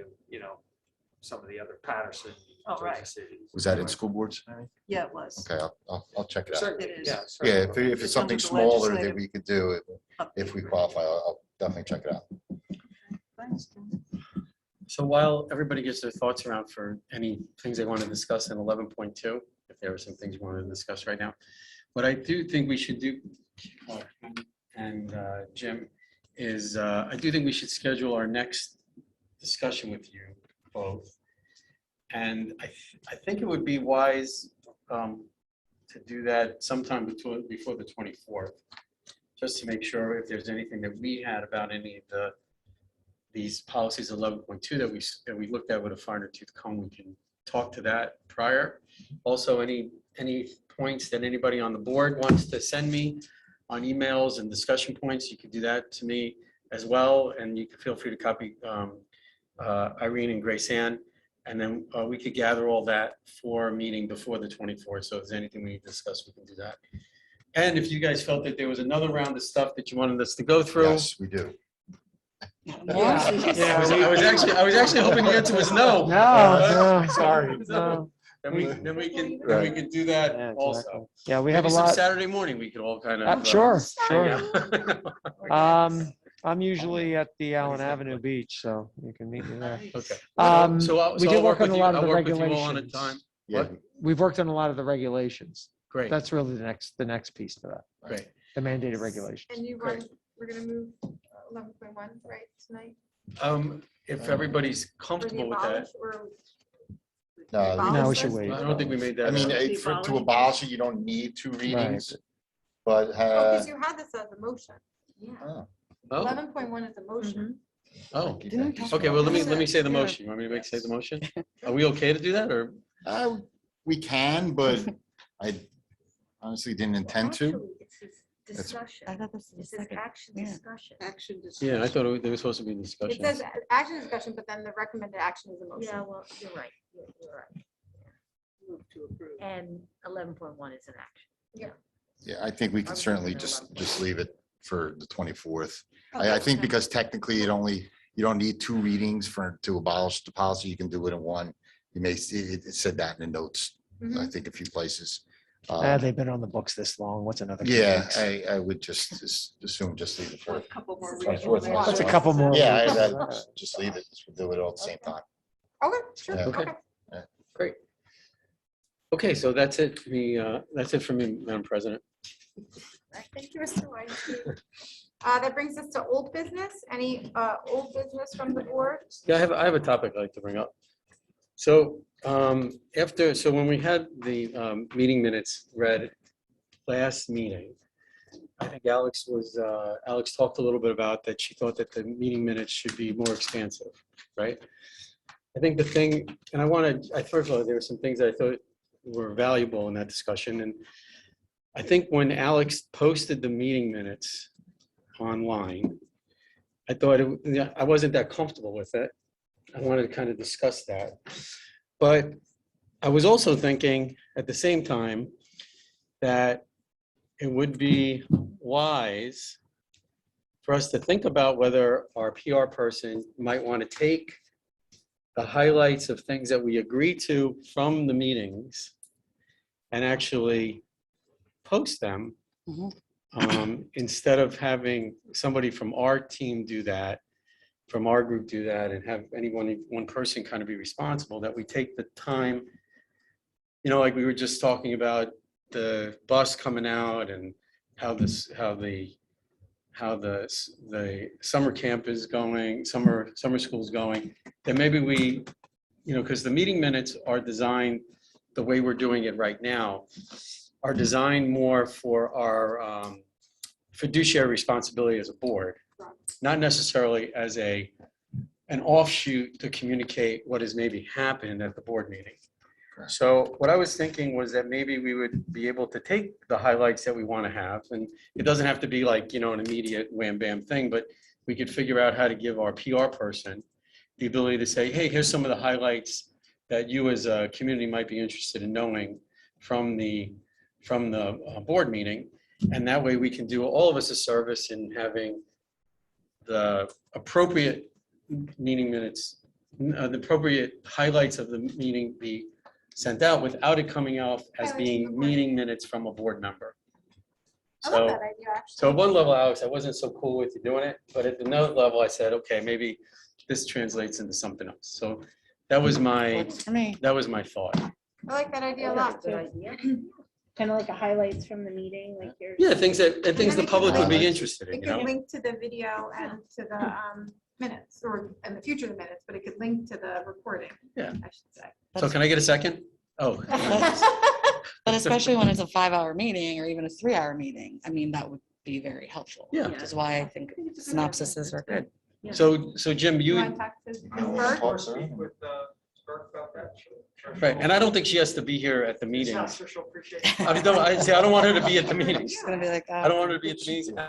some of the other Patterson. Oh, right. Jersey cities. Was that in school boards? Mary? Yeah, it was. Okay, I'll check it out. Certainly, It is. yeah. Yeah, certainly. if it's It's something under the smaller that legislative we could do, if we qualify, I'll definitely check it out. Thanks, Tim. So while everybody gets their thoughts around for any things they want to discuss in 11.2, if there are some things you want to discuss right now, what I do think we should do, and Jim, is I do think we should schedule our next discussion with you both. And I think it would be wise to do that sometime before the 24th, just to make sure if there's anything that we had about any of these policies 11.2 that we looked at with a finer tooth comb, we can talk to that prior. Also, any points that anybody on the board wants to send me on emails and discussion points, you can do that to me as well. And you can feel free to copy Irene and Grace Ann. And then we could gather all that for a meeting before the 24th. So if there's anything we need to discuss, we can do that. And if you guys felt that there was another round of stuff that you wanted us to go through. Yes, we do. I was actually hoping the answer was no. No, sorry, no. Then we can do that Yeah, also. exactly. Yeah, we have Maybe a some lot. Saturday morning, we could all kind of. Sure, hang sure. out. I'm usually at the Allen Avenue Beach, so you can meet me there. Okay. We did work on a lot of the I'll work with you all on a regulations. time. Yeah. What? We've worked on a lot of the regulations. Great. That's really the next piece to that. Great. The mandated regulations. And we're gonna move 11.1 right tonight? If everybody's For the comfortable with that. abolish or No, we should abolish wait. I don't think we made that. I mean, up. to abolish it, you don't need 2 readings, but Oh, because you had this as a motion. oh, Oh, 11.1 is a motion. oh. Didn't we Okay, well, let me say the motion. You want me to say the motion? Are we okay to do that or? we can, but I honestly didn't intend to. Actually, it says That's- discussion. I thought this It was says second. action Yeah. discussion. Action Yeah, I discussion. thought there was supposed to be It discussion. says action discussion, but then the recommended action is a motion. Yeah, well, you're right. You're right. Move to approve. And 11.1 is an action. Yeah, I think we can I was certainly thinking just leave it for the 24th. Okay. I think because technically you don't need 2 readings to abolish the policy. You can do it in one. You may see, it said that in the notes, I think a few places. They've been on the books this long. What's another? few Yeah, weeks? I would just assume just leave it So a for. couple more This is readings. 24th. What's a couple more? Yeah, weeks? just leave it. Just do it all at the same time. Okay, sure, Yeah. okay. Great. Okay, so that's it. That's it for me, Madam President. Thank you, Mr. Weinstein. That brings us to old business. Any old business from the board? Yeah, I have a topic I'd like to bring up. So when we had the meeting minutes read last meeting, I think Alex talked a little bit about that. She thought that the meeting minutes should be more expansive, right? I think the thing, and first of all, there were some things that I thought were valuable in that discussion. And I think when Alex posted the meeting minutes online, I thought I wasn't that comfortable with it. I wanted to kind of discuss that. But I was also thinking at the same time that it would be wise for us to think about whether our PR person might want to take the highlights of things that we agree to from the meetings and actually post them instead of having somebody from our team do that, from our group do that, and have one person kind of be responsible, that we take the time, like we were just talking about the bus coming out and how the summer camp is going, summer school is going, then maybe we, because the meeting minutes are designed the way we're doing it right now, are designed more for our fiduciary responsibility as a board, not necessarily as an offshoot to communicate what has maybe happened at the board meeting. So what I was thinking was that maybe we would be able to take the highlights that we want to have, and it doesn't have to be like, an immediate wham bam thing, but we could figure out how to give our PR person the ability to say, hey, here's some of the highlights that you as a community might be interested in knowing from the board meeting. And that way we can do all of us a service in having the appropriate meeting minutes, the appropriate highlights of the meeting be sent out without it coming out as being meeting minutes from a board member. I love So, that idea, actually. so at one level, Alex, I wasn't so cool with you doing it, but at another level, I said, okay, maybe this translates into something else. So that was my thought. I like that idea a lot, too. Kind of like a highlights from the meeting, like your. Yeah, things the public would be interested in, It could link to the video and to the minutes, or in the future, the minutes, but it could link to the recording. Yeah. I should say. So can I get a second? Oh. But especially when it's a 5-hour meeting or even a 3-hour meeting, I mean, that would be very helpful. Yeah. Which is why I think synopsises are good. So Jim, you, right, and I don't think she has to be here at the meetings. I don't want her to be at the meetings. It's gonna be like that. I don't want her to be at the meetings, and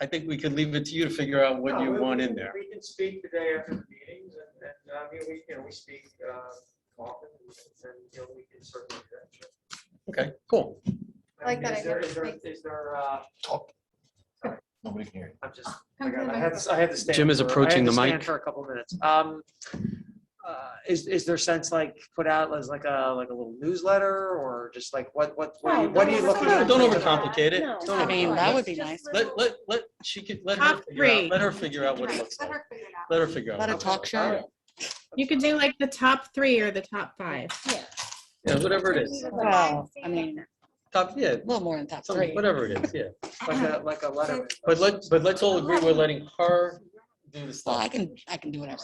I think we could leave it to you to figure out what you want in there. We can speak the day after the meetings, and I mean, we speak often, and we can certainly do that. Sure. Okay, cool. I like that idea. Is there Talk. Nobody can hear you. I'm just. I had to stand. Jim is approaching the stand mic. for a couple minutes. Is there sense like put out as like a little newsletter or just like what are you looking at? Don't overcomplicate it. No. Don't I mean, overcomplicate that it. would be nice. Let Top three. her figure out what it looks like. Let her figure out. Let a what it talk looks show. like. You could do like the top 3 or the top 5. Yeah, whatever it is. Well, I mean, Yeah, a little more than top 3. whatever it is, yeah. Like a letter. But let's all agree we're letting her do the Well, stuff. I can do whatever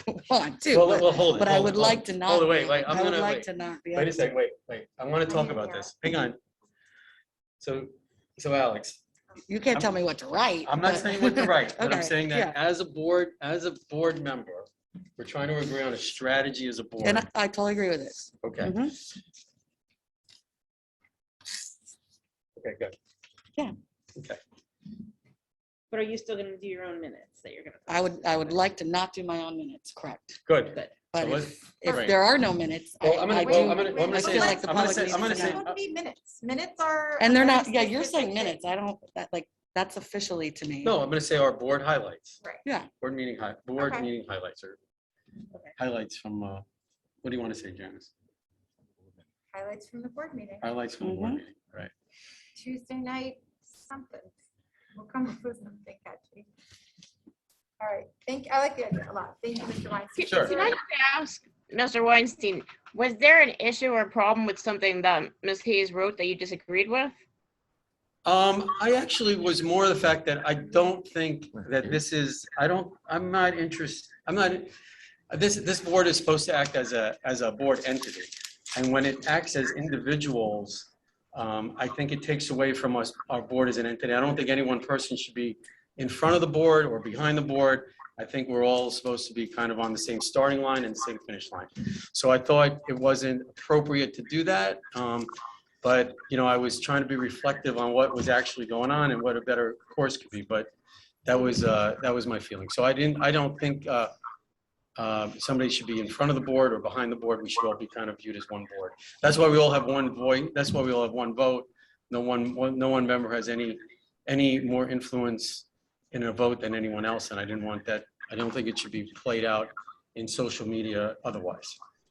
I want to. Well, well, hold it. But I hold would it, like hold to it. not. Hold it, be wait, able- wait, I'm I would gonna, like wait. to not be. Wait a able second, wait. I want to talk about this. Hang on. So Alex, You can't tell me what to write. I'm not but- saying what to write, but I'm Okay, saying that yeah. as a board member, we're trying to agree on a strategy as a board. And I totally agree with this. Okay. Mhm. Okay, good. Yeah. Okay. But are you still gonna do your own minutes that you're gonna? I would like to not do my own minutes, correct? Good. Good. But So if right. there are no minutes, Well, I'm gonna, I well, do, I'm gonna, well, I'm I gonna say, feel this. like the I'm gonna public say, needs I'm gonna to say, know. Don't be minutes. Minutes are. And they're a not, very yeah, you're saying specific minutes. I don't, that like, that's officially to me. no, I'm gonna say our board highlights. Right. Yeah. Board meeting Okay. meeting highlights or highlights from, what do you want to say, Janice? Highlights from the board meeting. Highlights from the board meeting, right? Tuesday night, something. We'll come up with something catchy. All right, I like the idea a lot. Thank you, Mr. Weinstein. Sure. Can I just ask, Mr. Weinstein, was there an issue or problem with something that Ms. Hayes wrote that you disagreed with? I actually was more the fact that I don't think that this is, I'm not interested, this board is supposed to act as a board entity. And when it acts as individuals, I think it takes away from us, our board as an entity. I don't think any one person should be in front of the board or behind the board. I think we're all supposed to be kind of on the same starting line and the same finish line. So I thought it wasn't appropriate to do that. But, I was trying to be reflective on what was actually going on and what a better course could be. But that was my feeling. So I don't think somebody should be in front of the board or behind the board. We should all be kind of viewed as one board. That's why we all have one voice. That's why we all have one vote. No one member has any more influence in a vote than anyone else. And I didn't want that. I don't think it should be played out in social media otherwise.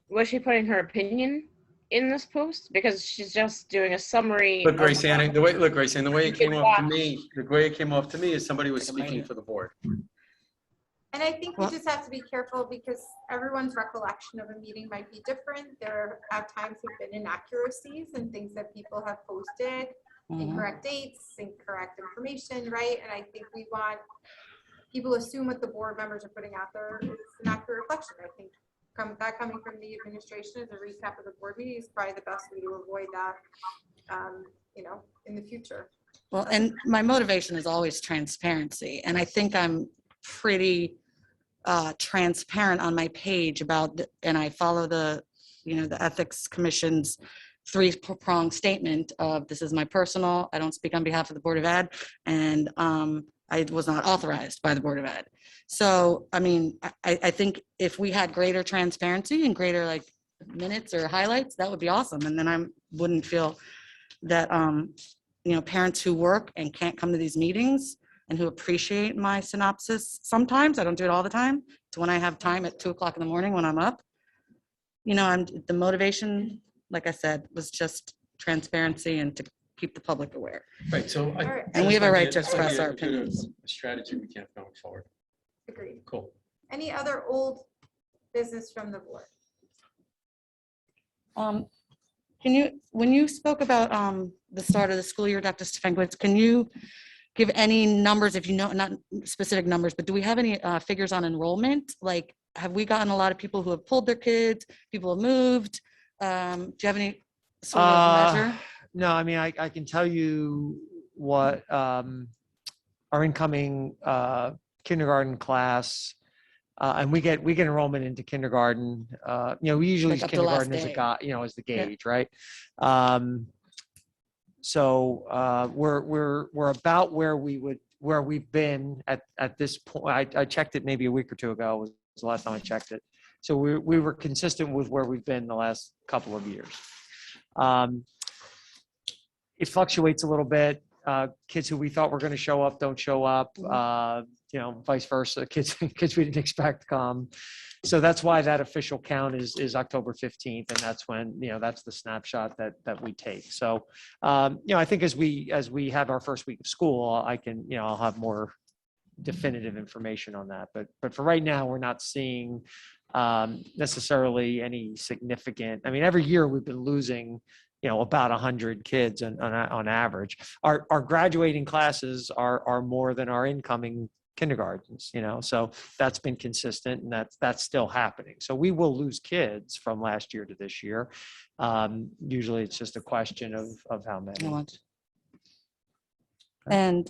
Was she putting her opinion in this post? Because she's just doing a summary. Look, of- Grace Ann, the way it came can off to watch. me, the way it came off to me is somebody was speaking for the board. And I think we just have to be careful because everyone's recollection of a meeting might be different. There at times have been inaccuracies and things that people have posted, incorrect dates, incorrect information, right? And I think we want people to assume what the board members are putting out there is an accurate reflection. I think that coming from the administration as a recap of the board meeting is probably the best way to avoid that, in the future. Well, and my motivation is always transparency. And I think I'm pretty transparent on my page about, and I follow the Ethics Commission's three-pronged statement of this is my personal, I don't speak on behalf of the Board of Ed, and I was not authorized by the Board of Ed. So, I mean, I think if we had greater transparency and greater like minutes or highlights, that would be awesome. And then I wouldn't feel that, parents who work and can't come to these meetings and who appreciate my synopsis sometimes, I don't do it all the time. It's when I have time at 2:00 in the morning when I'm up. The motivation, like I said, was just transparency and to keep the public aware. Right, so. And we have a right to express our a opinions. strategy we can't going forward. Agreed. Cool. Any other old business from the board? When you spoke about the start of the school year, Dr. Stefanowicz, can you give any numbers, if you know, not specific numbers, but do we have any figures on enrollment? Like, have we gotten a lot of people who have pulled their kids, people have moved? Do you have any sort of measure? No, I mean, I can tell you what our incoming kindergarten class, and we get enrollment into kindergarten. We usually Like use up to last kindergarten as day. as the Yeah. gauge, right? So we're about where we've been at this point. I checked it maybe a week or two ago was the last time I checked it. So we were consistent with where we've been the last couple of years. It fluctuates a little bit. Kids who we thought were going to show up don't show up. Vice versa. Kids we didn't expect come. So that's why that official count is October 15th, and that's when that's the snapshot that we take. So I think as we have our first week of school, I'll have more definitive information on that. But for right now, we're not seeing necessarily any significant. I mean, every year we've been losing about 100 kids on average. Our graduating classes are more than our incoming kindergartens, so that's been consistent, and that's still happening. So we will lose kids from last year to this year. Usually it's just a question of how many. And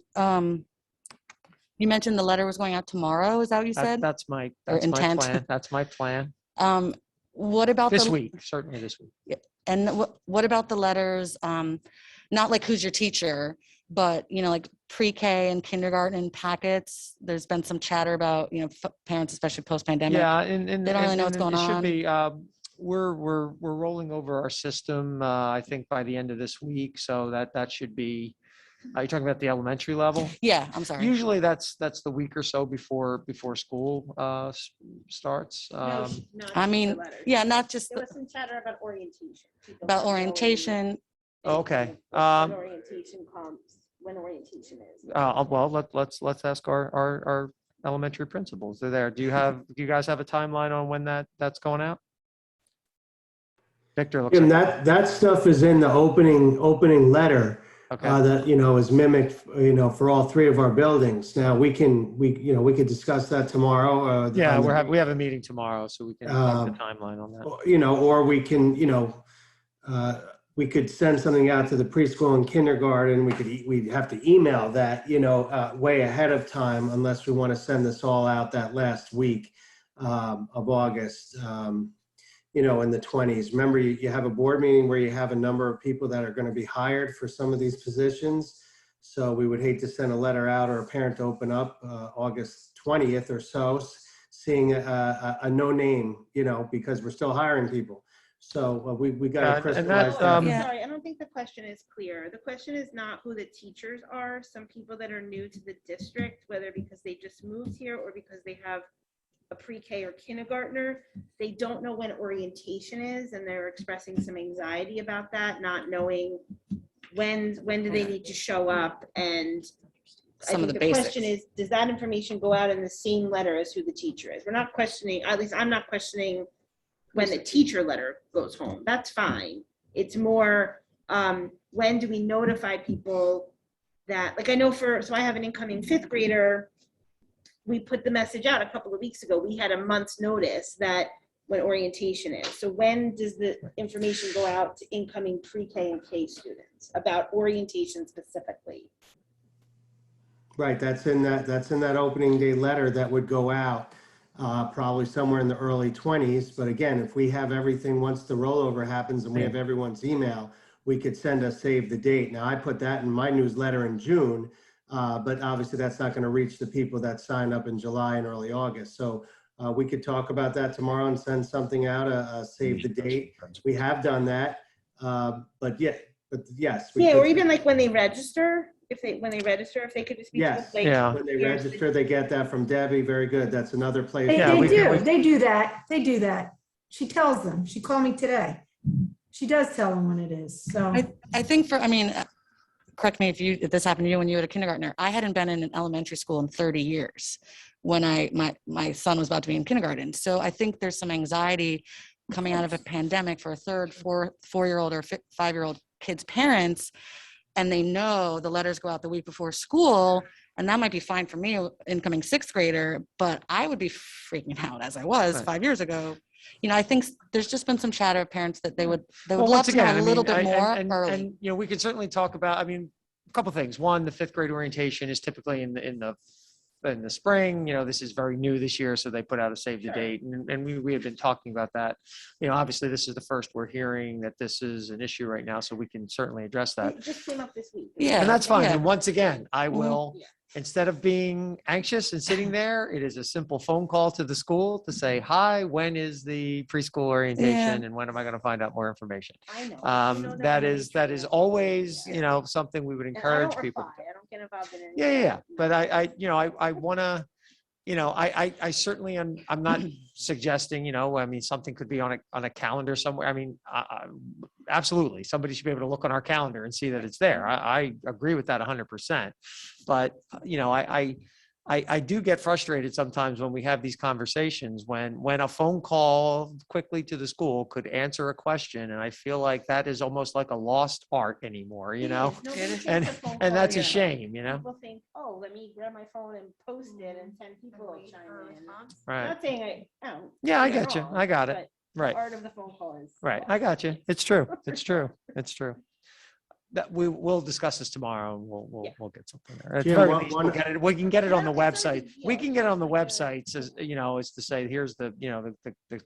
you mentioned the letter was going out tomorrow. Is that what you said? That's my intent? plan. That's my plan. What about This week? Certainly this week. And what about the letters not like who's your teacher, but, you know, like pre-K and kindergarten packets. There's been some chatter about, you know, parents, especially post-pandemic. Yeah, They don't really know what's going it should on. be, we're rolling over our system, I think by the end of this week, so that should be, are you talking about the elementary level? Yeah, I'm sorry. Usually that's the week or so before school starts. I mean, yeah, not just There was some chatter about orientation. People about not knowing orientation. Okay. When orientation comes, when orientation is. Well, let's ask our elementary principals. They're there. Do you guys have a timeline on when that's going out? Victor looks Jim, like. that stuff is in the opening letter. Okay. That, is mimicked, for all three of our buildings. Now we could discuss that tomorrow. Yeah, we have a meeting tomorrow, so we can talk the timeline on that. Or we can, we could send something out to the preschool and kindergarten. We'd have to email that, way ahead of time, unless we want to send this all out that last week of August. In the 20s. Remember, you have a board meeting where you have a number of people that are going to be hired for some of these positions. So we would hate to send a letter out or a parent to open up August 20th or so, seeing a no name, because we're still hiring people. So we got to crystallize that. Sorry, I don't think the question is clear. The question is not who the teachers are. Some people that are new to the district, whether because they just moved here or because they have a pre-K or kindergartner, they don't know when orientation is, and they're expressing some anxiety about that, not knowing when do they need to show up. And I Some of think the the question basics. is, does that information go out in the same letter as who the teacher is? We're not questioning, at least I'm not questioning when the teacher letter goes home. That's fine. It's more, when do we notify people that, like I know so I have an incoming fifth grader. We put the message out a couple of weeks ago. We had a month's notice that when orientation is. So when does the information go out to incoming pre-K and K students about orientation specifically? Right, that's in that opening day letter that would go out probably somewhere in the early 20s. But again, if we have everything, once the rollover happens and we have everyone's email, we could send a save the date. Now I put that in my newsletter in June. But obviously that's not going to reach the people that signed up in July and early August. So we could talk about that tomorrow and send something out, save the date. We have done that. But yes. Yeah, or even like when they register, if they could just be. Yes, like, when they register, they get that from Debbie. Very good. That's another place. They do that. She tells them. She called me today. She does tell them when it is. So I think correct me if this happened to you when you were a kindergartner. I hadn't been in an elementary school in 30 years when my son was about to be in kindergarten. So I think there's some anxiety coming out of a pandemic for a third, four-year-old or five-year-old kids' parents, and they know the letters go out the week before school, and that might be fine for me, incoming sixth grader, but I would be freaking out as I was 5 years ago. I think there's just been some chatter of parents that they would love to know a little bit more early. And we can certainly talk about, a couple things. One, the fifth grade orientation is typically in the spring. This is very new this year, so they put out a save the date, and we have been talking about that. Obviously this is the first we're hearing that this is an issue right now, so we can certainly address that. It just came up this week. Yeah, and that's fine. And once again, I will, instead of being anxious and sitting there, it is a simple phone call to the school to say, hi, when is the preschool orientation and when am I going to find out more information? I know. That is always, something we would encourage people. I don't get involved in it. Yeah. But I want to, I certainly am, I'm not suggesting, something could be on a calendar somewhere. Absolutely. Somebody should be able to look on our calendar and see that it's there. I agree with that 100%. But, I do get frustrated sometimes when we have these conversations when a phone call quickly to the school could answer a question. And I feel like that is almost like a lost art anymore, and that's a shame, People think, oh, let me grab my phone and post it and 10 people will chime in. Right. I'm not saying Yeah, I you're got you. wrong, I got it. but Right. Part of the phone call is. Right. I got you. It's true. It's true. that we will discuss this tomorrow and we'll get something there. At the Jim, very one- least, one- we'll get it. We can get it on the website. We can get it on the website, as you know, is to say, here's the, you know,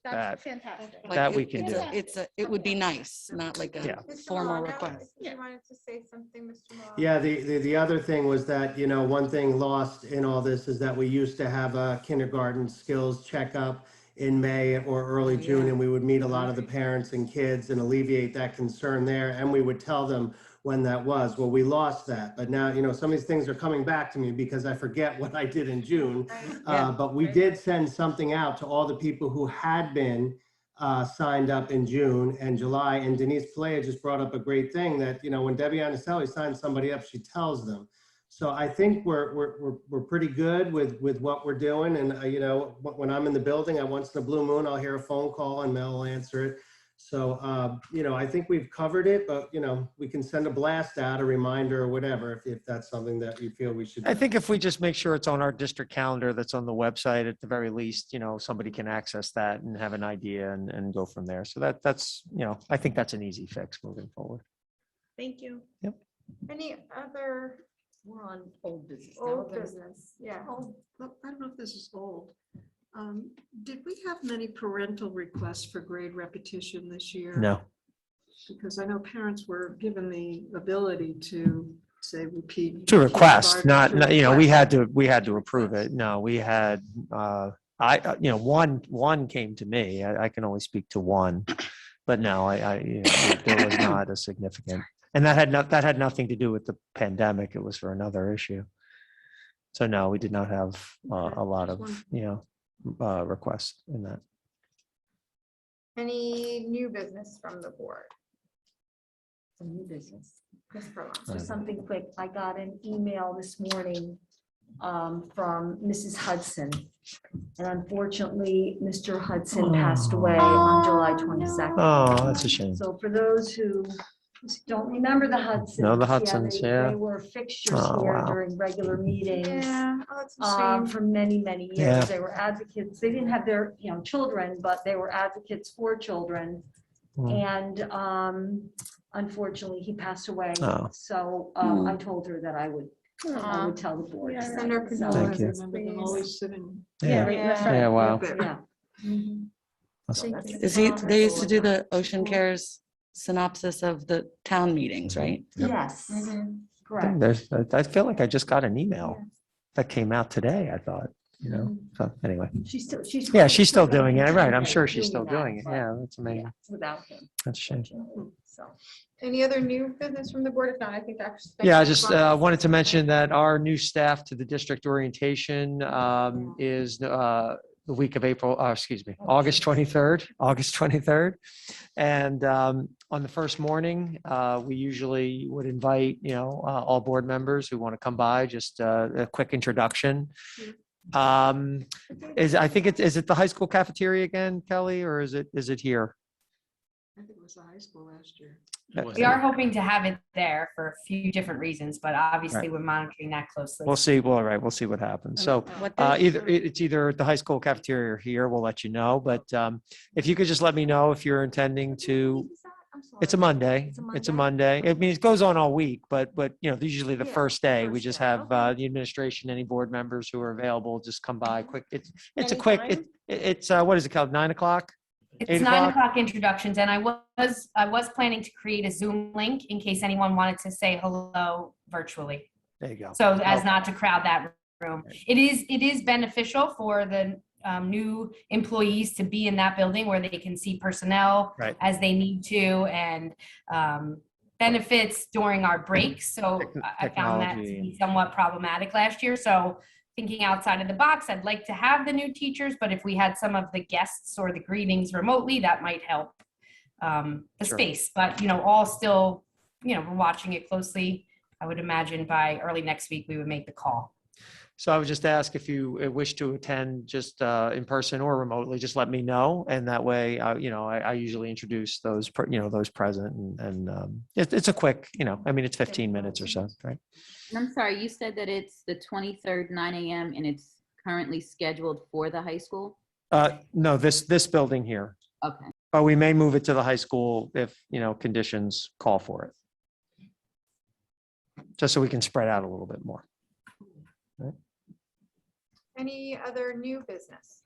that. fantastic. Like, That we it- can it's do. a- It's a, it would be nice, not like a Yeah. Mr. formal Milano, request. if you wanted to say something, Mr. Milano. Yeah, the other thing was that, you know, one thing lost in all this is that we used to have a kindergarten skills checkup in May or early June, and we would meet a lot of the parents and kids and alleviate that concern there, and we would tell them when that was. Well, we lost that, but now, you know, some of these things are coming back to me because I forget what I did in June. But we did send something out to all the people who had been signed up in June and July. And Denise Palea just brought up a great thing that, you know, when Debbie Anicelli signs somebody up, she tells them. So I think we're pretty good with what we're doing. And, you know, when I'm in the building, once in a blue moon, I'll hear a phone call and Mel will answer it. So, you know, I think we've covered it, but, you know, we can send a blast out, a reminder or whatever, if that's something that you feel we should. I think if we just make sure it's on our district calendar that's on the website, at the very least, you know, somebody can access that and have an idea and go from there. So that's, you know, I think that's an easy fix moving forward. Thank you. Yep. Any other We're on old business. now. old We're gonna- business? Yeah. Oh, well, I don't know if this is old. Did we have many parental requests for grade repetition this year? No. Because I know parents were given the ability to say repeat. To request, kindergarten, not, to you know, we request. had to approve it. No, we had, you know, one came to me. I can only speak to one. But no, you know, there was not a significant, and that had nothing to do with the pandemic. It was for another issue. So no, we did not have a lot of, you know, requests in that. Any new business from the board? Some new business. Ms. Furlong? Just something quick. I got an email this morning from Mrs. Hudson. And unfortunately, Mr. Hudson passed away on July 22nd. Oh, that's a shame. So for those who don't remember the Hudsons. No, the Hudsons, yeah. They were fixtures Oh, here wow. during regular meetings. Yeah, oh, that's a shame. For many, many years. Yeah. They were advocates. They didn't have their, you know, children, but they were advocates for children. And unfortunately, he passed away. Oh. So I told her that I would tell the board. Yeah, send our So- Thank you. Remember them always sitting. Yeah. right in the Yeah. front. Yeah, wow. Yeah. Awesome. Is he, they used to do the Ocean Cares synopsis of the town meetings, right? Yes, correct. I feel like I just got an email that came out today, I thought, you know, so anyway. She's still, Yeah, she's still doing it, right? I'm sure she's still doing it. that, Yeah, that's but amazing. Without him. That's a shame. So. Any other new business from the board? If not, I think actually. Yeah, I just wanted to mention that our new staff to the district orientation is the week of August 23rd. And on the first morning, we usually would invite, you know, all board members who want to come by, just a quick introduction. Is it the high school cafeteria again, Kelly, or is it here? I think it was the high school last year. We are hoping to have it there for a few different reasons, but obviously Right. we're monitoring that closely. We'll see. Well, all right, we'll see what happens. So it's either at the high school cafeteria or here. We'll let you know. But if you could just let me know if you're intending to. It's a Monday. It's a Monday. I mean, it goes on all week, but you know, usually the first day we just have the administration, any board members who are available, just come by quick. It's a quick. It's what is it called? 9 o'clock. It's 8 9 o'clock introductions, and I was planning to create a Zoom link in case anyone wanted to say hello virtually. There you go. So as not to crowd that room. It is beneficial for the new employees to be in that building where they can see personnel Right. as they need to, and benefits during our breaks. So I found that to Technology. be somewhat problematic last year. So thinking outside of the box, I'd like to have the new teachers, but if we had some of the guests or the greetings remotely, that might help the Sure. space. But, you know, all still, you know, we're watching it closely. I would imagine by early next week, we would make the call. So I would just ask if you wish to attend just in person or remotely, just let me know. And that way, you know, I usually introduce those, those present and it's a quick, you know, I mean, it's 15 minutes or so, right? And I'm sorry, you said that it's the 23rd, 9 a.m. and it's currently scheduled for the high school? No, this building here. Okay. But we may move it to the high school if, you know, conditions call for it. just so we can spread out a little bit more. Any other new business?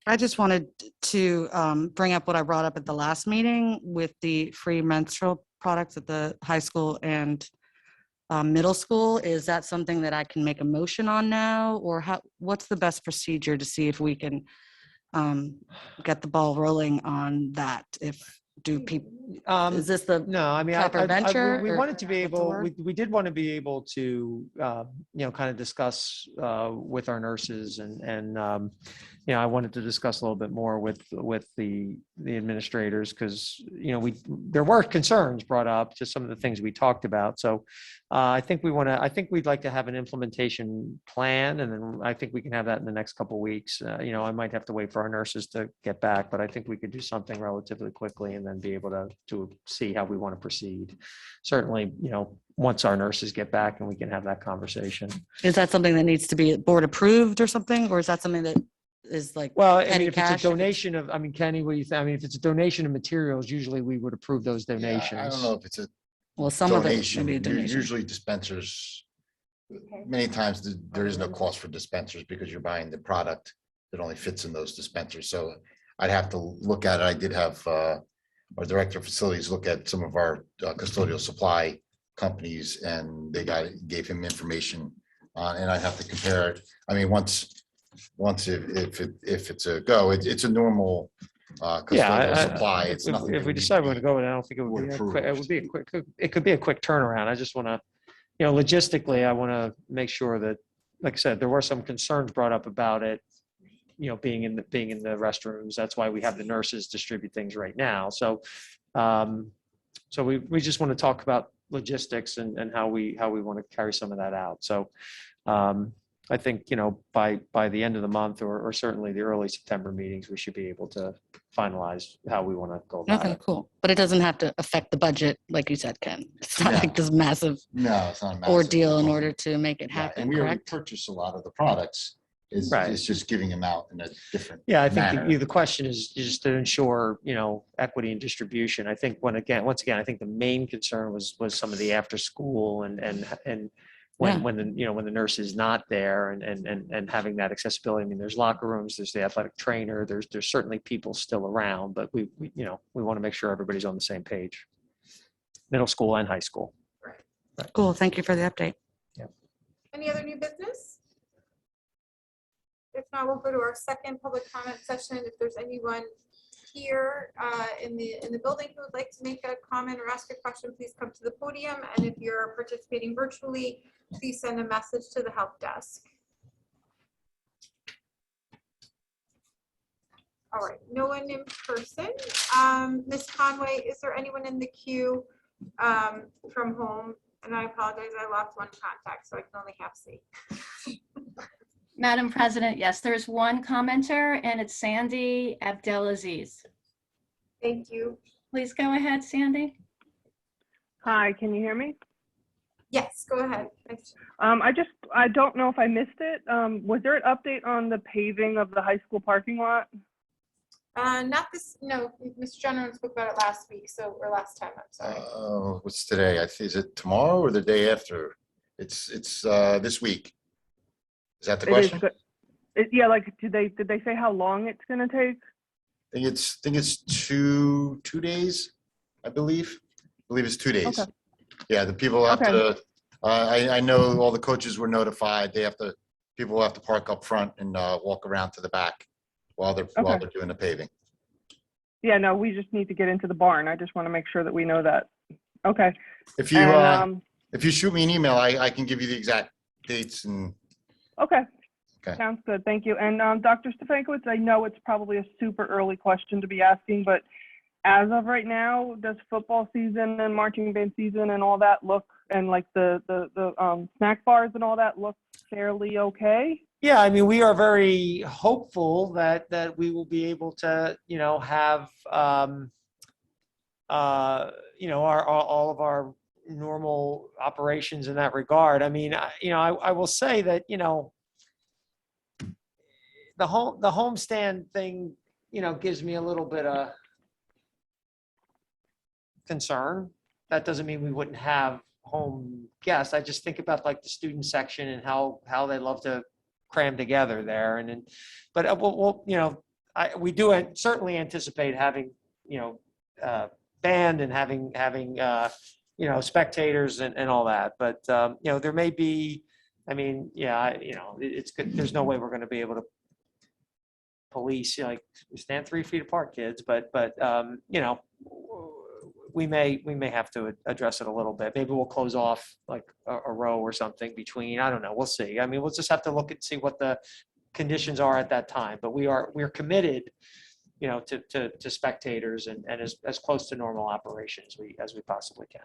I just wanted to bring up what I brought up at the last meeting with the free menstrual products at the high school and middle school. Is that something that I can make a motion on now, or what's the best procedure to see if we can get the ball rolling on that? Is this the No, I mean, proper venture? we or wanted to be what's the able, word? we did want to be able to, kind of discuss with our nurses and I wanted to discuss a little bit more with the administrators because, there were concerns brought up to some of the things we talked about. So I think we'd like to have an implementation plan, and then I think we can have that in the next couple of weeks. I might have to wait for our nurses to get back, but I think we could do something relatively quickly and then be able to see how we want to proceed. Certainly, once our nurses get back and we can have that conversation. Is that something that needs to be board approved or something, or is that something that is like Well, I petty mean, if it's cash? a donation of, Kenny, what do you think? I mean, if it's a donation of materials, usually we would approve those donations. I don't know if it's a Well, some of it donation. may be a donation. Usually dispensers, many times there is no cost for dispensers because you're buying the product that only fits in those dispensers. So I'd have to look at it. I did have our director of facilities look at some of our custodial supply companies, and they gave him information on, and I'd have to compare it. I mean, once if it's a go, it's a normal custodial supply. It's nothing. If we decide we're going to go with it, I don't think it would be, it could be a quick turnaround. I just want to, logistically, I want to make sure that, like I said, there were some concerns brought up about it, being in the restrooms. That's why we have the nurses distribute things right now. So, we just want to talk about logistics and how we want to carry some of that out. So, I think, by the end of the month or certainly the early September meetings, we should be able to finalize how we want to go about Okay, it. cool. But it doesn't have to affect the budget, like you said, Ken. It's not No. like this massive No, it's not a massive ordeal in order to make it Yeah, happen, and we already correct? purchase a lot of the products. Right. It's just giving them out in a different Yeah, I think manner. the question is just to ensure, equity and distribution. I think once again, I think the main concern was some of the after school and Yeah. when the nurse is not there and having that accessibility. I mean, there's locker rooms, there's the athletic trainer, there's certainly people still around, but we want to make sure everybody's on the same page. Middle school and high school. Cool, thank you for the update. Any other new business? If not, we'll go to our second public comment session. If there's anyone here in the building who would like to make a comment or ask a question, please come to the podium. And if you're participating virtually, please send a message to the help desk. All right, no one in person. Ms. Conway, is there anyone in the queue from home? And I apologize, I lost one contact, so I can only half see. Madam President, yes, there's one commenter and it's Sandy Abdelaziz. Thank you. Please go ahead, Sandy. Hi, can you hear me? Yes, go ahead. Thanks. I don't know if I missed it. Was there an update on the paving of the high school parking lot? Not this, no, Mr. General spoke about it last week, or last time, I'm sorry. What's today? I think, is it tomorrow or the day after? It's this week. Is that the question? Yeah, like, did they say how long it's gonna take? I think it's two days, I believe. I believe it's 2 days. Okay. Yeah, the people have to, I know all the coaches were notified. People will have to park up front and walk around to the back while they're doing the paving. Yeah, no, we just need to get into the barn. I just want to make sure that we know that. Okay. If you shoot me an email, I can give you the exact dates and. Okay. Okay. Sounds good. Thank you. And Dr. Stefankowitz, I know it's probably a super early question to be asking, but as of right now, does football season and marching band season and all that look, and like the snack bars and all that look fairly okay? Yeah, I mean, we are very hopeful that we will be able to, have, all of our normal operations in that regard. I mean, I will say that, the homestand thing, gives me a little bit of concern. That doesn't mean we wouldn't have home guests. I just think about like the student section and how they love to cram together there. And then, but we'll you know, we do certainly anticipate having, you know, band and having you know, spectators and all that. But you know, there may be, I mean, yeah, you know, it's good. There's no way we're going to be able to police, you know, like stand 3 feet apart, kids. But you know, we may have to address it a little bit. Maybe we'll close off like a row or something between. I don't know. We'll see. I mean, we'll just have to look and see what the conditions are at that time. But we're committed, you know, to spectators and as close to normal operations as we possibly can.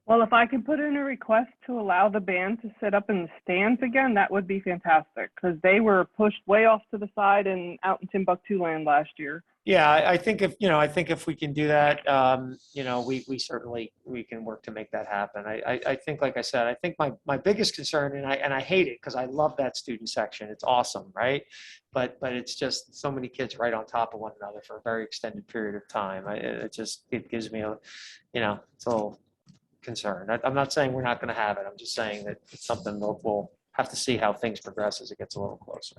Well, if I could put in a request to allow the band to sit up in the stands again, that would be fantastic, because they were pushed way off to the side and out in Timbuktu land last year. Yeah, I think if we can do that, you know, we certainly can work to make that happen. I think, like I said, I think my biggest concern, and I hate it because I love that student section. It's awesome, right? But it's just so many kids right on top of one another for a very extended period of time. It gives me a, you know, it's a little concern. I'm not saying we're not going to have it. I'm just saying that it's something we'll have to see how things progress as it gets a little closer.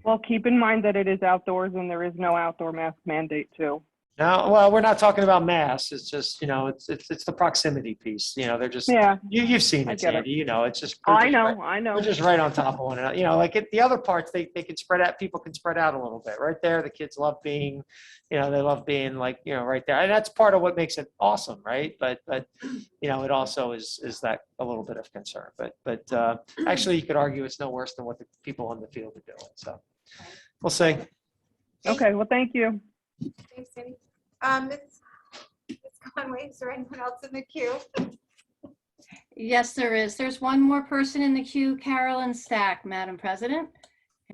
Well, keep in mind that it is outdoors and there is no outdoor mask mandate too. No, well, we're not talking about masks. It's just, you know, it's the proximity piece. You know, they're just, yeah. You've seen I it, get Sandy. You know, it's just. I know. We're just right on top of one another. You know, like the other parts, they can spread out. People can spread out a little bit. Right there, the kids love being, you know, they love being like, you know, right there, and that's part of what makes it awesome, right? But you know, it also is that a little bit of concern. But actually, you could argue it's no worse than what the people on the field are doing. So we'll see. Okay. Well, thank you. Thanks, Sandy. Ms. Conway, is there anyone else in the queue? Yes, there is. There's one more person in the queue, Carolyn Stack, Madam President.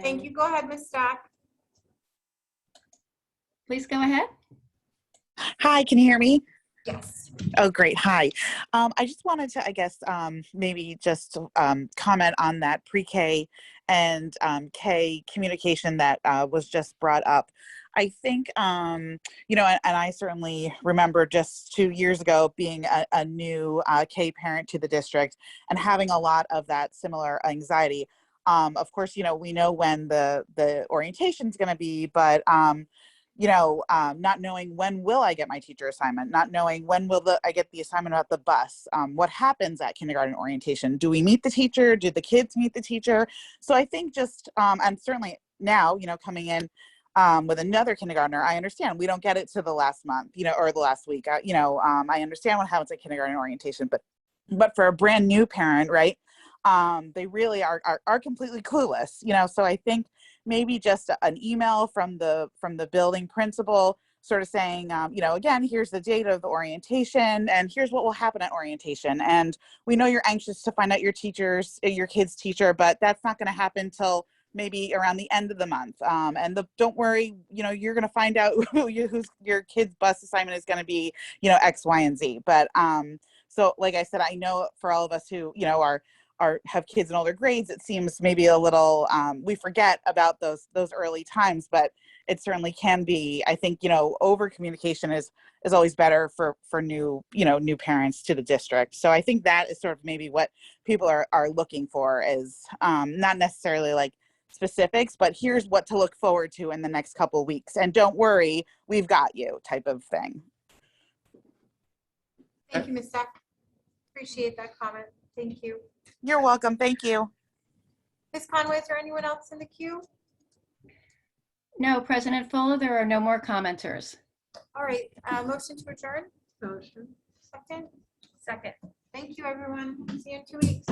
Thank you. Go ahead, Ms. Stack. Please go ahead. Hi, can you hear me? Yes. Oh, great. Hi. I just wanted to, I guess, maybe just comment on that pre-K and K communication that was just brought up. I think, you know, and I certainly remember just 2 years ago being a new K parent to the district and having a lot of that similar anxiety. Of course, you know, we know when the orientation is going to be, but you know, not knowing when will I get my teacher assignment, not knowing when will I get the assignment about the bus, what happens at kindergarten orientation, do we meet the teacher, do the kids meet the teacher? So I think just, and certainly now, you know, coming in with another kindergartner, I understand we don't get it to the last month, you know, or the last week, you know, I understand what happens at kindergarten orientation, but for a brand new parent, right, they really are completely clueless, you know, so I think maybe just an email from the building principal sort of saying, you know, again, here's the date of the orientation and here's what will happen at orientation. And we know you're anxious to find out your kid's teacher, but that's not going to happen till maybe around the end of the month. And don't worry, you know, you're going to find out who's your kid's bus assignment is going to be, you know, X, Y, and Z. But so like I said, I know for all of us who, you know, have kids in older grades, it seems maybe a little, we forget about those early times, but it certainly can be. I think, you know, over communication is always better for new, you know, new parents to the district. So I think that is sort of maybe what people are looking for is not necessarily like specifics, but here's what to look forward to in the next couple of weeks. And don't worry, we've got you type of thing. Thank you, Ms. Stack. Appreciate that comment. Thank you. You're welcome. Thank you. Ms. Conway, is there anyone else in the queue? No, President Fuller, there are no more commenters. All right, motion to adjourn? Motion. Second? Second. Thank you, everyone. See you in 2 weeks.